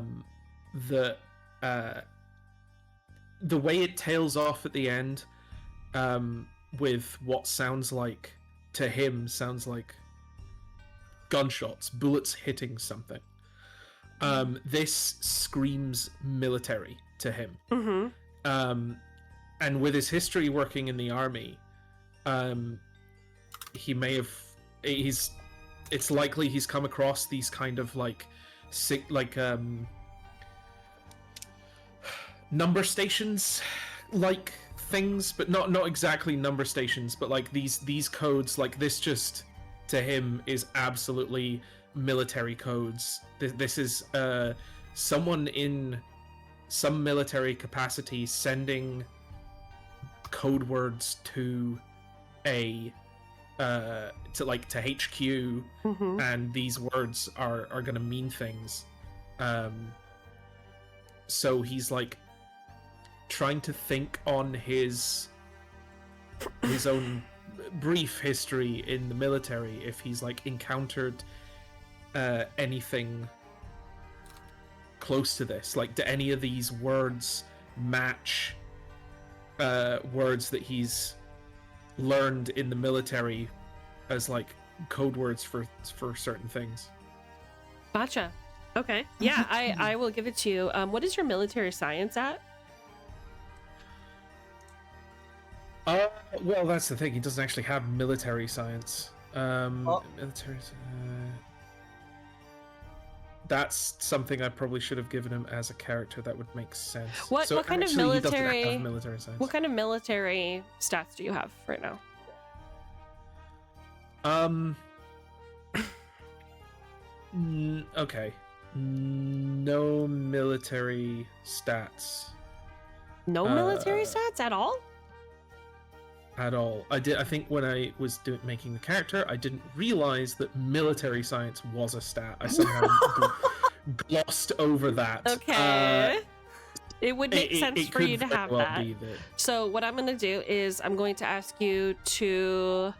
way it tails off at the end, with what sounds like to him gunshots, bullets hitting something. This screams military to him. Mm-hmm. And with his history working in the army, he may have. It's likely he's come across these kind of number stations like things, but not exactly number stations, but like these codes. Like this, just to him, is absolutely military codes. This is someone in some military capacity sending code words to to HQ, and these words are gonna mean things. So he's like trying to think on his own brief history in the military, if he's like encountered anything close to this. Like, do any of these words match words that he's learned in the military as like code words for certain things? Gotcha. Okay. Yeah, I will give it to you. What is your military science at? Well, that's the thing. He doesn't actually have military science. Military. That's something I probably should have given him as a character. That would make sense. What kind of actually, he doesn't military? have military science. What kind of military stats do you have right now? Okay. No military stats. No military stats at all? At all. I think when I was making the character, I didn't realize that military science was a stat. I somehow glossed over that. Okay. It would make sense it for could you to very have well that. be that. So what I'm going to do is I'm going to ask you to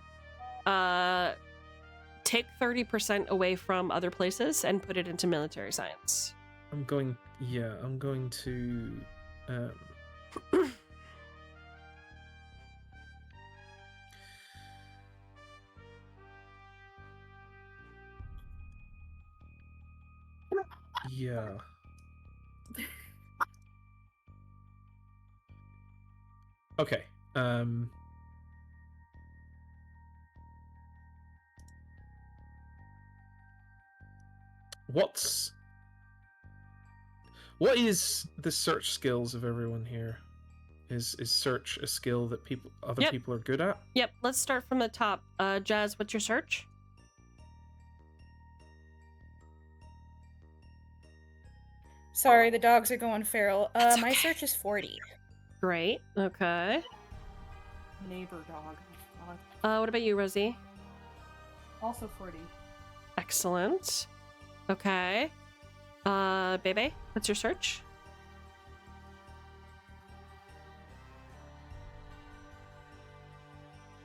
take 30% away from other places and put it into military science. I'm going to yeah. Okay. What is the search skills of everyone here? Is search a skill that other people are good at? Yep, let's start from the top. Jazz, what's your search? Sorry, the dogs are going feral. That's My okay. search is 40. Great. Okay. Neighbor dog. What about you, Rosie? Also 40. Excellent. Okay. Bebe, what's your search?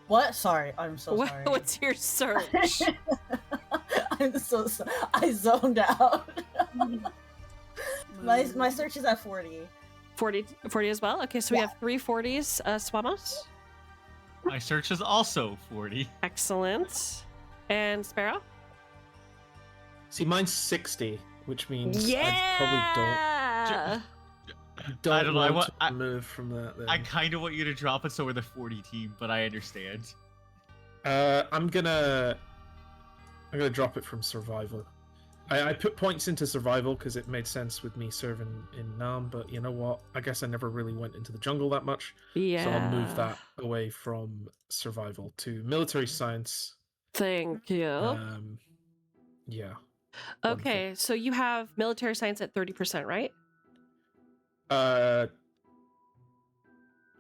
What? Sorry, I'm so sorry. What's your search? I'm so sorry. I zoned out. my search is at 40. 40 as well? Okay, so we have 3 40s. Swamos? My search is also 40. Excellent. And Sparrow? See, mine's 60, which means Yeah! I probably don't I don't know. want to move from that. Then. I kind of want you to drop it so we're the 40 team, but I understand. I'm gonna drop it from survival. I put points into survival because it made sense with me serving in Nam, but you know what? I guess I never really went into the jungle that much. Yeah. So I'll move that away from survival to military science. Thank you. Yeah. Okay, so you have military science at 30%, right?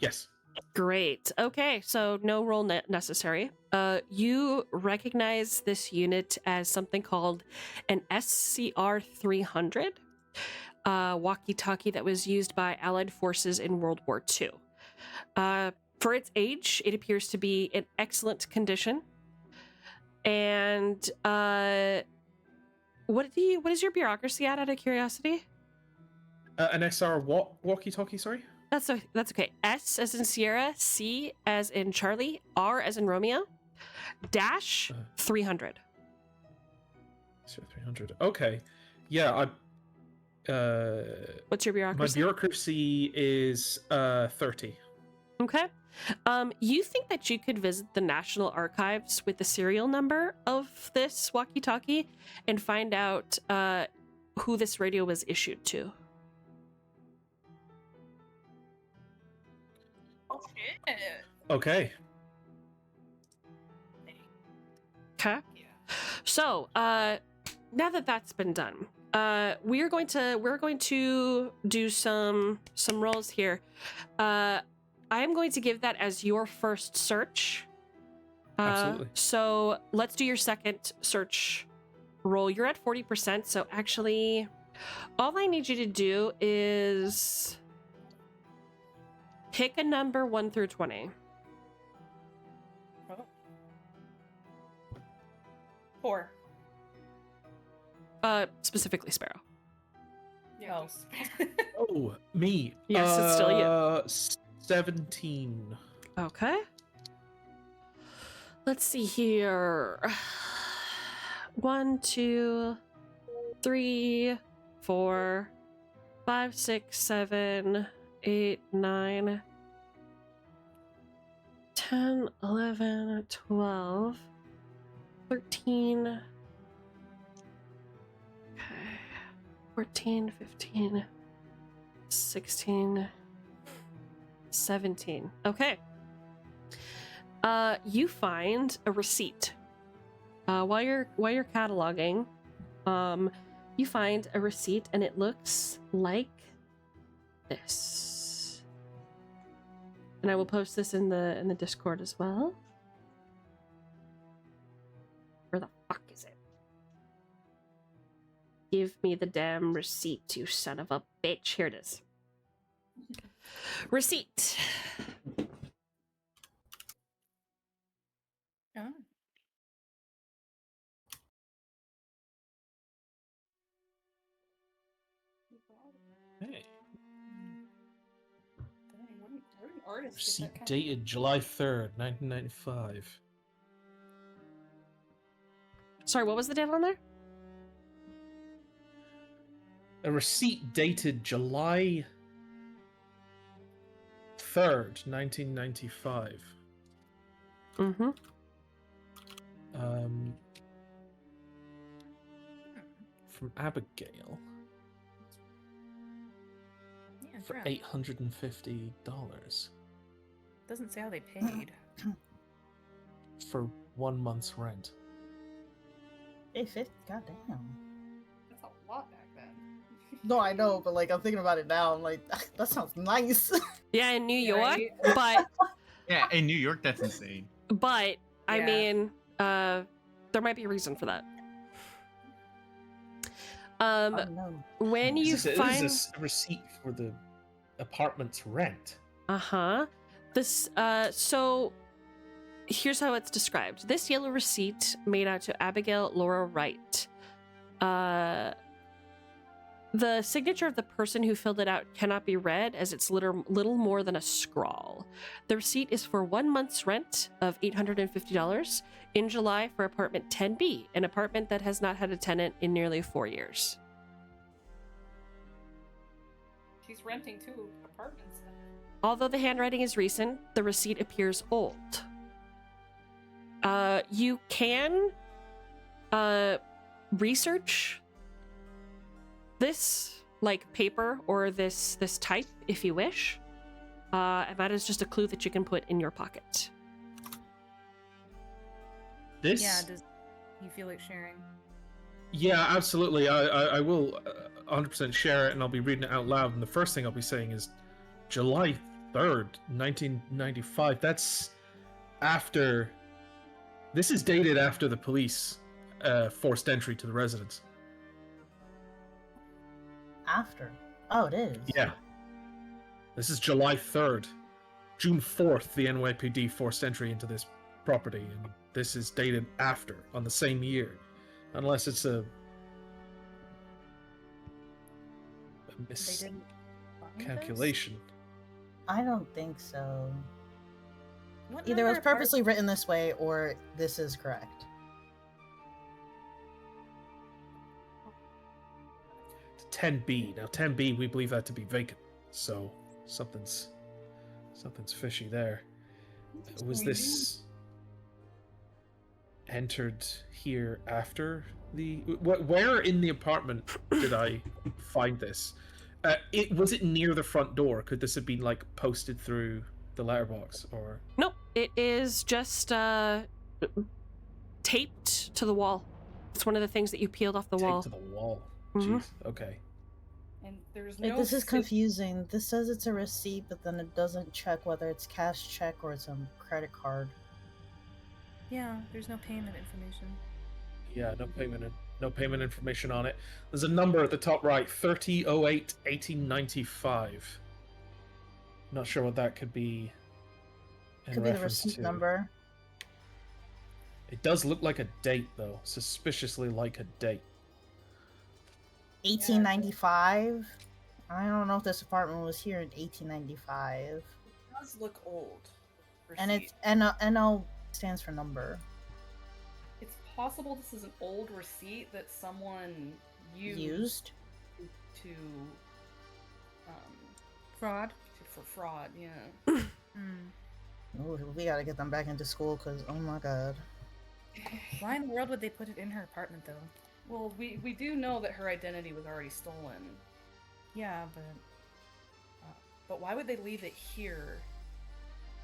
Yes. Great. Okay, so no roll necessary. You recognize this unit as something called an SCR 300 walkie-talkie that was used by Allied forces in World War II. For its age, it appears to be in excellent condition. And what is your bureaucracy at, out of curiosity? An SR what walkie-talkie? Sorry. That's okay. S as in Sierra, C as in Charlie, R as in Romeo, dash 300. So 300. Okay. Yeah. What's your bureaucracy? My bureaucracy is 30. Okay. You think that you could visit the National Archives with the serial number of this walkie-talkie and find out who this radio was issued to? Oh shit. Okay. Okay. So, now that that's been done, we're going to do some rolls here. I am going to give that as your first search. Absolutely. So let's do your second search roll. You're at 40%, so actually, all I need you to do is pick a number 1 through 20. 4. Specifically Sparrow. Yeah. Oh, me. Yes, it's still you. 17. Okay. Let's see here. 1, 2, 3, 4, 5, 6, 7, 8, 9, 10, 11, 12, 13, okay, 14, 15, 16, 17. Okay. You find a receipt. While you're cataloging, you find a receipt and it looks like this. And I will post this in the Discord as well. Where the fuck is it? Give me the damn receipt, you son of a bitch. Here it is. Receipt. Oh. Hey. Where did artists get Receipt that kind dated July 3rd, 1995. Sorry, what was the date on there? A receipt dated July 3rd, 1995. Mm-hmm. From Abigail Yeah, for crap. $850 Doesn't say how they paid. for 1 month's rent. 850. Goddamn. That's a lot back then. No, I know, but like I'm thinking about it now. I'm like, that sounds nice. Yeah, in New York, Right? but Yeah, in New York, that's insane. I Yeah. mean, there might be a reason for that. Oh, no. When you This is find a receipt for the apartment's rent. this so here's how it's described. This yellow receipt made out to Abigail Laura Wright. The signature of the person who filled it out cannot be read, as it's little more than a scrawl. The receipt is for 1 month's rent of $850 in July for apartment 10B, an apartment that has not had a tenant in nearly 4 years. She's renting 2 apartments then. Although the handwriting is recent, the receipt appears old. You can research this, like paper or this type, if you wish. And that is just a clue that you can put in your pocket. This? Yeah, does you feel like sharing? Yeah, absolutely. I will 100% share it, and I'll be reading it out loud. And the first thing I'll be saying is July 3rd, 1995. That's after... This is dated after the police forced entry to the residence. After? Oh, it is. Yeah. This is July 3rd. June 4th, the NYPD forced entry into this property, and this is dated after, on the same year. Unless it's a miscalculation. I don't think so. What Either it was number purposely written this way, or this is correct. It's 10B. Now 10B, we believe that to be vacant. So something's fishy there. Was this entered here after the... Where in the apartment did I find this? Was it near the front door? Could this have been like posted through the letterbox, or... Nope, it is just taped to the wall. It's one of the things that you peeled off the wall. Taped to the wall. Mhm. Jeez. Okay. And there's Wait, no... this is confusing. This says it's a receipt, but then it doesn't check whether it's cash check or it's a credit card. Yeah, there's no payment information. Yeah, no payment information on it. There's a number at the top right, 3008-1895. Not sure what that could be. In Could be the reference receipt to. number. It does look like a date, though. Suspiciously like a date. 1895? I don't know if this apartment was here in 1895. It does look old. And it's NL stands for number. It's possible this is an old receipt that someone Used? to Fraud? for fraud, yeah. Ooh, we gotta get them back into school, because, oh my god. Why in the world would they put it in her apartment, though? Well, we do know that her identity was already stolen. Yeah, But why would they leave it here?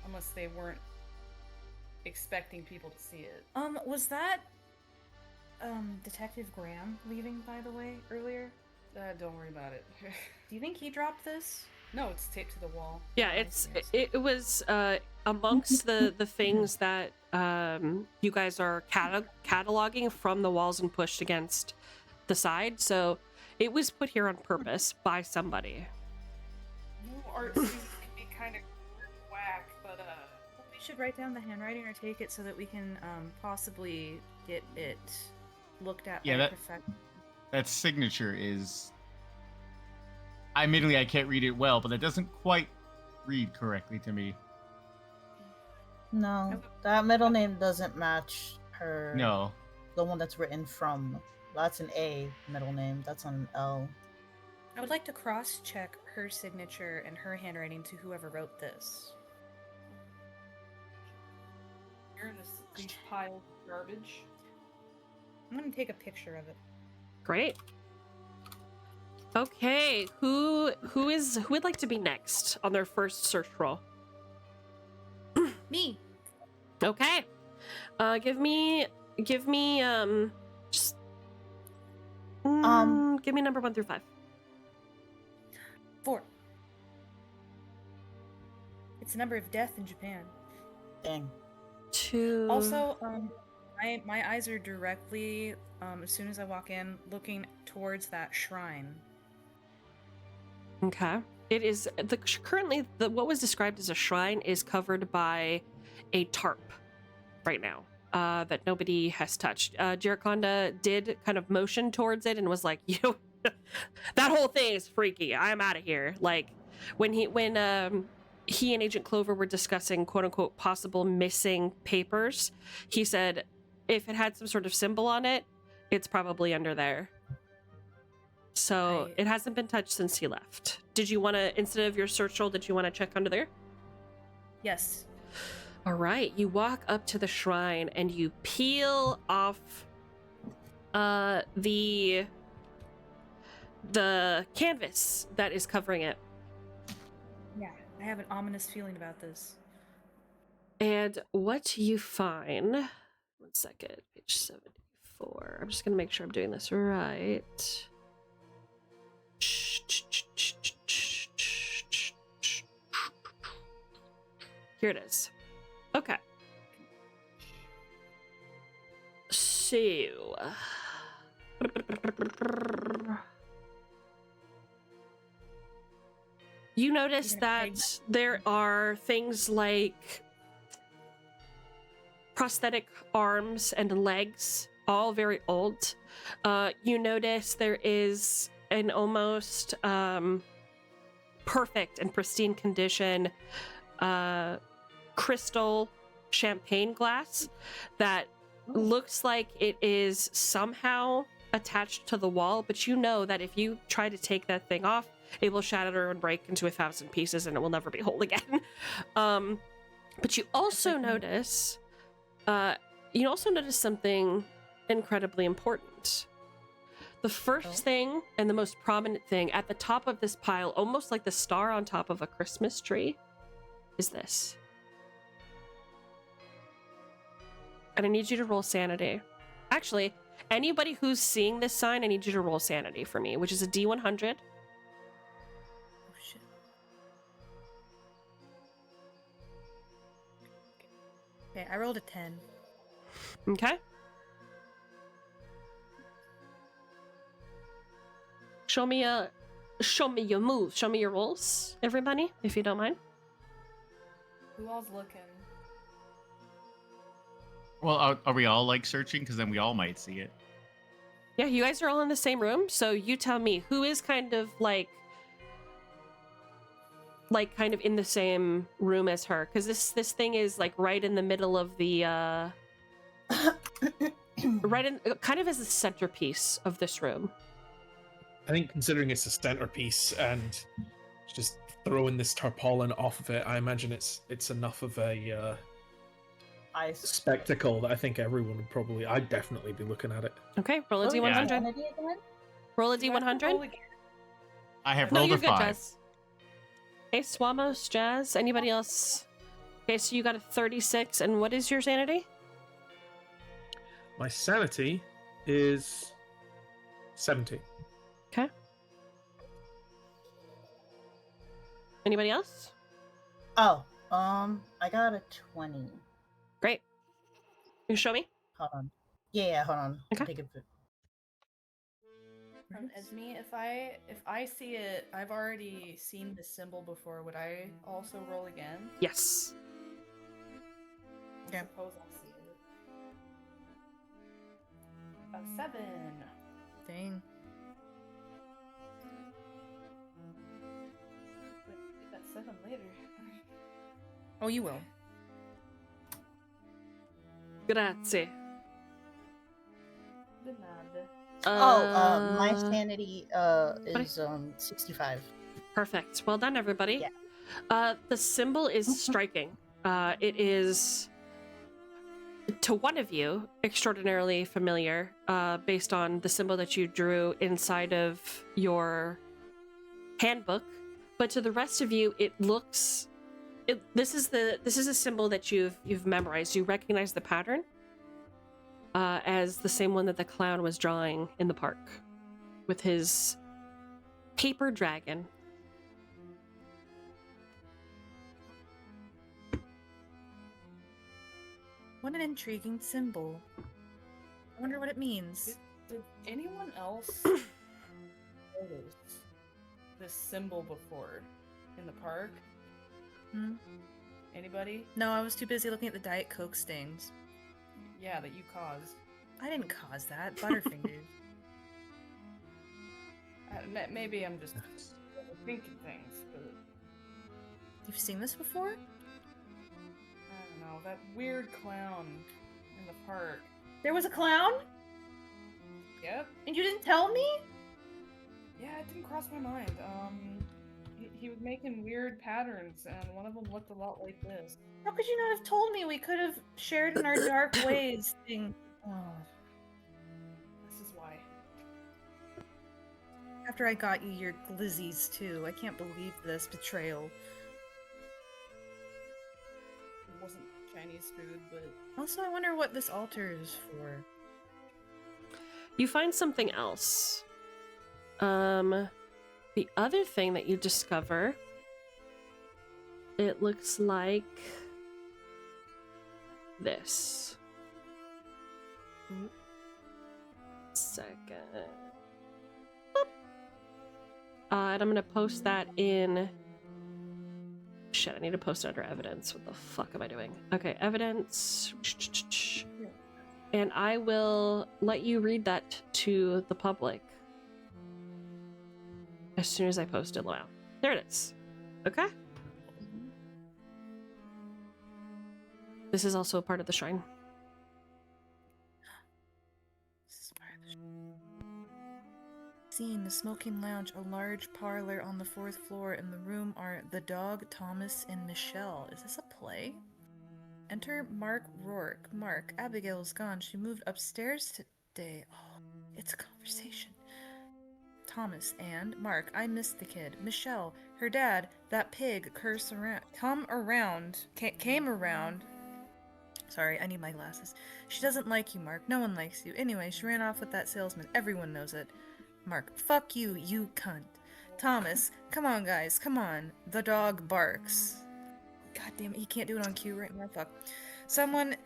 Unless they weren't expecting people to see it. Was that Detective Graham leaving, by the way, earlier? Don't worry about it. Do you think he dropped this? No, it's taped to the wall. Yeah, it was amongst the things that you guys are cataloging from the walls and pushed against the side. So it was put here on purpose by somebody. New art scenes can be kind of whack, but We should write down the handwriting or take it so that we can possibly get it looked at Yeah, by a that- professional. That signature is... Admittedly, I can't read it well, but it doesn't quite read correctly to me. No, that middle name doesn't match her. No. The one that's written from. That's an A middle name. That's on an L. I would like to cross-check her signature and her handwriting to whoever wrote this. you're in these piles of garbage. I'm gonna take a picture of it. Great. Okay, who would like to be next on their first search roll? Me. Okay. Give me just give me number 1 through 5. 4. It's the number of death in Japan. Dang. 2. Also, my eyes are directly, as soon as I walk in, looking towards that shrine. Okay. It is currently what was described as a shrine is covered by a tarp right now that nobody has touched. Giraconda did kind of motion towards it and was like, that whole thing is freaky. I'm out of here. Like when he and Agent Clover were discussing quote unquote possible missing papers, he said if it had some sort of symbol on it, it's probably under there. So it hasn't been touched since he left. Did you want to, instead of your search roll, did you want to check under there? Yes. All right, you walk up to the shrine and you peel off the canvas that is covering it. Yeah, I have an ominous feeling about this. And what you find, 1 second, page 74. I'm just going to make sure I'm doing this right. Here it is. Okay. So, you notice that there are things like prosthetic arms and legs, all very old. You notice there is an almost perfect and pristine condition crystal champagne glass that looks like it is somehow attached to the wall, but you know that if you try to take that thing off, it will shatter and break into 1,000 pieces and it will never be whole again. But you also notice something incredibly important. The first thing and the most prominent thing at the top of this pile, almost like the star on top of a Christmas tree, is this. And I need you to roll sanity. Actually, anybody who's seeing this sign, I need you to roll sanity for me, which is a D100. Oh, shit. Okay, I rolled a 10. Okay. Show me your moves. Show me your rolls, everybody, if you don't mind. Who all's looking? Well, are we all like searching? Because then we all might see it. Yeah, you guys are all in the same room, so you tell me who is kind of like kind of in the same room as her, because this thing is like right in the middle of the right in kind of as the centerpiece of this room. I think considering it's a centerpiece and just throwing this tarpaulin off of it, I imagine it's enough of a spectacle that I think everyone would probably, I'd definitely be looking at it. Okay, roll a D100. Roll a D100. I have rolled a 5. Jazz. Okay, Swamos, Jazz, anybody else? Okay, so you got a 36, and what is your sanity? My sanity is 70. Okay. Anybody else? Oh, I got a 20. Great. You show me? Hold on. Yeah, hold on. Okay. Take a bit. Esme, if I see it, I've already seen this symbol before. Would I also roll again? Yes. I suppose I'll see it. A 7. Dang. Get that 7 later. Oh, you will. Grazie. De nada. My sanity is 65. Perfect. Well done, everybody. Yeah. The symbol is striking. It is, to one of you, extraordinarily familiar, based on the symbol that you drew inside of your handbook. But to the rest of you, it looks. This is a symbol that you've memorized. You recognize the pattern as the same one that the clown was drawing in the park with his paper dragon. What an intriguing symbol. I wonder what it means. Did anyone else notice this symbol before in the park? Hmm? Anybody? No, I was too busy looking at the Diet Coke stains. Yeah, that you caused. I didn't cause that. Butterfingers. Maybe I'm just thinking things, but You've seen this before? I don't know. That weird clown in the park. There was a clown? Yep. And you didn't tell me? Yeah, it didn't cross my mind. He was making weird patterns, and one of them looked a lot like this. How could you not have told me? We could have shared in our dark ways thing. Oh. This is why. After I got you your glizzies too. I can't believe this betrayal. It wasn't Chinese food, but Also, I wonder what this altar is for. You find something else. The other thing that you discover, it looks like this. Second. Boop. And I'm gonna post that in. Shit, I need to post it under evidence. What the fuck am I doing? Okay, evidence. And I will let you read that to the public as soon as I post it now. There it is. Okay? This is also a part of the shrine. Scene, the smoking lounge, a large parlor on the 4th floor. In the room are the dog, Thomas, and Michelle. Is this a play? Enter Mark Rourke. Mark, Abigail's gone. She moved upstairs today. Oh, it's a conversation. Thomas and Mark, I missed the kid. Michelle, her dad, that pig, came around. Sorry, I need my glasses. She doesn't like you, Mark. No one likes you. Anyway, she ran off with that salesman. Everyone knows it. Mark, fuck you, you cunt. Thomas, come on, guys, come on. The dog barks. God damn it, he can't do it on cue right now. Fuck. Someone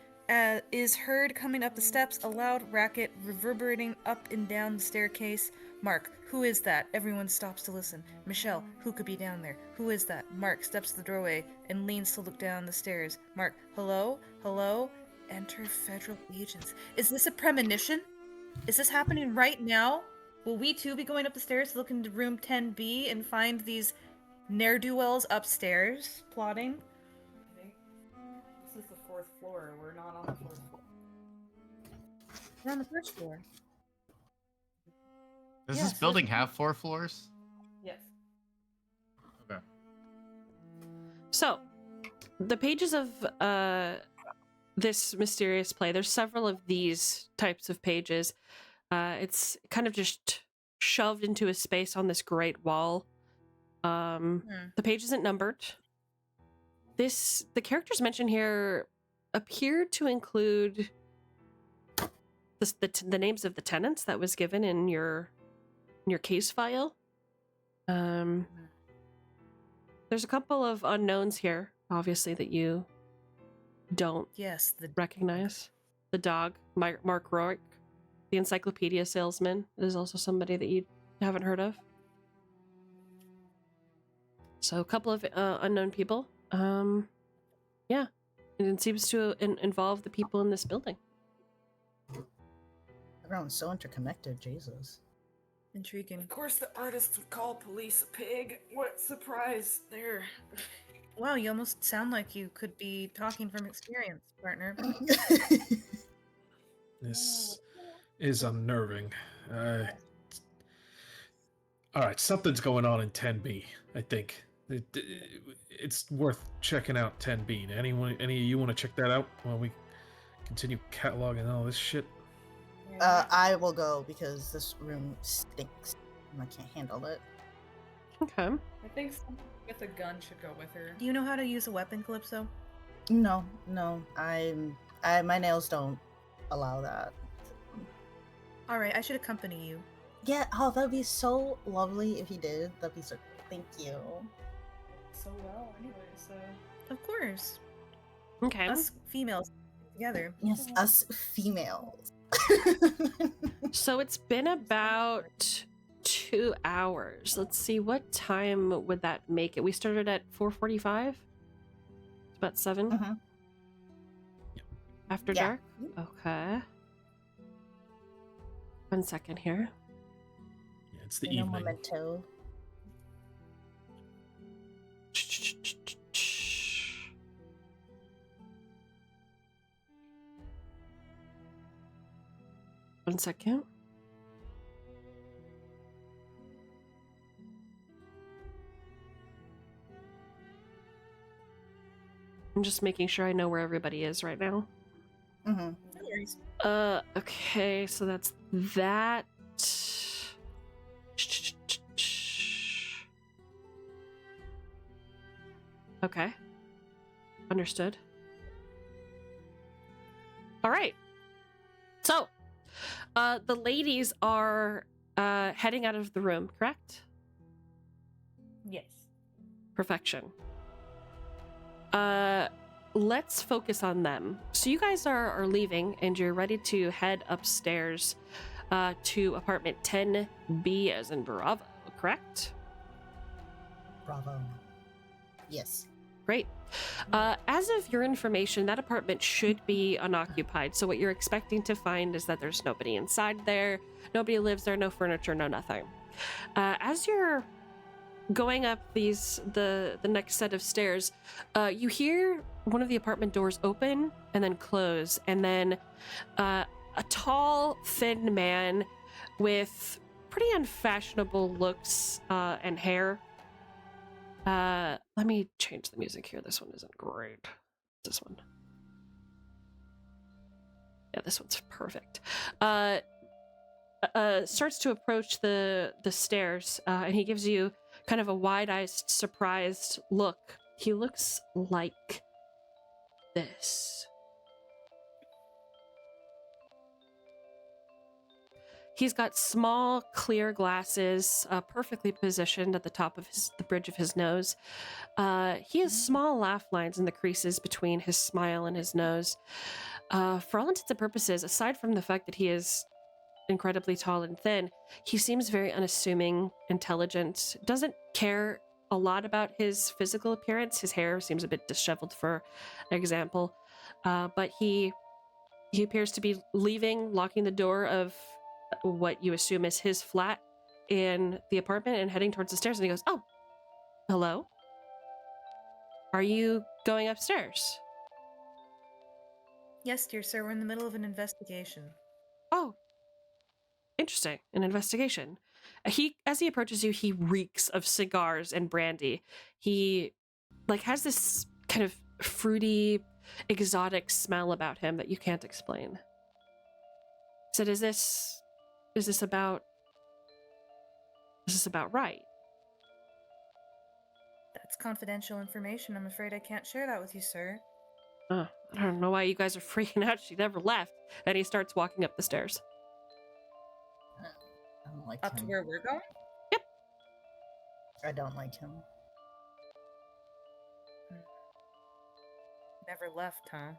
is heard coming up the steps, a loud racket reverberating up and down the staircase. Mark, who is that? Everyone stops to listen. Michelle, who could be down there? Who is that? Mark steps to the doorway and leans to look down the stairs. Mark, hello? Hello? Enter federal agents. Is this a premonition? Is this happening right now? Will we too be going up the stairs to look into room 10B and find these ne'er-do-wells upstairs plotting? I think this is the 4th floor. We're not on the 4th floor. We're on the 1st floor. Does Yes, this building have 4 floors? Yes. Okay. So, the pages of this mysterious play, there's several of these types of pages. It's kind of just shoved into a space on this great wall. The page isn't numbered. The characters mentioned here appear to include the names of the tenants that was given in your case file. There's a couple of unknowns here, obviously, that you don't recognize. The dog, Mark Rourke. The encyclopedia salesman is also somebody that you haven't heard of. So a couple of unknown people. Yeah. And it seems to involve the people in this building. Everyone's so interconnected, Jesus. Intriguing. Of course the artist would call police a pig. What surprise there. Wow, you almost sound like you could be talking from experience, partner. This is unnerving. Alright, something's going on in 10B, I think. It's worth checking out 10B. Any of you want to check that out while we continue cataloging all this shit? I will go because this room stinks and I can't handle it. Okay. I think someone with a gun should go with her. Do you know how to use a weapon, Calypso? No. My nails don't allow that. Alright, I should accompany you. Yeah, that'd be so lovely if you did. That'd be so great. Thank you. So well, anyway, so. Of course. Okay. Us females together. Yes, us females. So it's been about 2 hours. Let's see, what time would that make it? We started at 4:45? It's about 7? After Yeah. dark? Okay. 1 second here. Yeah, it's the You know, evening. memento. One second. I'm just making sure I know where everybody is right now. Mm-hmm. No worries. Okay, so that's that. Okay. Understood. All right. So, the ladies are heading out of the room, correct? Yes. Perfection. Let's focus on them. So you guys are leaving and you're ready to head upstairs to apartment 10B as in Bravo, correct? Bravo. Yes. Great. As of your information, that apartment should be unoccupied. So what you're expecting to find is that there's nobody inside there, nobody lives there, no furniture, no nothing. As you're going up the next set of stairs, you hear one of the apartment doors open and then close, and then a tall, thin man with pretty unfashionable looks and hair. Let me change the music here. This one isn't great. This one. Yeah, this one's perfect. Starts to approach the stairs, and he gives you kind of a wide-eyed, surprised look. He looks like this. He's got small, clear glasses, perfectly positioned at the top of the bridge of his nose. He has small laugh lines in the creases between his smile and his nose. For all intents and purposes, aside from the fact that he is incredibly tall and thin, he seems very unassuming, intelligent, doesn't care a lot about his physical appearance. His hair seems a bit disheveled, for example. But he appears to be leaving, locking the door of what you assume is his flat in the apartment and heading towards the stairs, and he goes, "Oh, hello? Are you going upstairs?" Yes, dear sir, we're in the middle of an investigation. "Oh, interesting. An investigation." As he approaches you, he reeks of cigars and brandy. He has this kind of fruity, exotic smell about him that you can't explain. He said, Is this about right?" That's confidential information. I'm afraid I can't share that with you, sir. I don't know why you guys are freaking out. She never left. And he starts walking up the stairs. I don't like Up to him. where we're going? Yep. I don't like him. Never left, huh?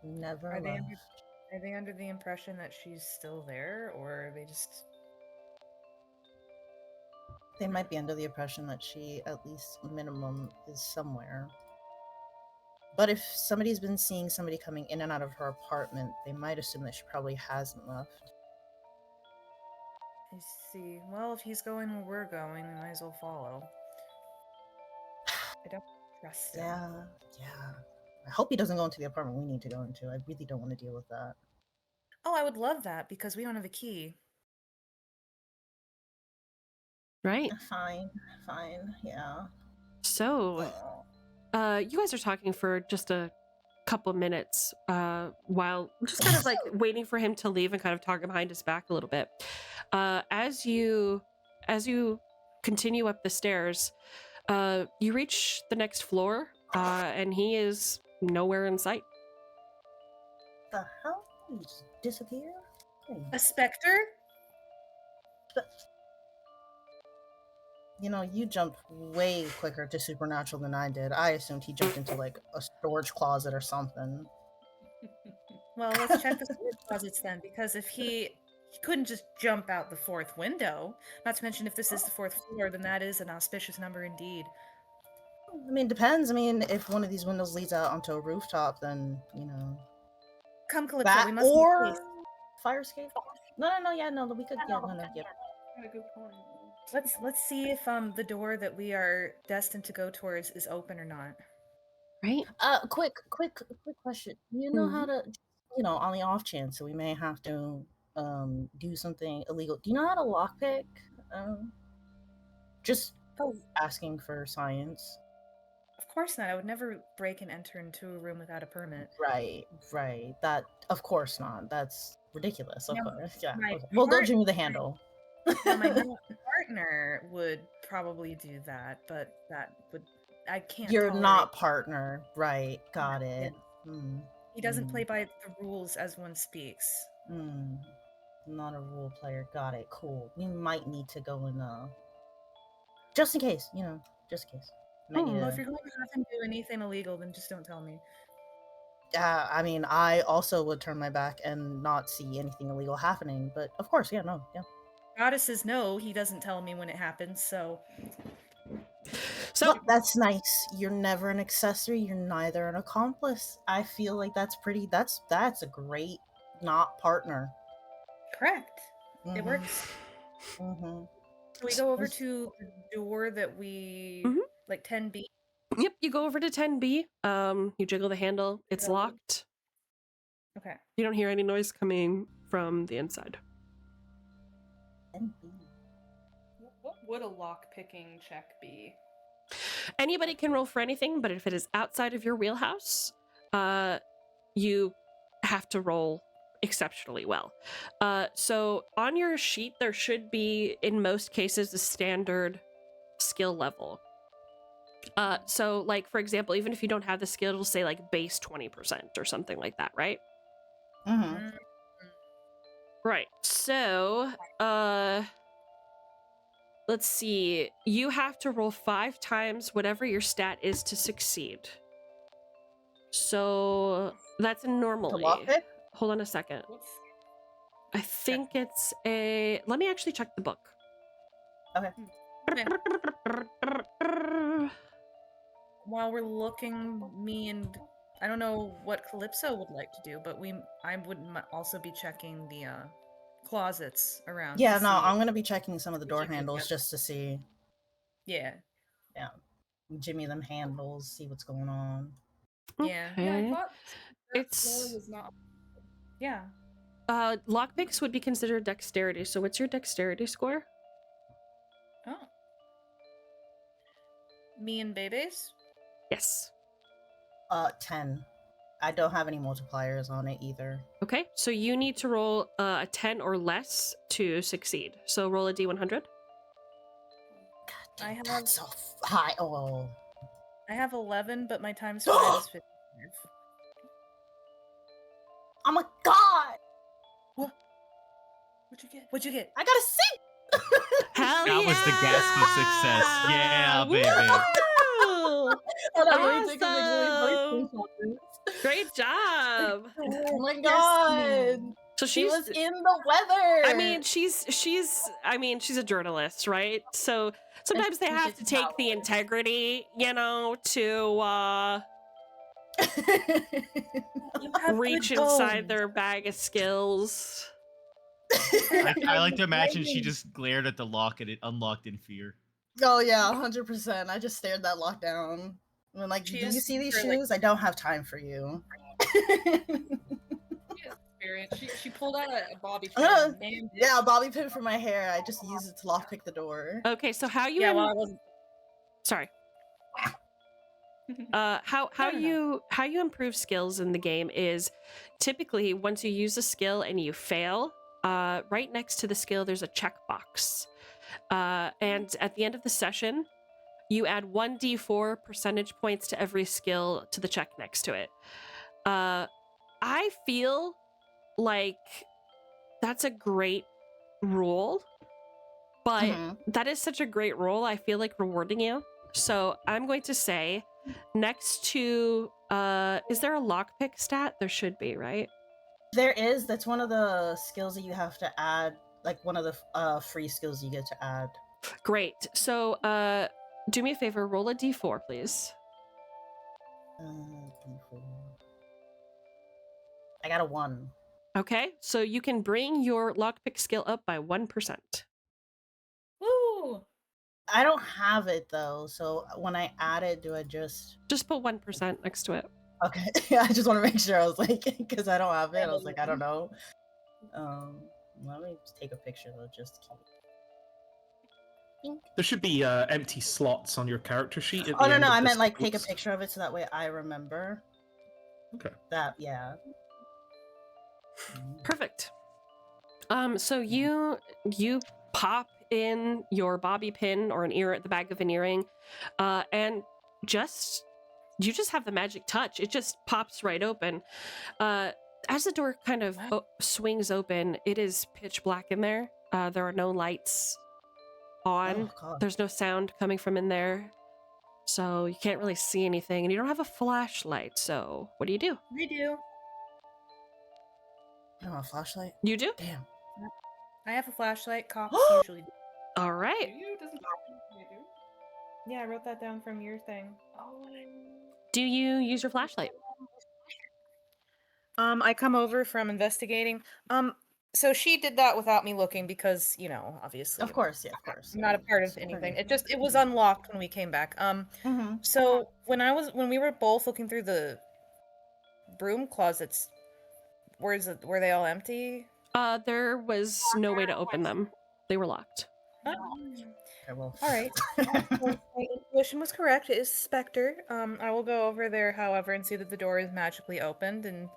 Never Are left. they under the impression that she's still there, or are they just... They might be under the impression that she, at least minimum, is somewhere. But if somebody's been seeing somebody coming in and out of her apartment, they might assume that she probably hasn't left. I see. Well, if he's going where we're going, we might as well follow. I don't trust him. Yeah. I hope he doesn't go into the apartment we need to go into. I really don't want to deal with that. Oh, I would love that, because we don't have a key. Right? Fine, yeah. So, you guys are talking for just a couple minutes while just kind of waiting for him to leave and kind of talking behind his back a little bit. As you continue up the stairs, you reach the next floor, and he is nowhere in sight. The hell? Did he just disappear? A specter? You know, you jumped way quicker to supernatural than I did. I assumed he jumped into a storage closet or something. Well, let's check the storage closets then, because if he couldn't just jump out the fourth window, not to mention if this is the fourth floor, then that is an auspicious number indeed. I mean, depends. I mean, if one of these windows leads out onto a rooftop, then, Come, Calypso. That We must make or haste. fire escape. No, we could. Yeah, no, yep. Got a good point. Let's see if the door that we are destined to go towards is open or not. Right? Quick question. You know how to, on the off chance that we may have to do something illegal. Do you know how to lockpick? Just asking for science. Of course not. I would never break and enter into a room without a permit. Right. That of course not. That's ridiculous. Of No, course. Yeah. my Okay. Well, go part- Jimmy the handle. Now, my partner would probably do that, but I can't. You're tolerate- not partner, right? Got it. He doesn't play by the rules as one speaks. Not a rule player. Got it. Cool. We might need to go in. Just in case, just in case. Might need Well, to- if you're going to have him do anything illegal, then just don't tell me. I mean, I also would turn my back and not see anything illegal happening. But of course, yeah. Goddesses know he doesn't tell me when it happens, so. So that's nice. You're never an accessory. You're neither an accomplice. I feel like that's pretty. That's a great not partner. Correct. It works. Mm-hmm. So we go over to the door that we like 10B. Yep, you go over to 10B. You jiggle the handle. It's locked. Okay. You don't hear any noise coming from the inside. What would a lock picking check be? Anybody can roll for anything, but if it is outside of your wheelhouse, you have to roll exceptionally well. So on your sheet, there should be, in most cases, a standard skill level. So, like, for example, even if you don't have the skill, it'll say, like, base 20% or something like that, right? Mm-hmm. Right. So, let's see. You have to roll 5 times whatever your stat is to succeed. So, that's normally. Hold on a second. I think it's a... Let me actually check the book. Okay. While we're looking, me and I don't know what Calypso would like to do, but I would also be checking the closets around. Yeah, to no, see- I'm gonna be checking some of the door handles just to see. Yeah. Yeah. Jimmy them handles, see what's going on. Yeah. Yeah, I thought It's- was not. Yeah. Lockpicks would be considered dexterity. So, what's your dexterity score? Oh. Me and Bebe's? Yes. 10. I don't have any multipliers on it either. Okay, so you need to roll a 10 or less to succeed. So roll a d100. I have That's so high. Oh. I have 11, but my times 5 is 55. Oh my god! What'd you get? What'd you get? I got a 6! Hell That was the gasp of success. Yeah, baby. Woo! Hold on, let me take a Awesome. picture. Great job. Oh my god! So She she's was in the weather! I mean, she's a journalist, right? So sometimes they have to take the integrity, to reach inside their bag of skills. I like to imagine she just glared at the lock and it unlocked in fear. Oh yeah, 100%. I just stared that lock down. I'm like, do you see these shoes? I don't have time for you. Experience. She pulled out a bobby Uh, pin. yeah, a bobby pin for my hair. I just used it to lockpick the door. Okay, so how you? Yeah, well, I wasn't. Sorry. How you improve skills in the game is typically once you use a skill and you fail, right next to the skill there's a checkbox, and at the end of the session, you add 1d4 percentage points to every skill to the check next to it. I feel like that's a great rule, but that is such a great rule. I feel like rewarding you. So I'm going to say next to, is there a lockpick stat? There should be, right? There is. That's one of the skills that you have to add, like one of the free skills you get to add. Great. So do me a favor, roll a d4, please. D4. I got a 1. Okay, so you can bring your lockpick skill up by 1%. Woo! I don't have it though, so when I add it, do I just put 1% next to it? Okay. I just want to make sure. I was like, because I don't have it. I was like, I don't know. Let me just take a picture though, just to keep. There should be empty slots on your character sheet at Oh the no, end no, of I the meant like take a skills. picture of it so that way I remember. Okay. That yeah. Perfect. So you pop in your bobby pin or the bag of an earring, and you just have the magic touch. It just pops right open. As the door kind of swings open, it is pitch black in there. There are no lights on. Oh, There's no sound coming from in there. So you can't really see anything, and you don't have a flashlight. So what do you do? I do. You have a flashlight? You do? Damn. I have a flashlight. Cops usually do. All right. Do you? Doesn't you do? Yeah, I wrote that down from your thing. Do you use your flashlight? I come over from investigating. So she did that without me looking because, obviously. Of course, yeah, of course. I'm not a part of anything. It was unlocked when we came back. So when we were both looking through the broom closets, were they all empty? There was no way to open them. They were locked. All right. My intuition was correct. It is Spectre. I will go over there, however, and see that the door is magically opened and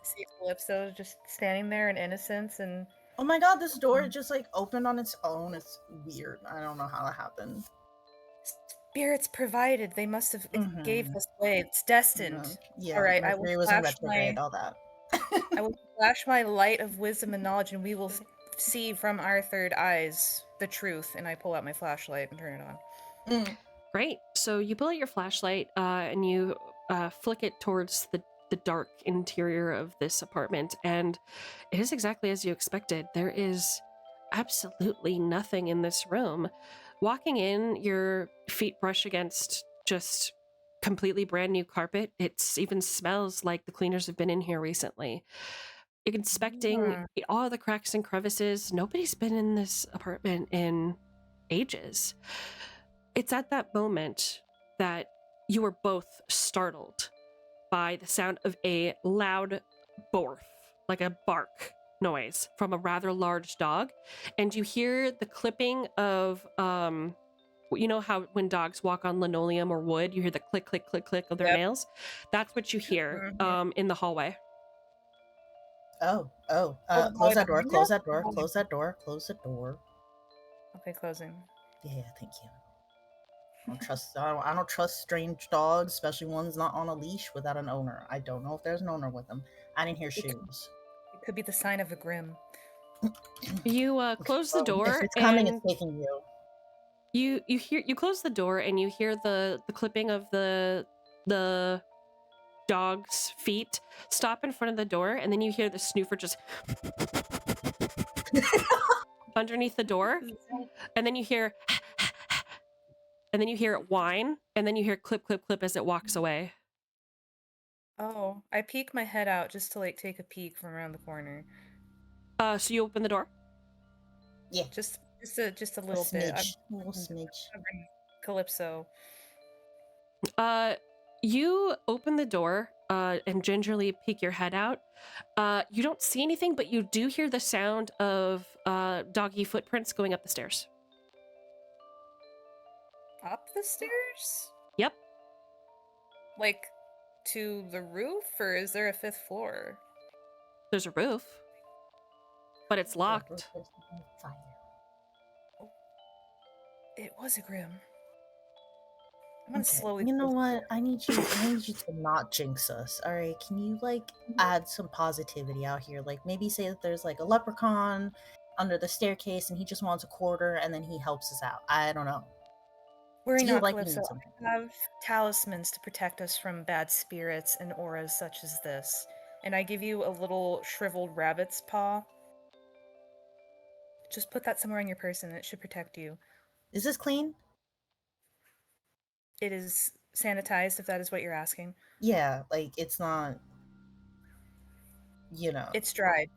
see Calypso just standing there in innocence and. Oh my god, this door just like opened on its own. It's weird. I don't know how that happened. Spirits provided. They must have gave this way. It's destined. Yeah. All right. Mercury was in retrograde. All that. I will flash my light of wisdom and knowledge, and we will see from our third eyes the truth. And I pull out my flashlight and turn it on. Great. So you pull out your flashlight and you flick it towards the dark interior of this apartment, and it is exactly as you expected. There is absolutely nothing in this room. Walking in, your feet brush against just completely brand new carpet. It even smells like the cleaners have been in here recently. You're inspecting all the cracks and crevices. Nobody's been in this apartment in ages. It's at that moment that you were both startled by the sound of a loud borf, like a bark noise from a rather large dog. And you hear the clipping of, you know how when dogs walk on linoleum or wood, you hear the click, click, click, click of their nails? That's what you hear in the hallway. Close that door, close that door, close that door, close the door. Okay, closing. Yeah, thank you. I don't trust strange dogs, especially ones not on a leash without an owner. I don't know if there's an owner with them. I didn't hear shoes. It could be the sign of a grim. You close the door. If it's coming, it's taking you. You close the door and you hear the clipping of the dog's feet stop in front of the door, and then you hear the snoofer just underneath the door, and then you hear and then you hear it whine, and then you hear clip, clip, clip as it walks away. Oh, I peek my head out just to take a peek from around the corner. So you open the door? Yeah. Just a little bit. A little smidge. Calypso. You open the door and gingerly peek your head out. You don't see anything, but you do hear the sound of doggy footprints going up the stairs. Up the stairs? Yep. Like to the roof, or is there a 5th floor? There's a roof, but it's locked. It was a grim. I'm gonna slowly. You know what? I need you to not jinx us. All right? Can you add some positivity out here? Like maybe say that there's a leprechaun under the staircase and he just wants a quarter and then he helps us out. I don't know. Worry not, Calypso. I have talismans to protect us from bad spirits and auras such as this. And I give you a little shriveled rabbit's paw. Just put that somewhere on your person. It should protect you. Is this clean? It is sanitized, if that is what you're asking. Yeah, it's not. you know. It's dried.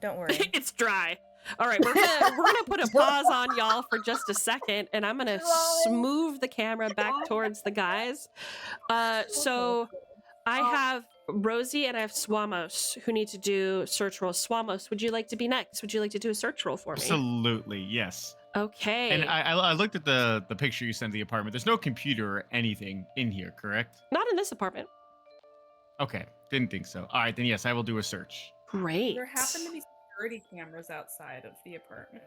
Don't worry. It's dry. All right, we're gonna put a pause on y'all for just a second, and I'm gonna move the camera back towards the guys. So I have Rosie and I have Swamos who need to do search rolls. Swamos, would you like to be next? Would you like to do a search roll for me? Absolutely, yes. Okay. And I looked at the picture you sent to the apartment. There's no computer or anything in here, correct? Not in this apartment. Okay, didn't think so. All right, then yes, I will do a search. Great. There happen to be security cameras outside of the apartment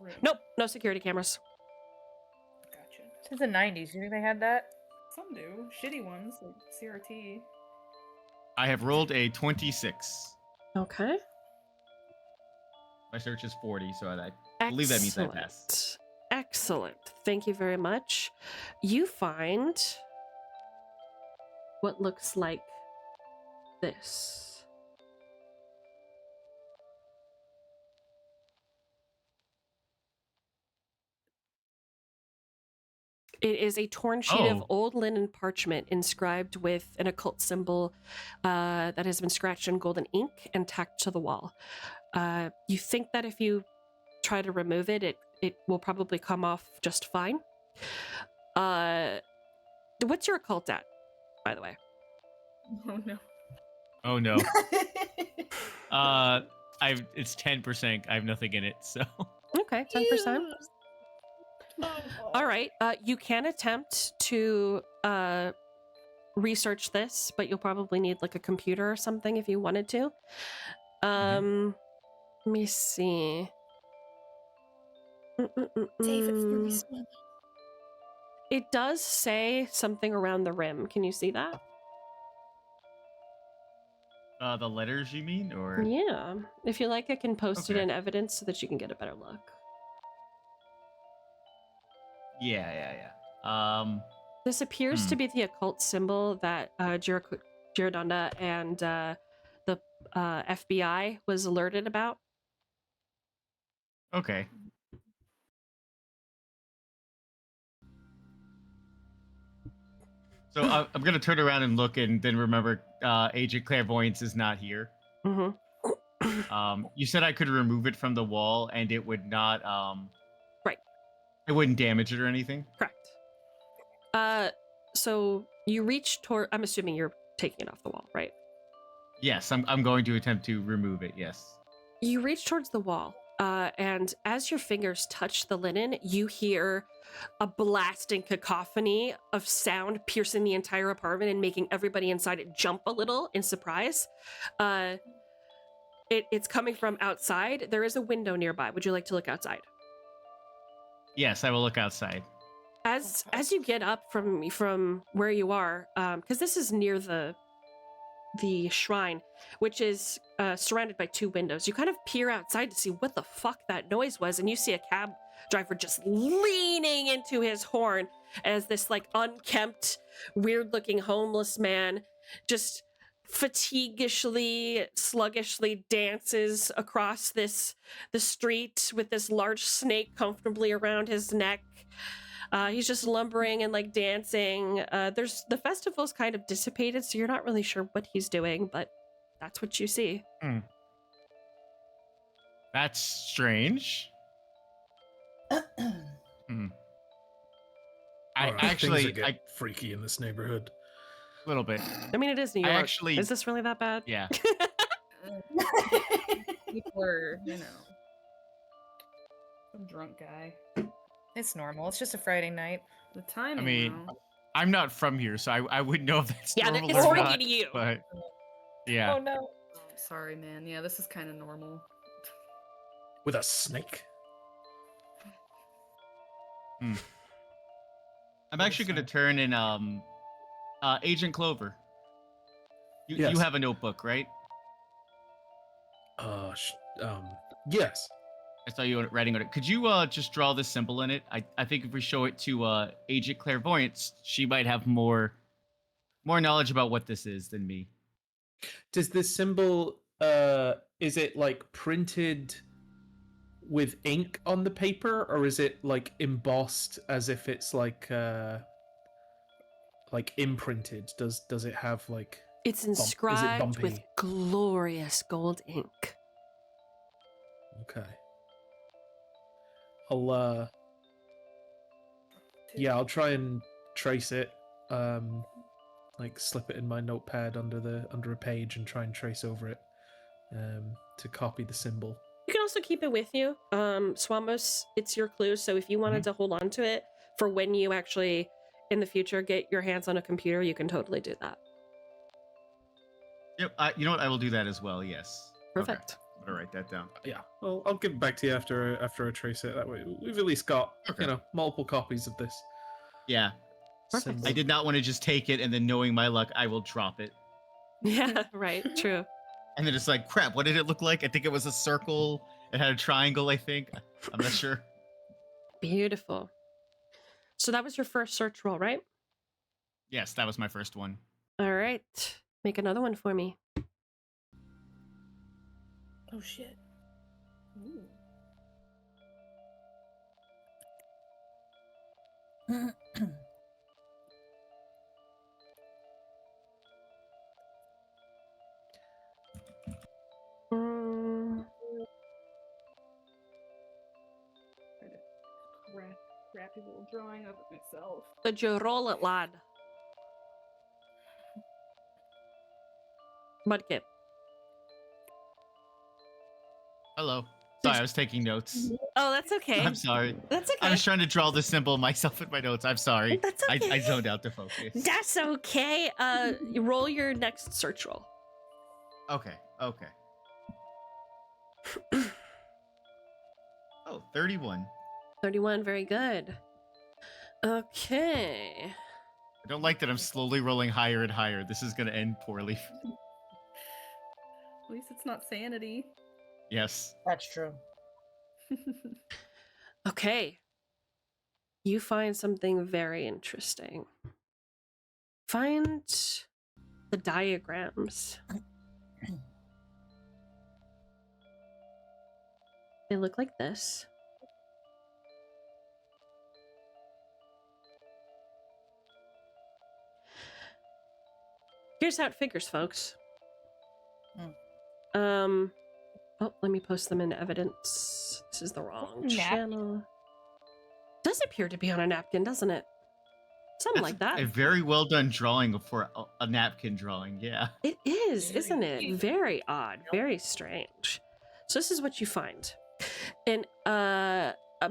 room. Nope, no security cameras. Gotcha. Since the 90s, you think they had that? Some do. Shitty ones, like CRT. I have rolled a 26. Okay. My search is 40, so I believe that means I passed. Excellent. Thank you very much. You find what looks like this. It is a torn sheet of old linen parchment inscribed with an occult symbol that has been scratched in golden ink and tacked to the wall. You think that if you try to remove it, it will probably come off just fine. What's your occult at, by the way? Oh no. Oh no. It's 10%. I have nothing in it, so. Okay, 10%. All right. You can attempt to research this, but you'll probably need like a computer or something if you wanted to. Let me see. Save it for me, Sweeney. It does say something around the rim. Can you see that? The letters you mean, or? Yeah. If you like, I can post it Okay. in evidence so that you can get a better look. Yeah. This appears to be the occult symbol that Girodonda and the FBI was alerted about. Okay. So I'm gonna turn around and look, and then remember, Agent Clairvoyance is not here. Mm-hmm. You said I could remove it from the wall, and it would not. Right. It wouldn't damage it or anything. Correct. So you reach toward. I'm assuming you're taking it off the wall, right? Yes, I'm going to attempt to remove it. Yes. You reach towards the wall, and as your fingers touch the linen, you hear a blasting cacophony of sound piercing the entire apartment and making everybody inside it jump a little in surprise. It's coming from outside. There is a window nearby. Would you like to look outside? Yes, I will look outside. As you get up from where you are, because this is near the shrine, which is surrounded by two windows, you kind of peer outside to see what the fuck that noise was, and you see a cab driver just leaning into his horn as this like unkempt, weird-looking homeless man just fatiguishly, sluggishly dances across the street with this large snake comfortably around his neck. He's just lumbering and like dancing. The festival's kind of dissipated, so you're not really sure what he's doing, but that's what you see. That's strange. I actually things get freaky in this neighborhood. A little bit. I mean, it is New York. Actually, is this really that bad? Yeah. People are, some drunk guy. It's normal. It's just a Friday night. The timing. I mean, I'm not from here, so I wouldn't know if that's normal it's or freaky not. to you. But yeah. Oh no. Sorry, man. Yeah, this is kind of normal. With a snake. I'm actually going to turn in Agent Clover. You Yes. have a notebook, right? Yes. I saw you writing on it. Could you just draw this symbol in it? I think if we show it to Agent Clairvoyance, she might have more knowledge about what this is than me. Does this symbol is it like printed with ink on the paper, or is it like embossed as if it's like imprinted? Does it have like It's Is it inscribed with bumpy? glorious gold ink. Okay. I'll I'll try and trace it. Like slip it in my notepad under a page and try and trace over it. To copy the symbol. You can also keep it with you. Swamos, it's your clue, so if you wanted to hold on to it for when you actually, in the future, get your hands on a computer, you can totally do that. Yep. You know what? I will do that as well. Yes. Perfect. Okay. I'm gonna write that down. Yeah, I'll give it back to you after I trace it. That way, we've at least got multiple copies of this. Yeah. Perfect. symbol. I did not want to just take it and then, knowing my luck, I will drop it. Yeah, right. True. And then it's like, crap, what did it look like? I think it was a circle. It had a triangle, I think. I'm not sure. Beautiful. So that was your first search roll, right? Yes, that was my first one. All right. Make another one for me. Oh shit. Ooh. Crappy little drawing of it myself. Did you roll it, lad? Mudkip. Hello. Sorry, I was taking notes. Oh, that's okay. I'm sorry. That's okay. I was trying to draw the symbol myself in my notes. I'm sorry. That's okay. I zoned out to focus. That's okay. You roll your next search roll. Okay. 31. 31, very good. Okay. I don't like that I'm slowly rolling higher and higher. This is going to end poorly. At least it's not sanity. Yes. That's true. Okay. You find something very interesting. Find the diagrams. They look like this. Here's how it figures, folks. Oh, let me post them in evidence. This is the wrong channel. Does appear to be on a napkin, doesn't it? Something like that. A very well done drawing for a napkin drawing, yeah. It is, isn't it? Very odd, very strange. So this is what you find. And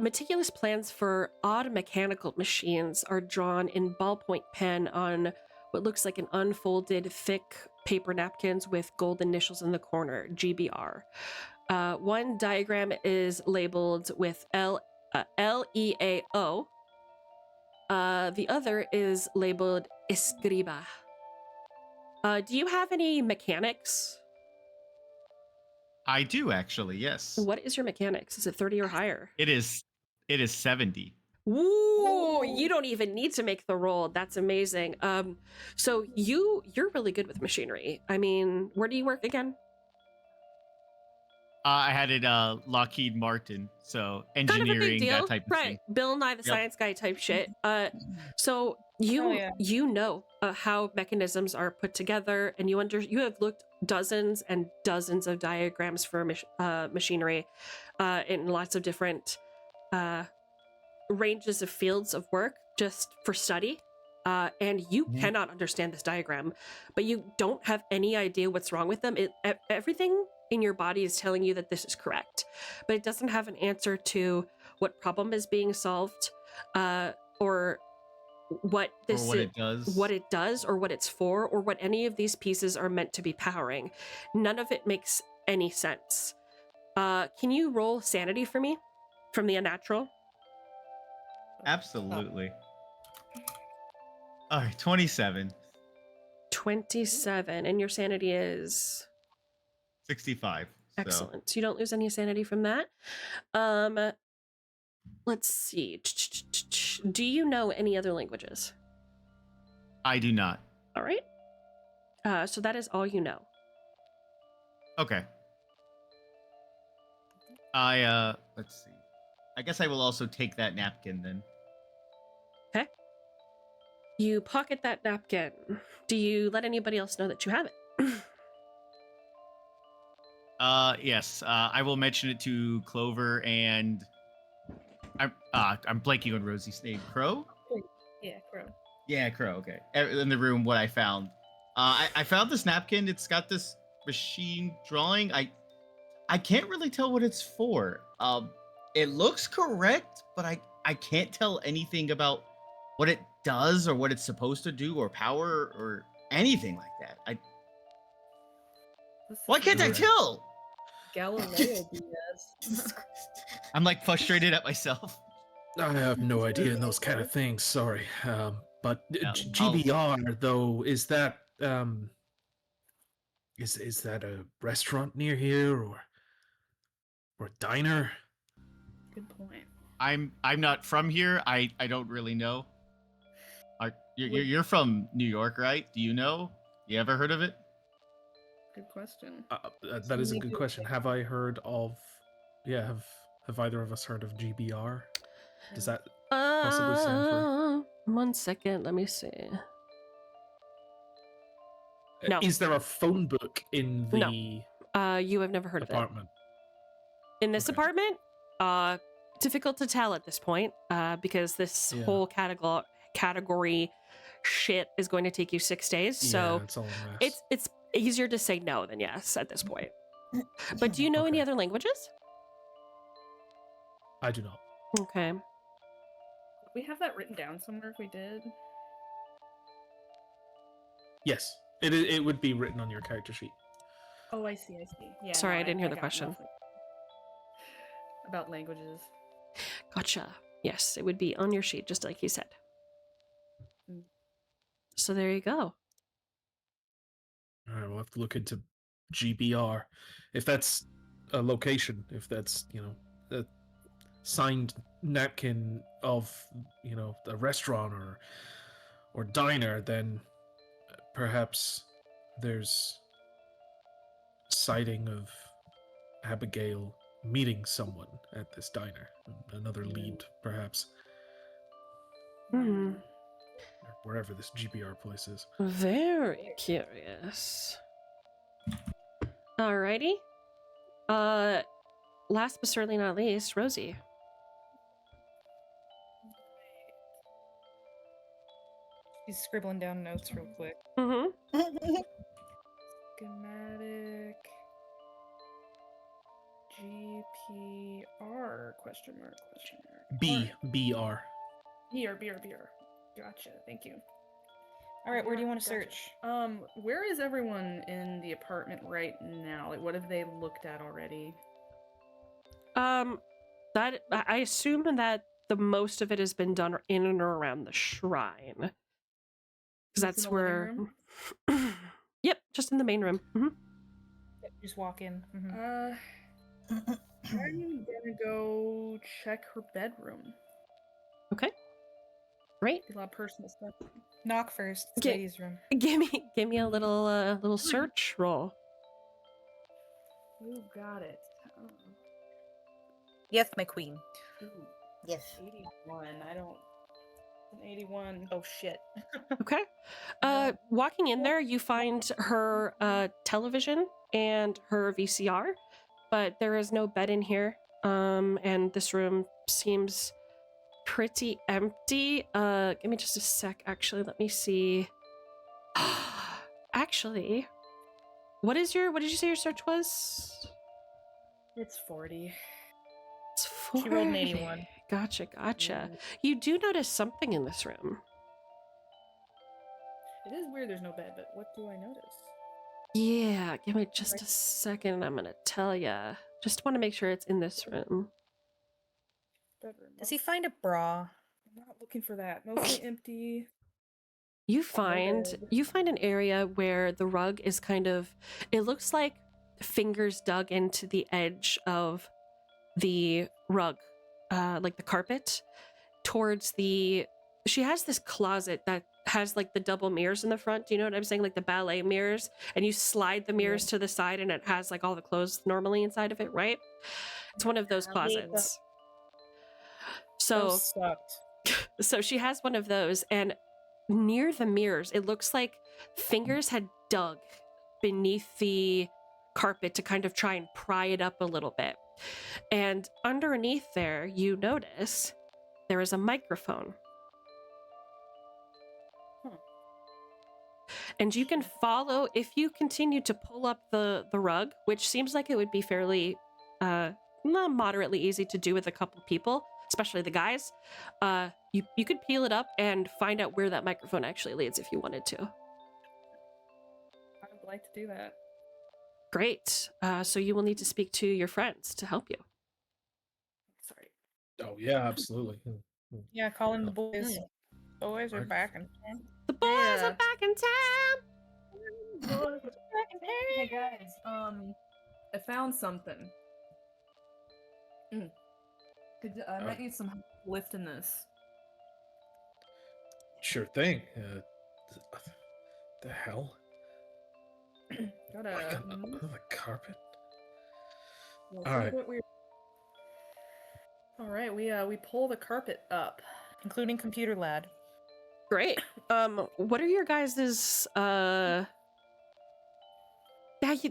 meticulous plans for odd mechanical machines are drawn in ballpoint pen on what looks like an unfolded, thick paper napkins with gold initials in the corner, GBR. One diagram is labeled with LEAO. The other is labeled Escriba. Do you have any mechanics? I do, actually, yes. What is your mechanics? Is it 30 or higher? It is 70. Ooh, you don't even need to make the roll. That's amazing. So you're really good with machinery. I mean, where do you work again? I had it Lockheed Martin, so Kind of a engineering, big deal, that type of right? thing. Bill Nye the Science Guy type shit. So you know how mechanisms are put together, and you have looked dozens and dozens of diagrams for machinery in lots of different ranges of fields of work just for study. And you cannot understand this diagram, but you don't have any idea what's wrong with them. Everything in your body is telling you that this is correct, but it doesn't have an answer to what problem is being solved, or what this Or what it does. or what it's for, or what any of these pieces are meant to be powering. None of it makes any sense. Can you roll sanity for me from the unnatural? Absolutely. All right, 27. 27, and your sanity is 65. excellent. So you don't lose any sanity from that. Let's see. Do you know any other languages? I do not. All right. So that is all you know. Okay. Let's see. I guess I will also take that napkin then. Okay. You pocket that napkin. Do you let anybody else know that you have it? Yes. I will mention it to Clover and I'm blanking on Rosie's name. Crow? Yeah, Crow. Yeah, Crow. Okay. In the room, what I found. I found this napkin. It's got this machine drawing. I can't really tell what it's for. It looks correct, but I can't tell anything about what it does or what it's supposed to do or power or anything like that. Why can't I tell? Galileo BS. I'm like frustrated at myself. I have no idea in those kind of things. Sorry, but Yeah, GBR though, is that is that a restaurant near here or a diner? Good point. I'm not from here. I don't really know. You're from New York, right? Do you know? You ever heard of it? Good question. That is a good question. Have I heard of? Yeah, have either of us heard of GBR? Does that possibly stand for? 1 second, let me see. No. Is there a phone book in the you have never heard apartment? In this apartment? Difficult to tell at this point, because this whole category shit is going to take you 6 days. So it's all a mess. it's easier to say no than yes at this point. But do you know any other languages? I do not. Okay. We have that written down somewhere if we did. Yes, it would be written on your character sheet. Oh, I see. Yeah. Sorry, no, I didn't hear the got question. nothing. About languages. Gotcha. Yes, it would be on your sheet, just like you said. Mm. So there you go. All right, we'll have to look into GBR. If that's a location, if that's, a signed napkin of, a restaurant or diner, then perhaps there's sighting of Abigail meeting someone at this diner. Another lead, perhaps. Hmm. Or wherever this GBR place is. Very curious. Alrighty. Last but certainly not least, Rosie. She's scribbling down notes real quick. Mm-hmm. Schematic. GPR question mark. BR. BR. Gotcha. Thank you. All right, where do you want to search? Where is everyone in the apartment right now? Like, what have they looked at already? That I assume that the most of it has been done in and around the shrine, because that's where. Yep, just in the main room. Mm-hmm. Yep, just walk in. I'm gonna go check her bedroom. Okay. Great. A lot of personal stuff. Knock first. It's ladies' room. Give me a little search roll. You got it. Yes, my queen. Ooh, Yes. 81. I don't. An 81. Oh shit. Okay. Walking in there, you find her television and her VCR, but there is no bed in here. And this room seems pretty empty. Give me just a sec. Actually, let me see. Actually, what did you say your search was? It's 40. It's 40. She rolled an 81. Gotcha. You do notice something in this room. It is weird there's no bed, but what do I notice? Yeah, give me just a second and I'm gonna tell ya. Just want to make sure it's in this room. Bedroom. Does he find a bra? I'm not looking for that. Mostly empty. You find an area where the rug is kind of, it looks like fingers dug into the edge of the rug, like the carpet, towards the. She has this closet that has like the double mirrors in the front. Do you know what I'm saying? Like the ballet mirrors, and you slide the mirrors to the side, and it has like all the clothes normally inside of it, right? It's one of those closets. So she has one of those, and near the mirrors, it looks like fingers had dug beneath the carpet to kind of try and pry it up a little bit. And underneath there, you notice there is a microphone. And you can follow, if you continue to pull up the rug, which seems like it would be fairly moderately easy to do with a couple people, especially the guys, you could peel it up and find out where that microphone actually leads if you wanted to. I would like to do that. Great. So you will need to speak to your friends to help you. Sorry. Oh yeah, absolutely. Yeah, calling the boys. Boys are back in town. The boys are back in town. Hey guys, I found something. I might need some help lifting this. Sure thing. The hell? Got Like a on the carpet? Well, All right. All right, we pull the carpet up, including computer lad. Great. What are your guys's Yeah,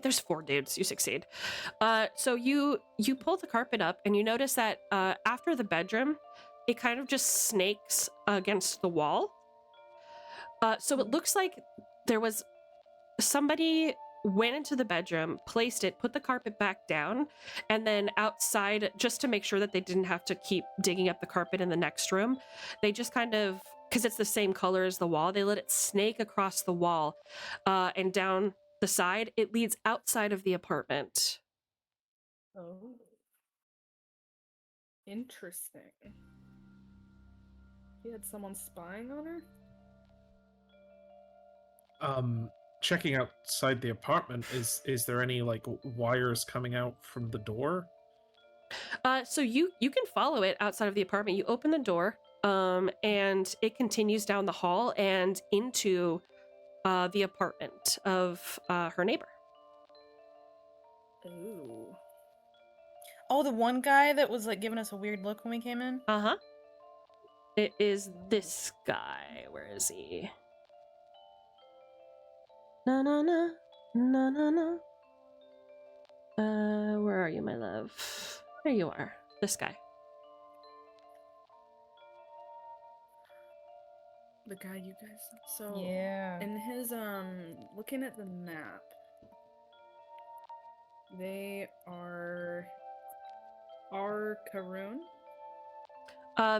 there's 4 dudes. You succeed. So you pull the carpet up, and you notice that after the bedroom, it kind of just snakes against the wall. So it looks like there was somebody went into the bedroom, placed it, put the carpet back down, and then outside, just to make sure that they didn't have to keep digging up the carpet in the next room, they just kind of, because it's the same color as the wall, they let it snake across the wall and down the side. It leads outside of the apartment. Oh. Interesting. He had someone spying on her? Checking outside the apartment, is there any like wires coming out from the door? So you can follow it outside of the apartment. You open the door, and it continues down the hall and into the apartment of her neighbor. Ooh. Oh, the one guy that was like giving us a weird look when we came in? Uh-huh. It is this guy. Where is he? Na na na na na na. Where are you, my love? There you are. This guy. The guy you guys so Yeah. in his looking at the map, they are Karun.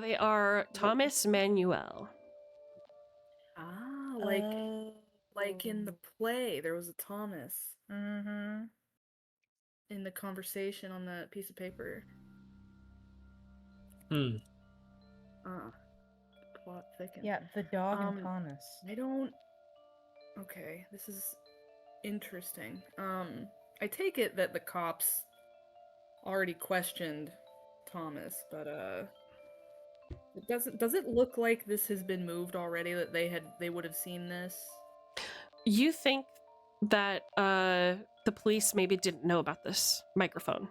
They are Thomas Manuel. Ah, like in the play, there was a Thomas. Mm-hmm. In the conversation on that piece of paper. Plot thickens. Yeah, the dog and Thomas. Okay, this is interesting. I take it that the cops already questioned Thomas, but does it look like this has been moved already, that they would have seen this? You think that the police maybe didn't know about this microphone?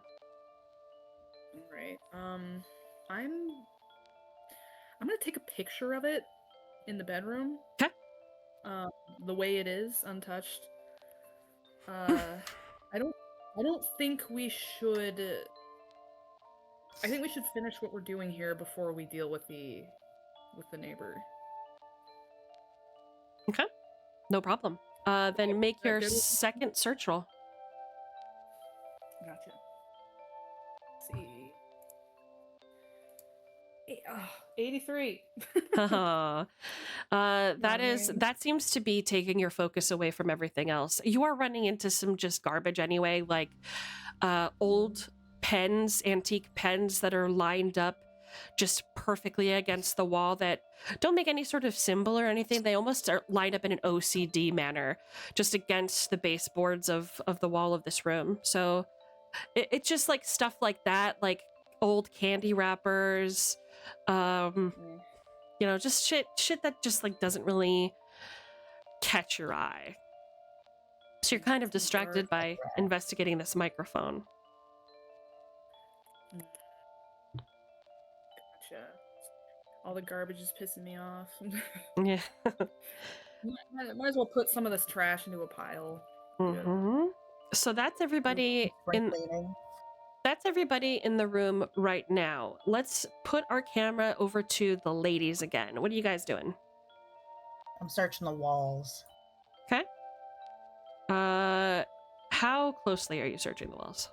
Right. I'm gonna take a picture of it in the bedroom. Okay. The way it is, untouched. I don't think we should. I think we should finish what we're doing here before we deal with the neighbor. Okay. No problem. Then make your second search roll. Gotcha. Let's see. 83. That seems to be taking your focus away from everything else. You are running into some just garbage anyway, like old pens, antique pens that are lined up just perfectly against the wall that don't make any sort of symbol or anything. They almost are lined up in an OCD manner, just against the baseboards of the wall of this room. So it's just like stuff like that, like old candy wrappers, you know, just shit that just like doesn't really catch your eye. So you're kind of distracted by investigating this microphone. Gotcha. All the garbage is pissing me off. Yeah. Might as well put some of this trash into a pile. Mm-hmm. So that's everybody in. That's everybody in the room right now. Let's put our camera over to the ladies again. What are you guys doing? I'm searching the walls. Okay. How closely are you searching the walls?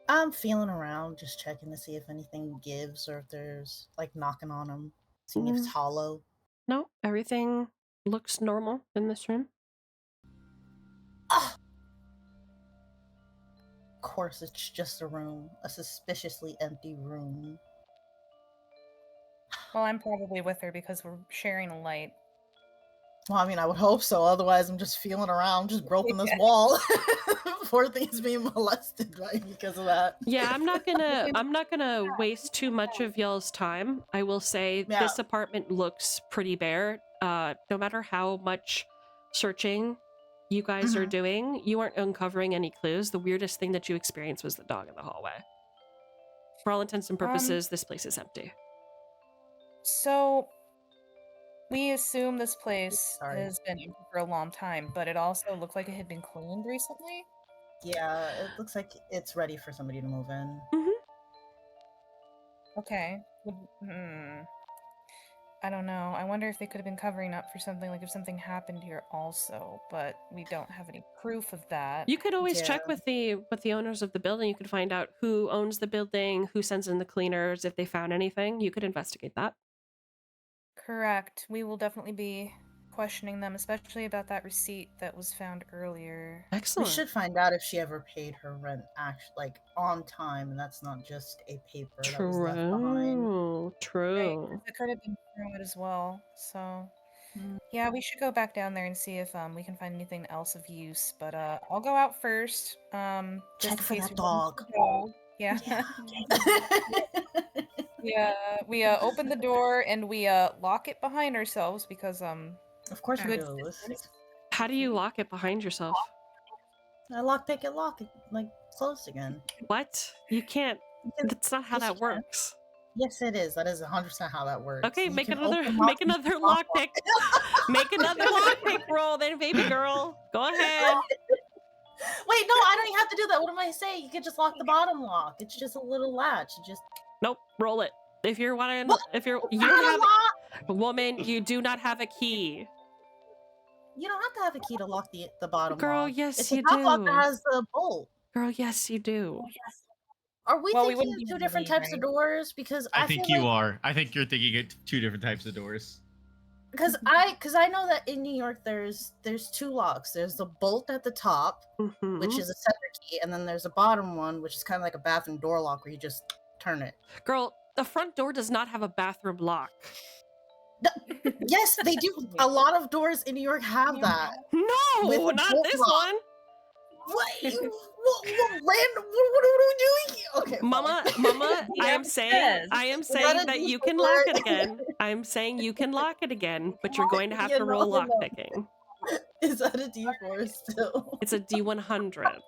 I'm feeling around, just checking to see if anything gives or if there's like knocking on them, seeing if it's hollow. No, everything looks normal in this room. Of course, it's just a room, a suspiciously empty room. Well, I'm probably with her because we're sharing a light. Well, I mean, I would hope so. Otherwise, I'm just feeling around, just groping this wall. Poor thing's being molested because of that. Yeah, I'm not gonna waste too much of y'all's time. I will say this apartment looks pretty bare. No matter how much searching you guys are doing, you aren't uncovering any clues. The weirdest thing that you experienced was the dog in the hallway. For all intents and purposes, this place is empty. So we assume this place has been empty for a long time, but it also looked like it had been cleaned recently. Yeah, it looks like it's ready for somebody to move in. Okay. I don't know. I wonder if they could have been covering up for something, like if something happened here also, but we don't have any proof of that. You could always check with the owners of the building. You could find out who owns the building, who sends in the cleaners, if they found anything. You could investigate that. Correct. We will definitely be questioning them, especially about that receipt that was found earlier. Excellent. We should find out if she ever paid her rent like on time, and that's not just a paper that was left behind. True. Right, it could have been through it as well. So, yeah, we should go back down there and see if we can find anything else of use. But I'll go out first. Check for that dog. Yeah. We open the door and we lock it behind ourselves because Of course we do. How do you lock it behind yourself? I lock it, like closed again. What? You can't. That's not how that works. Yes, it is. That is 100% how that works. Okay, You make can another open lockpick. Make another lockpick roll, then, baby girl. Go ahead. Wait, no, I don't even have to do that. What am I saying? You could just lock the bottom lock. It's just a little latch. Nope, roll it. If you're wanting, you don't have woman, you do not have a key. You don't have to have a key to lock the bottom Girl, lock. yes, it's you a top lock do. that has the bolt. Girl, yes, you do. Are we thinking wouldn't of be two different really, types of doors? Because I I think feel you like, are. I think you're thinking of two different types of doors. because I know that in New York there's two locks. There's the bolt at the top, which is a separate key, and then there's a bottom one, which is kind of like a bathroom door lock where you just turn it. Girl, the front door does not have a bathroom lock. Yes, they do. A lot of doors in New York have that. No, not this one. What are we doing? Okay, Mama, I am saying that you can lock it again. I'm saying you can lock it again, but you're going to have to roll lock picking. Is that a D4 still? It's a D100.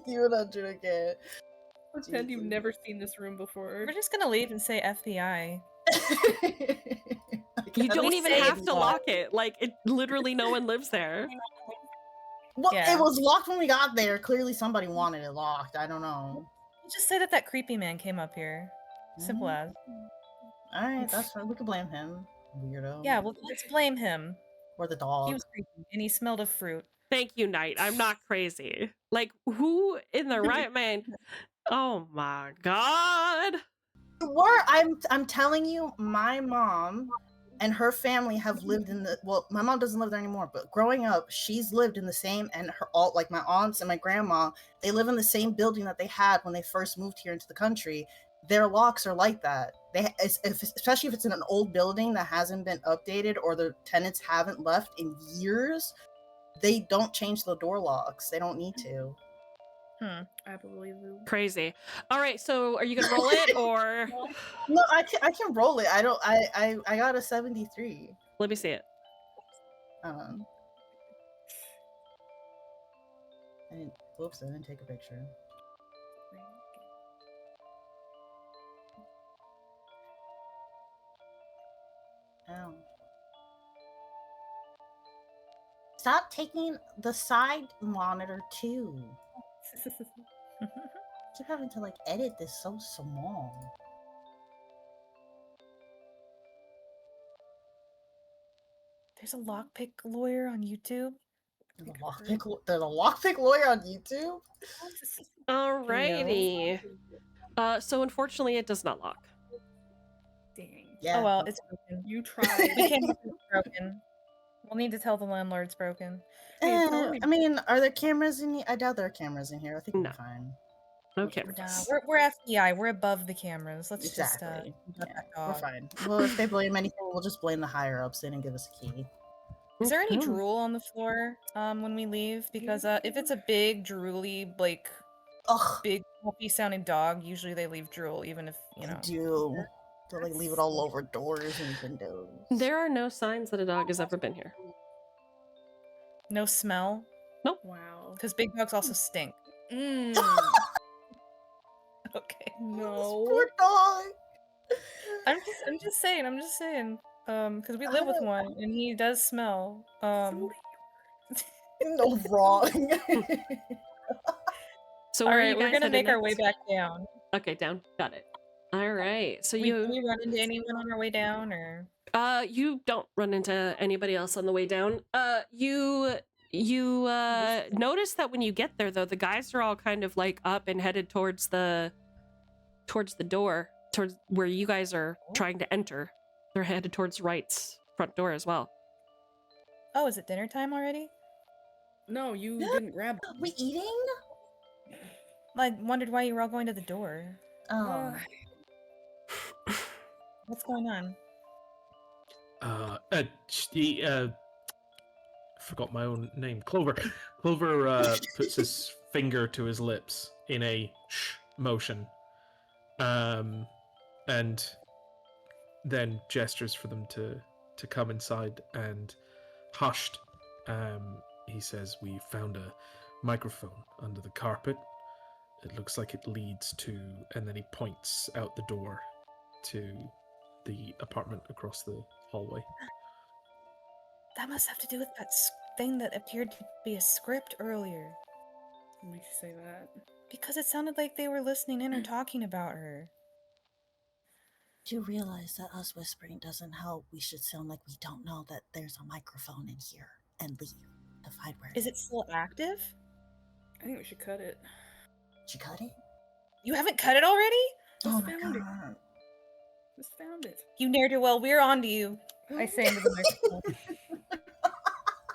D100 again. Pretend you've never seen this room before. We're just gonna leave and say FBI. You don't even have to lock it. Like, it literally no one lives there. Well, it was locked when we got there. Clearly somebody wanted it locked. I don't know. We'll just say that creepy man came up here. Simple as. Alright, that's fine. We can blame him. Weirdo. Yeah, well, let's blame him. Or the dog. He was creepy, and he smelled of fruit. Thank you, Knight. I'm not crazy. Like, who in the right mind? Oh my god. I'm telling you, my mom and her family have lived in my mom doesn't live there anymore, but growing up, she's lived in the same, and like my aunts and my grandma, they live in the same building that they had when they first moved here into the country. Their locks are like that. Especially if it's in an old building that hasn't been updated or the tenants haven't left in years, they don't change the door locks. They don't need to. I believe you. Crazy. All right, so are you gonna roll it or? No, I can roll it. I got a 73. Let me see it. Whoops, I didn't take a picture. stop taking the side monitor too. Keep having to like edit this so small. There's a lockpick lawyer on YouTube. There's a lockpick lawyer on YouTube. Alrighty. So unfortunately, it does not lock. Dang. Yeah. Oh well, it's broken. You tried. We can't it's broken. We'll need to tell the landlord it's broken. I mean, are there cameras in here? I doubt there are cameras in here. I think we're fine. No Nah, cameras. we're FBI. We're above the cameras. Let's Exactly. just let that We're dog. fine. Well, if they blame anything, we'll just blame the higher ups. They didn't give us a key. Is there any drool on the floor when we leave? Because if it's a big drooly, like big fluffy sounding dog, usually they leave drool, even if do. They'll like leave it all over doors and windows. There are no signs that a dog has ever been here. No smell? Nope. Wow. Because big dogs also stink. Okay. No. Poor dog. I'm just saying. Because we live with one and he does smell. No wrong. So all where are right, you we're guys gonna headed make our way next? back down. Okay, down. Got it. All right. So Do we run into anyone on our way down, or? You don't run into anybody else on the way down. You notice that when you get there, though, the guys are all kind of like up and headed towards the door, towards where you guys are trying to enter. They're headed towards Wright's front door as well. Oh, is it dinner time already? No, you didn't grab them. We eating? I wondered why you were all going to the door. Oh. What's going on? Forgot my own name. Clover. Clover puts his finger to his lips in a shh motion, and then gestures for them to come inside. And hushed, he says, "We found a microphone under the carpet. It looks like it leads to," and then he points out the door to the apartment across the hallway. That must have to do with that thing that appeared to be a script earlier. Why you say that? Because it sounded like they were listening in or talking about her. Do you realize that us whispering doesn't help? We should sound like we don't know that there's a microphone in here and leave to find where Is it still active? I think we should cut it. Did you cut it? You haven't cut it already? Oh Just my found it. god. Just found it. You ne'er-do-well, we're on to you. I say into the microphone.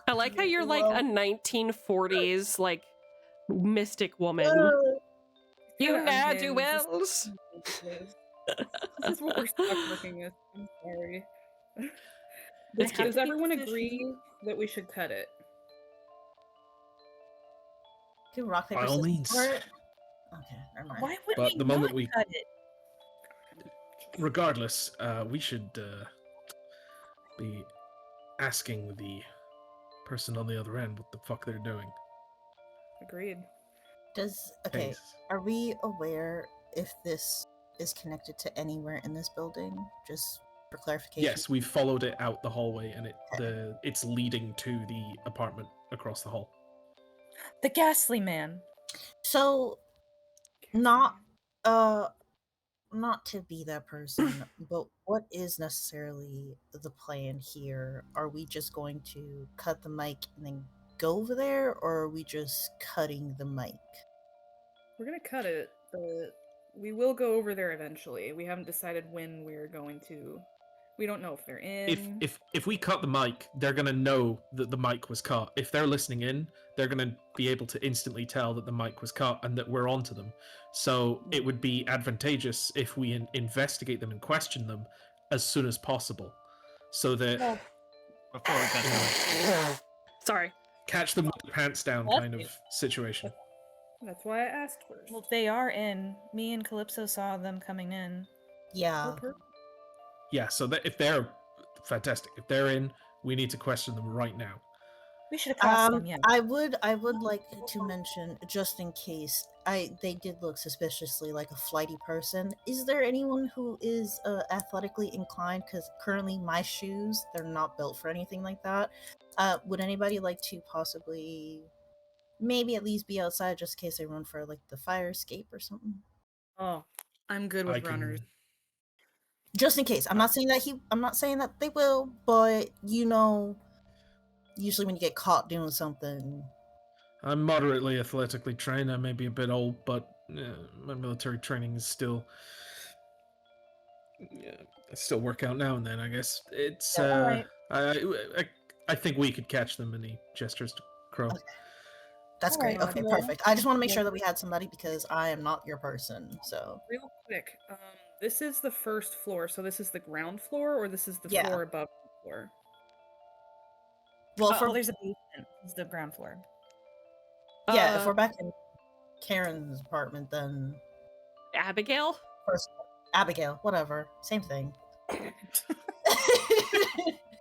I like how you're like a 1940s like mystic woman. You ne'er-do-wells. This is what we're stuck looking at. I'm sorry. Does everyone agree that we should cut it? Do rock paper By all scissors means. for it? Okay, never mind. Why would But we the moment not we- cut it? Regardless, we should be asking the person on the other end what the fuck they're doing. Agreed. Okay, Yes. are we aware if this is connected to anywhere in this building? Just for clarification. Yes, we've followed it out the hallway, and it's leading to the apartment across the hall. The ghastly man. So, not to be that person, but what is necessarily the plan here? Are we just going to cut the mic and then go over there, or are we just cutting the mic? We're gonna cut it, but we will go over there eventually. We haven't decided when we're going to. We don't know if they're in. If we cut the mic, they're gonna know that the mic was cut. If they're listening in, they're gonna be able to instantly tell that the mic was cut and that we're onto them. So it would be advantageous if we investigate them and question them as soon as possible, so that Before we cut them. Sorry. catch them with the pants down Bless kind of you. situation. That's why I asked first. Well, they are in. Me and Calypso saw them coming in. Yeah. Yeah, so that if they're fantastic, if they're in, we need to question them right now. We should have crossed them, yeah. I would like to mention, just in case, they did look suspiciously like a flighty person. Is there anyone who is athletically inclined? Because currently my shoes, they're not built for anything like that. Would anybody like to possibly maybe at least be outside just in case they run for like the fire escape or something? Oh, I'm good with runners. Just in case. I'm not saying that they will, but usually when you get caught doing something. I'm moderately athletically trained. I may be a bit old, but my military training is still. I still work out now and then. I guess it's. Alright. I think we could catch them. And he gestures to Crow. Okay. That's great. Alright, Okay, well, perfect. I just want to make sure that we had somebody because I am not your person. So real quick, this is the first floor, so this is the ground floor, or this is the Yeah. floor above the floor? well, there's a basement. This is the ground floor. yeah, if we're back in Karen's apartment, then Abigail? first Abigail, whatever, same thing.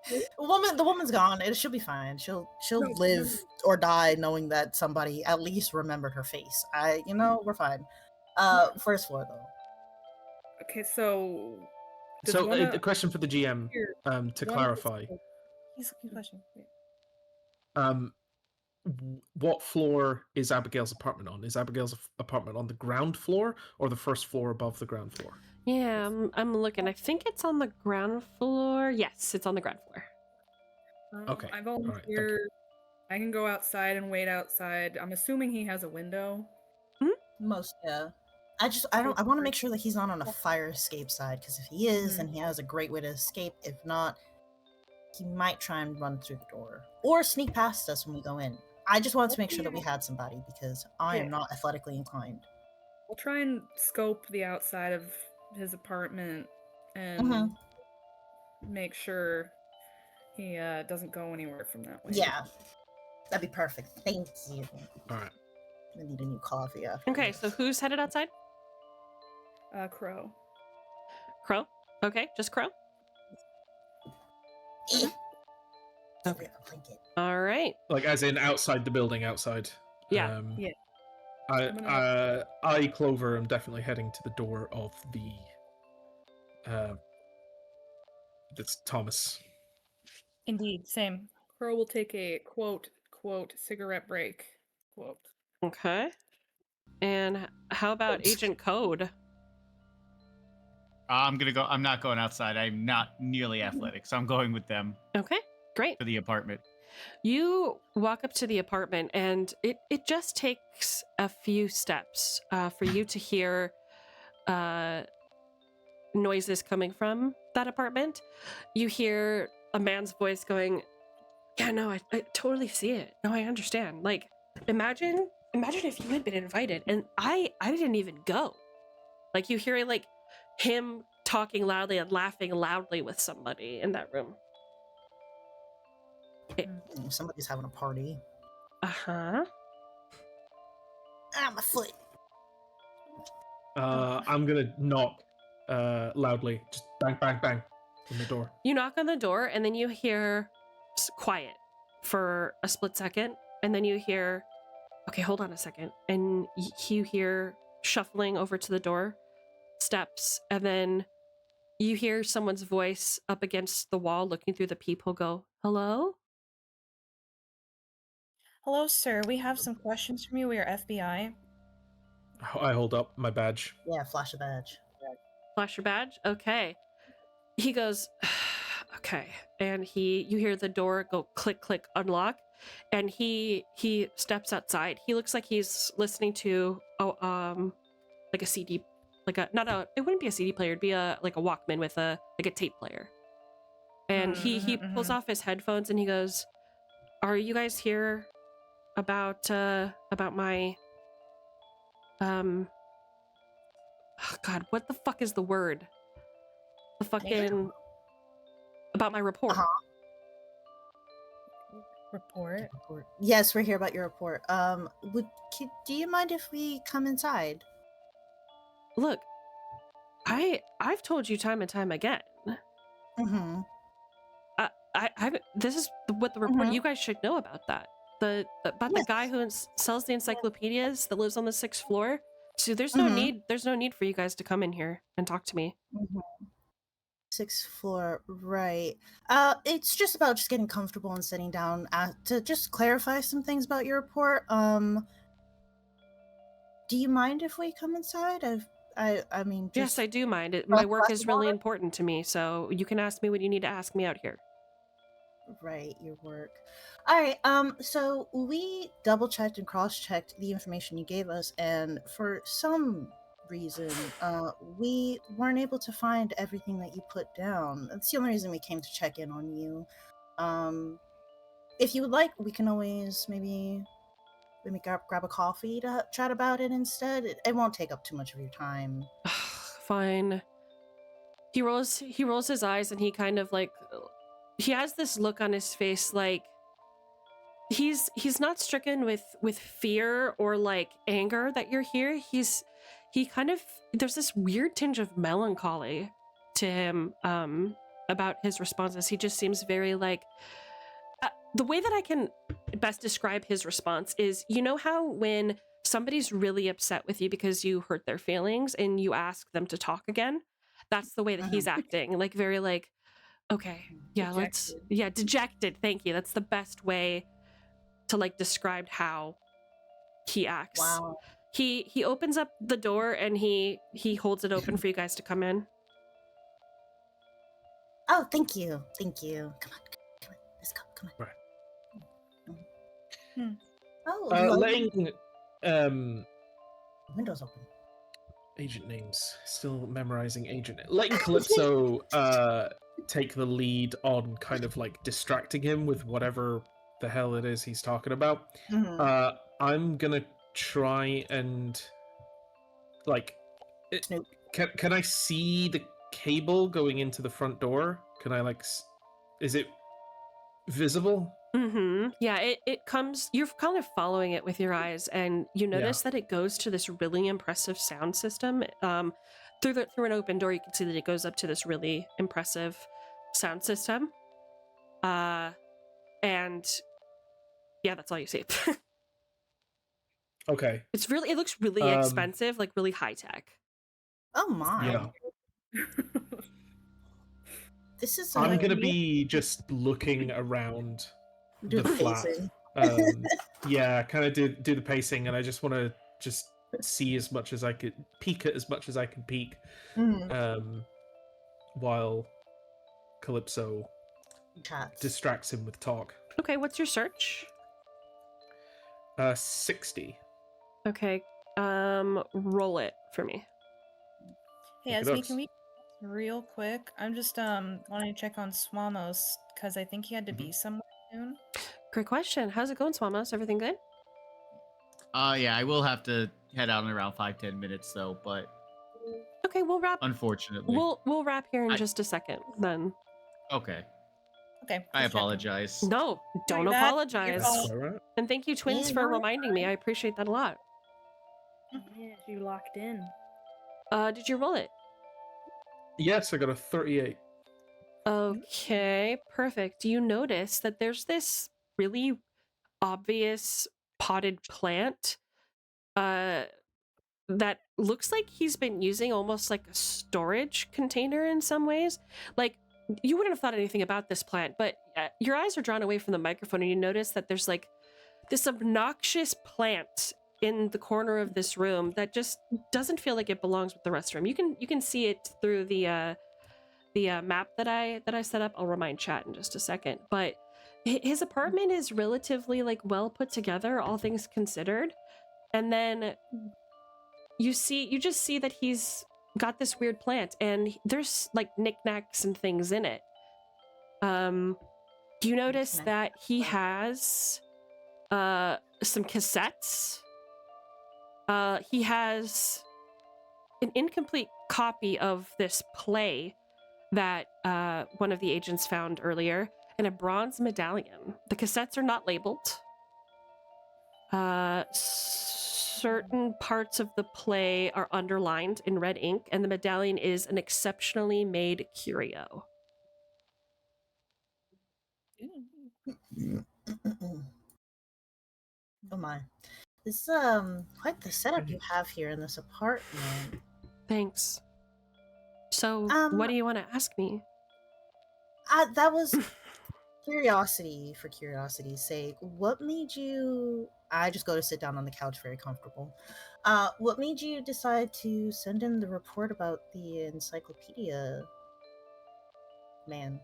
The woman's gone. She'll be fine. She'll live or die knowing that somebody at least remembered her face. We're fine. First floor though. Okay, so So the question for the GM, to clarify, He's a question. what floor is Abigail's apartment on? Is Abigail's apartment on the ground floor or the first floor above the ground floor? Yeah, I'm looking. I think it's on the ground floor. Yes, it's on the ground floor. Okay. I volunteer. I can go outside and wait outside. I'm assuming he has a window. Most, yeah. I want to make sure that he's not on a fire escape side, because if he is, then he has a great way to escape. If not, he might try and run through the door or sneak past us when we go in. I just wanted to make sure that we had somebody because I am not athletically inclined. We'll try and scope the outside of his apartment and make sure he doesn't go anywhere from that way. Yeah, that'd be perfect. Thank you. All right. I need a new coffee after. Okay, so who's headed outside? Crow. Crow? Okay, just Crow? Okay. All right. Like as in outside the building, outside. Yeah. Yeah. I, Clover, am definitely heading to the door of the. That's Thomas. Indeed, same. Crow will take a quote cigarette break. Quote. Okay. And how about Agent Code? I'm not going outside. I'm not nearly athletic, so I'm going with them. Okay, great. For the apartment. You walk up to the apartment, and it just takes a few steps for you to hear noises coming from that apartment. You hear a man's voice going, yeah, no, I totally see it. No, I understand. Like, imagine if you had been invited and I didn't even go. Like, you hear like him talking loudly and laughing loudly with somebody in that room. Somebody's having a party. Uh-huh. My foot. I'm gonna knock loudly. Just bang, bang, bang on the door. You knock on the door, and then you hear quiet for a split second, and then you hear, okay, hold on a second, and you hear shuffling over to the door, steps, and then you hear someone's voice up against the wall looking through the peephole go, hello? Hello, sir. We have some questions from you. We are FBI. I hold up my badge. Yeah, flash a badge. Flash your badge? Okay. He goes, okay. And you hear the door go click, click, unlock. And he steps outside. He looks like he's listening to, like a CD, it wouldn't be a CD player. It'd be like a Walkman with a tape player. And he pulls off his headphones and he goes, are you guys here about my, oh God, what the fuck is the word? The fucking, about my report. Report? Yes, we're here about your report. Do you mind if we come inside? Look, I've told you time and time again. Mm-hmm. This is what the report. You guys should know about that. about the Yes. guy who sells the encyclopedias that lives on the 6th floor. So there's no need for you guys to come in here and talk to me. 6th floor, right. It's just about just getting comfortable and sitting down to just clarify some things about your report. Do you mind if we come inside? I mean, just Yes, I do mind. a My work glass is of really water? important to me, so you can ask me what you need to ask me out here. Right, your work. All right. So we double checked and cross checked the information you gave us, and for some reason, we weren't able to find everything that you put down. That's the only reason we came to check in on you. If you would like, we can always maybe grab a coffee to chat about it instead. It won't take up too much of your time. Fine. He rolls his eyes and he kind of like he has this look on his face like he's not stricken with fear or like anger that you're here. He kind of there's this weird tinge of melancholy to him about his responses. He just seems very like the way that I can best describe his response is, you know how when somebody's really upset with you because you hurt their feelings and you ask them to talk again? That's the way that he's acting. Like very like, okay, yeah, dejected. Thank you. That's the best way to like describe how he acts. Wow. He opens up the door and he holds it open for you guys to come in. Oh, thank you. Thank you. Come on. Let's go. Come on. Right. Oh, letting windows open. agent names. Still memorizing agent. Letting Calypso take the lead on kind of like distracting him with whatever the hell it is he's talking about. I'm gonna try and like. Can I see the cable going into the front door? Can I like? Is it visible? Yeah, it comes, you're kind of following it with your eyes and you notice that it goes to this really impressive sound system. Through an open door, you can see that it goes up to this really impressive sound system. And yeah, that's all you see. Okay. It looks really expensive, like really high tech. Oh my. Yeah. This is I'm gonna be just looking around do the flat. pacing. Yeah, kind of do the pacing, and I just want to just see as much as I could, peek at as much as I can peek, while Calypso distracts him with talk. Okay, what's your search? 60. Okay, roll it for me. Hey, Esme, can we real quick? I'm just wanting to check on Swamos because I think he had to be somewhere soon. Great question. How's it going, Swamos? Everything good? Yeah, I will have to head out in around 5-10 minutes though, but okay, we'll wrap. Unfortunately, we'll wrap here in just a second. Then. Okay. Okay. I apologize. No, don't apologize. Right. And thank you, twins, for reminding me. I appreciate that a lot. Yeah, you locked in. Did you roll it? Yes, I got a 38. Okay, perfect. You notice that there's this really obvious potted plant that looks like he's been using almost like a storage container in some ways. Like, you wouldn't have thought anything about this plant, but your eyes are drawn away from the microphone and you notice that there's like this obnoxious plant in the corner of this room that just doesn't feel like it belongs with the rest of the room. You can see it through the map that I set up. I'll remind chat in just a second, but his apartment is relatively like well put together, all things considered. And then you just see that he's got this weird plant and there's like knickknacks and things in it. You notice that he has some cassettes. He has an incomplete copy of this play that one of the agents found earlier, and a bronze medallion. The cassettes are not labeled. Certain parts of the play are underlined in red ink, and the medallion is an exceptionally made curio. Oh my. This quite the setup you have here in this apartment. Thanks. So, what do you want to ask me? That was curiosity for curiosity's sake. What made you... I just go to sit down on the couch, very comfortable. What made you decide to send in the report about the encyclopedia man?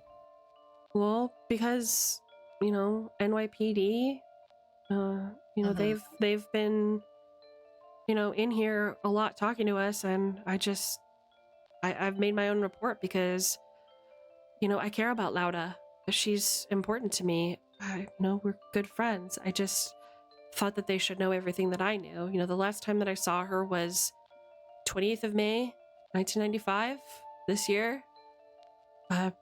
Well, because, you know, NYPD, you know, they've been, you know, in here a lot talking to us, and I've made my own report because, you know, I care about Lauda. She's important to me. You know, we're good friends. I just thought that they should know everything that I knew. You know, the last time that I saw her was 20th of May, 1995, this year.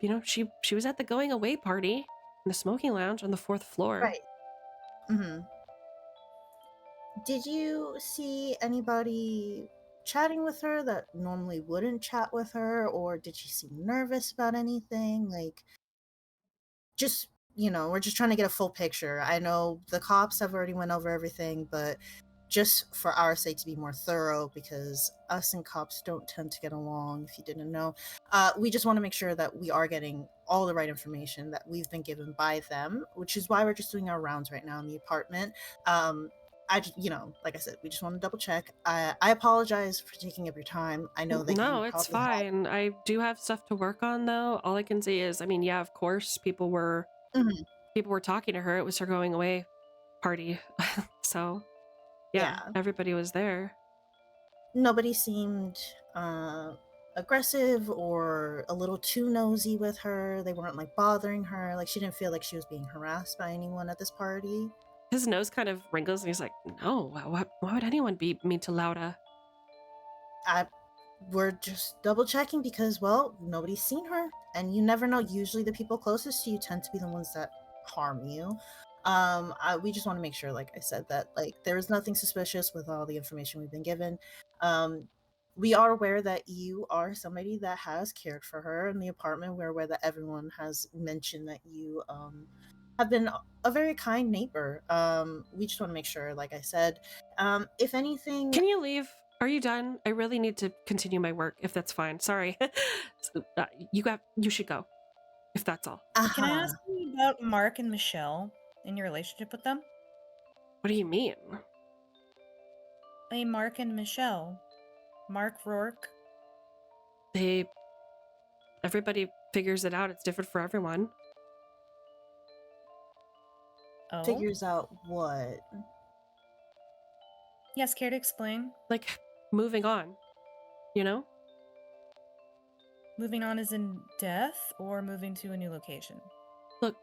You know, she was at the going away party in the smoking lounge on the 4th floor. Right. Mm-hmm. Did you see anybody chatting with her that normally wouldn't chat with her, or did she seem nervous about anything? Like, just, you know, we're just trying to get a full picture. I know the cops have already went over everything, but just for our sake to be more thorough, because us and cops don't tend to get along, if you didn't know, we just want to make sure that we are getting all the right information that we've been given by them, which is why we're just doing our rounds right now in the apartment. You know, like I said, we just want to double check. I apologize for taking up your time. I know that No, you it's probably fine. I do have stuff to work on, though. All I can say is, I mean, yeah, of course, people were talking to her. It was her going away party. So, yeah, everybody was there. Nobody seemed aggressive or a little too nosy with her. They weren't like bothering her. Like, she didn't feel like she was being harassed by anyone at this party. His nose kind of wrinkles and he's like, no, why would anyone be mean to Lauda? We're just double checking because, well, nobody's seen her, and you never know. Usually the people closest to you tend to be the ones that harm you. We just want to make sure, like I said, that like there is nothing suspicious with all the information we've been given. We are aware that you are somebody that has cared for her in the apartment. We're aware that everyone has mentioned that you have been a very kind neighbor. We just want to make sure, like I said, if anything... Can you leave? Are you done? I really need to continue my work, if that's fine. Sorry. You should go, if that's all. Can I ask you about Mark and Michelle and your relationship with them? What do you mean? Hey, Mark and Michelle. Mark Rourke. Everybody figures it out. It's different for everyone. Oh? Figures out what? Yes, care to explain? Like, moving on, you know? Moving on as in death, or moving to a new location? Look,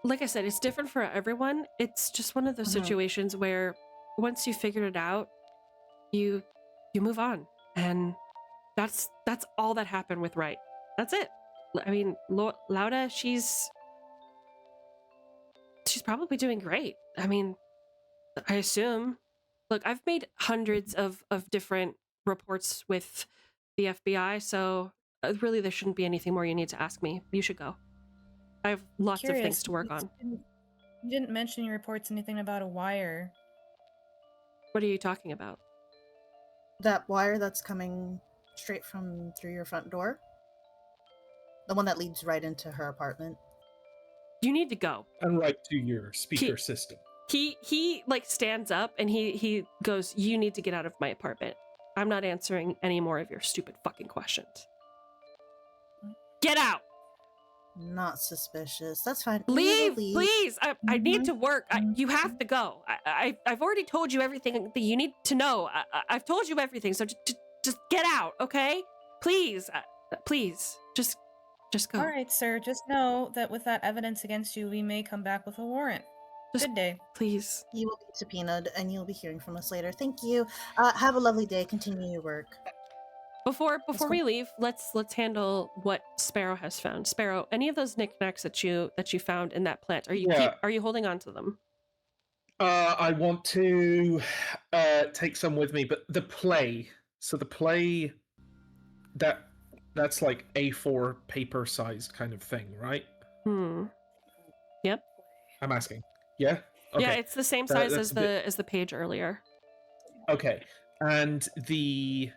like I said, it's different for everyone. It's just one of those situations where once you figured it out, you move on. And that's all that happened with Wright. That's it. I mean, Lauda, she's probably doing great. I mean, I assume. Look, I've made hundreds of different reports with the FBI, so really there shouldn't be anything more you need to ask me. You should go. I have lots of things to work on. You didn't mention in your reports anything about a wire. What are you talking about? That wire that's coming straight from through your front door? The one that leads right into her apartment? You need to go. And right to your speaker system. He like stands up and he goes, you need to get out of my apartment. I'm not answering any more of your stupid fucking questions. Get out! Not suspicious. That's fine. Leave, please. I need to work. You have to go. I've already told you everything that you need to know. I've told you everything, so just get out, okay? Please, please, just go. All right, sir. Just know that with that evidence against you, we may come back with a warrant. Good day. Please. You will be subpoenaed, and you'll be hearing from us later. Thank you. Have a lovely day. Continue your work. Before we leave, let's handle what Sparrow has found. Sparrow, any of those knickknacks that you found in that plant, are you holding on to them? I want to take some with me, but the play that's like A4 paper sized kind of thing, right? Yep. I'm asking. Yeah? Okay. Yeah, it's the same size as the page earlier. Okay, and there's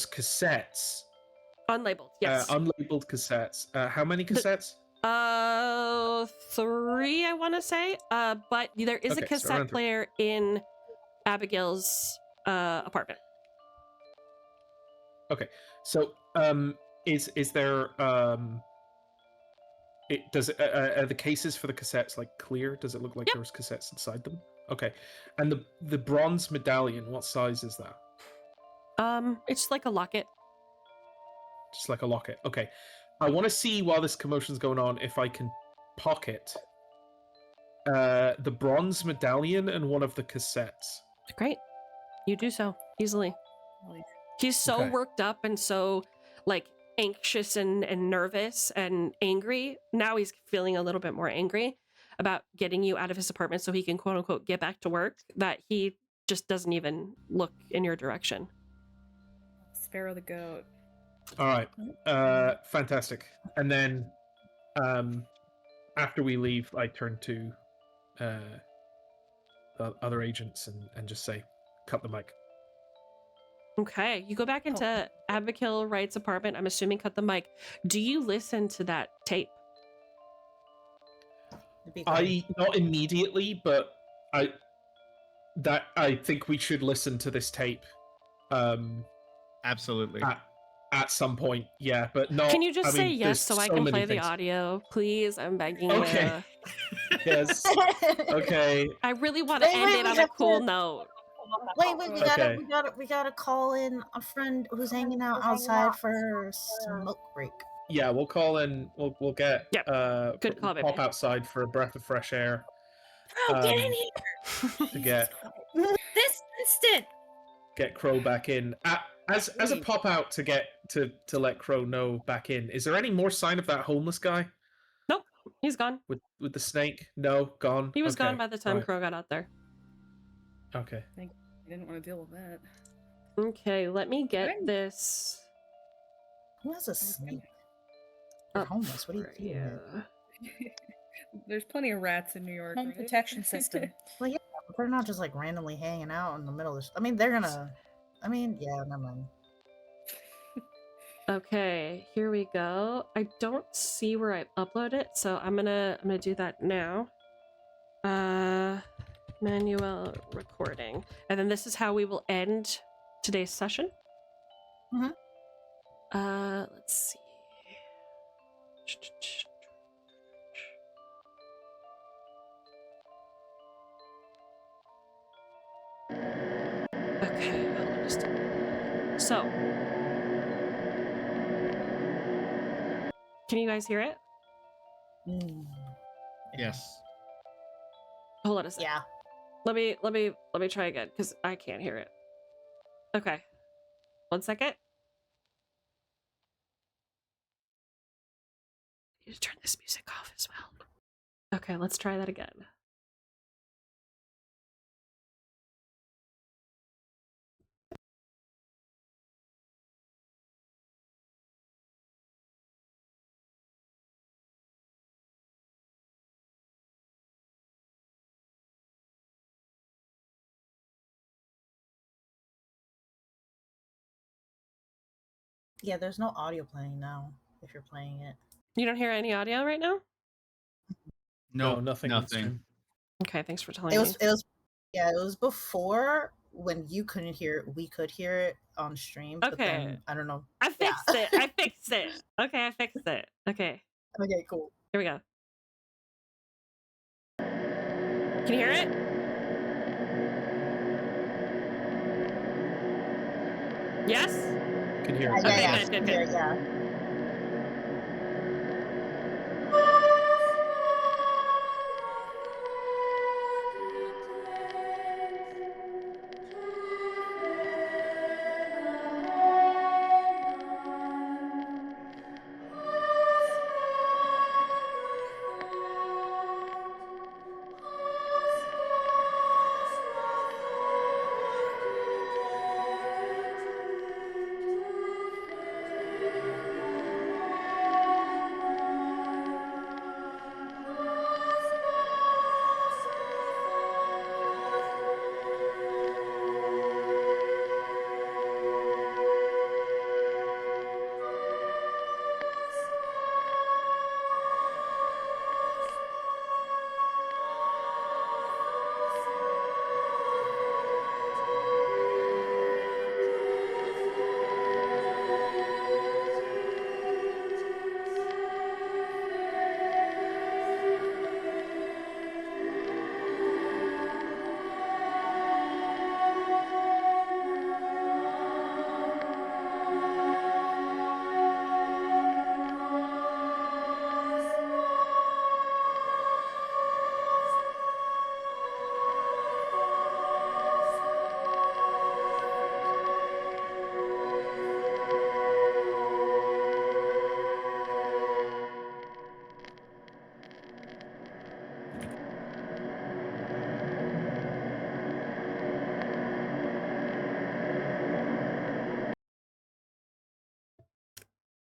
cassettes. Unlabeled, yes. Unlabeled cassettes. How many cassettes? 3, I want to say. But there is a Okay, so cassette around 3. player in Abigail's apartment. Okay, so is there are the cases for the cassettes like clear? Does it look like there's cassettes inside them? Okay, and the bronze medallion, what size is that? It's like a locket. Just like a locket. Okay, I want to see while this commotion's going on if I can pocket the bronze medallion and one of the cassettes. Great, you do so easily. He's so worked up and so like anxious and nervous and angry. Now he's feeling a little bit more angry about getting you out of his apartment so he can quote unquote get back to work, that he just doesn't even look in your direction. Sparrow the goat. All right, fantastic. And then after we leave, I turn to the other agents and just say, cut the mic. Okay, you go back into Abigail Wright's apartment. I'm assuming cut the mic. Do you listen to that tape? I not immediately, but I think we should listen to this tape. Absolutely. At some point, yeah, but not. Can you just say yes there's so I can many play the things. audio, please? I'm begging Okay. you. Yes. Okay. I really want to end it on a cool note. Wait, we gotta call in a friend who's hanging out outside for smoke break. Yeah, we'll call in. We'll get Good call, baby. pop outside for a breath of fresh air. Bro, get in here! To get This instant! get Crow back in. As a pop out to get to let Crow know back in. Is there any more sign of that homeless guy? Nope, he's gone. With the snake? No, gone. He was Okay, gone by the time right. Crow got out there. Okay. I didn't want to deal with that. Okay, let me get this. Who has a snake? You're homeless. What are you doing? There's plenty of rats in New York. Home protection system. Well, yeah, but they're not just like randomly hanging out in the middle of. I mean, they're gonna. I mean, yeah, never mind. Okay, here we go. I don't see where I upload it, so I'm gonna do that now. Manual recording, and then this is how we will end today's session. Let's see. Okay, hold on just a minute. So, can you guys hear it? Yes. Hold on a second. Yeah. Let me try again because I can't hear it. Okay. 1 second. I need to turn this music off as well. Okay, let's try that again. Yeah, there's no audio playing now. If you're playing it, You don't hear any audio right now? No, nothing. Okay, thanks for telling it me. was it was before when you couldn't hear it. We could hear it on stream. Okay. But then, I don't know. I fixed it. I fixed it. Okay, I fixed it. Okay. Okay, cool. Here we go. Can you hear it? Yes? Can hear it. Yeah, Okay, good. yeah.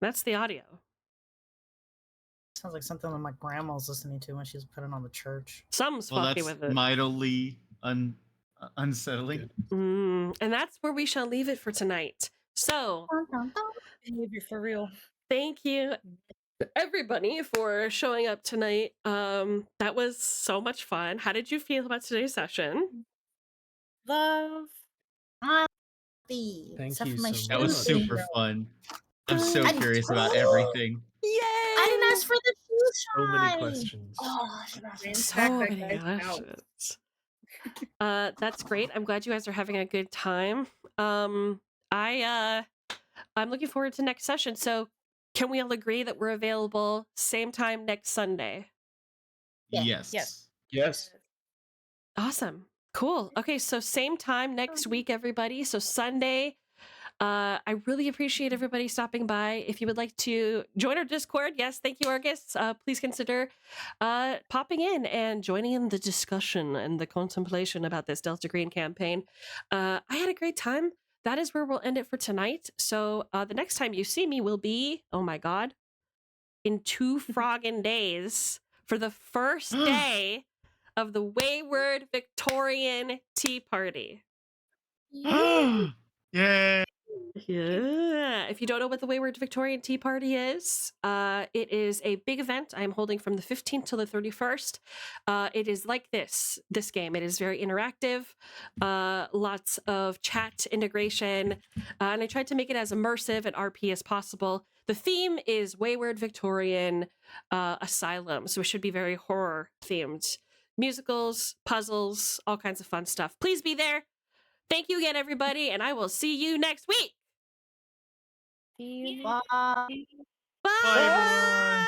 That's the audio. Sounds like something that my grandma was listening to when she was putting on the church. Something's Well, fucking that's with it. mightily unsettling. And that's where we shall leave it for tonight. So, Behavior for real. thank you everybody for showing up tonight. That was so much fun. How did you feel about today's session? Love. Thank you so much. That was super fun. I'm so I- curious about everything. Yay! I didn't ask for the shoe So many shine. questions. Oh, I should ask for So many questions. That's great. I'm glad you guys are having a good time. I'm looking forward to next session. So, can we all agree that we're available same time next Sunday? Yes. Yes. Awesome. Cool. Okay, so same time next week, everybody. So Sunday. I really appreciate everybody stopping by. If you would like to join our Discord, yes, thank you, Argus. Please consider popping in and joining in the discussion and the contemplation about this Delta Green campaign. I had a great time. That is where we'll end it for tonight. So the next time you see me will be, oh my god, in 2 froggin' days for the first day of the Wayward Victorian Tea Party. Yay! Yeah. If you don't know what the Wayward Victorian Tea Party is, it is a big event I'm holding from the 15th till the 31st. It is like this game. It is very interactive, lots of chat integration, and I tried to make it as immersive and RP as possible. The theme is Wayward Victorian Asylum, so it should be very horror themed. Musicals, puzzles, all kinds of fun stuff. Please be there. Thank you again, everybody, and I will see you next week. Bye. Bye. Bye, everyone.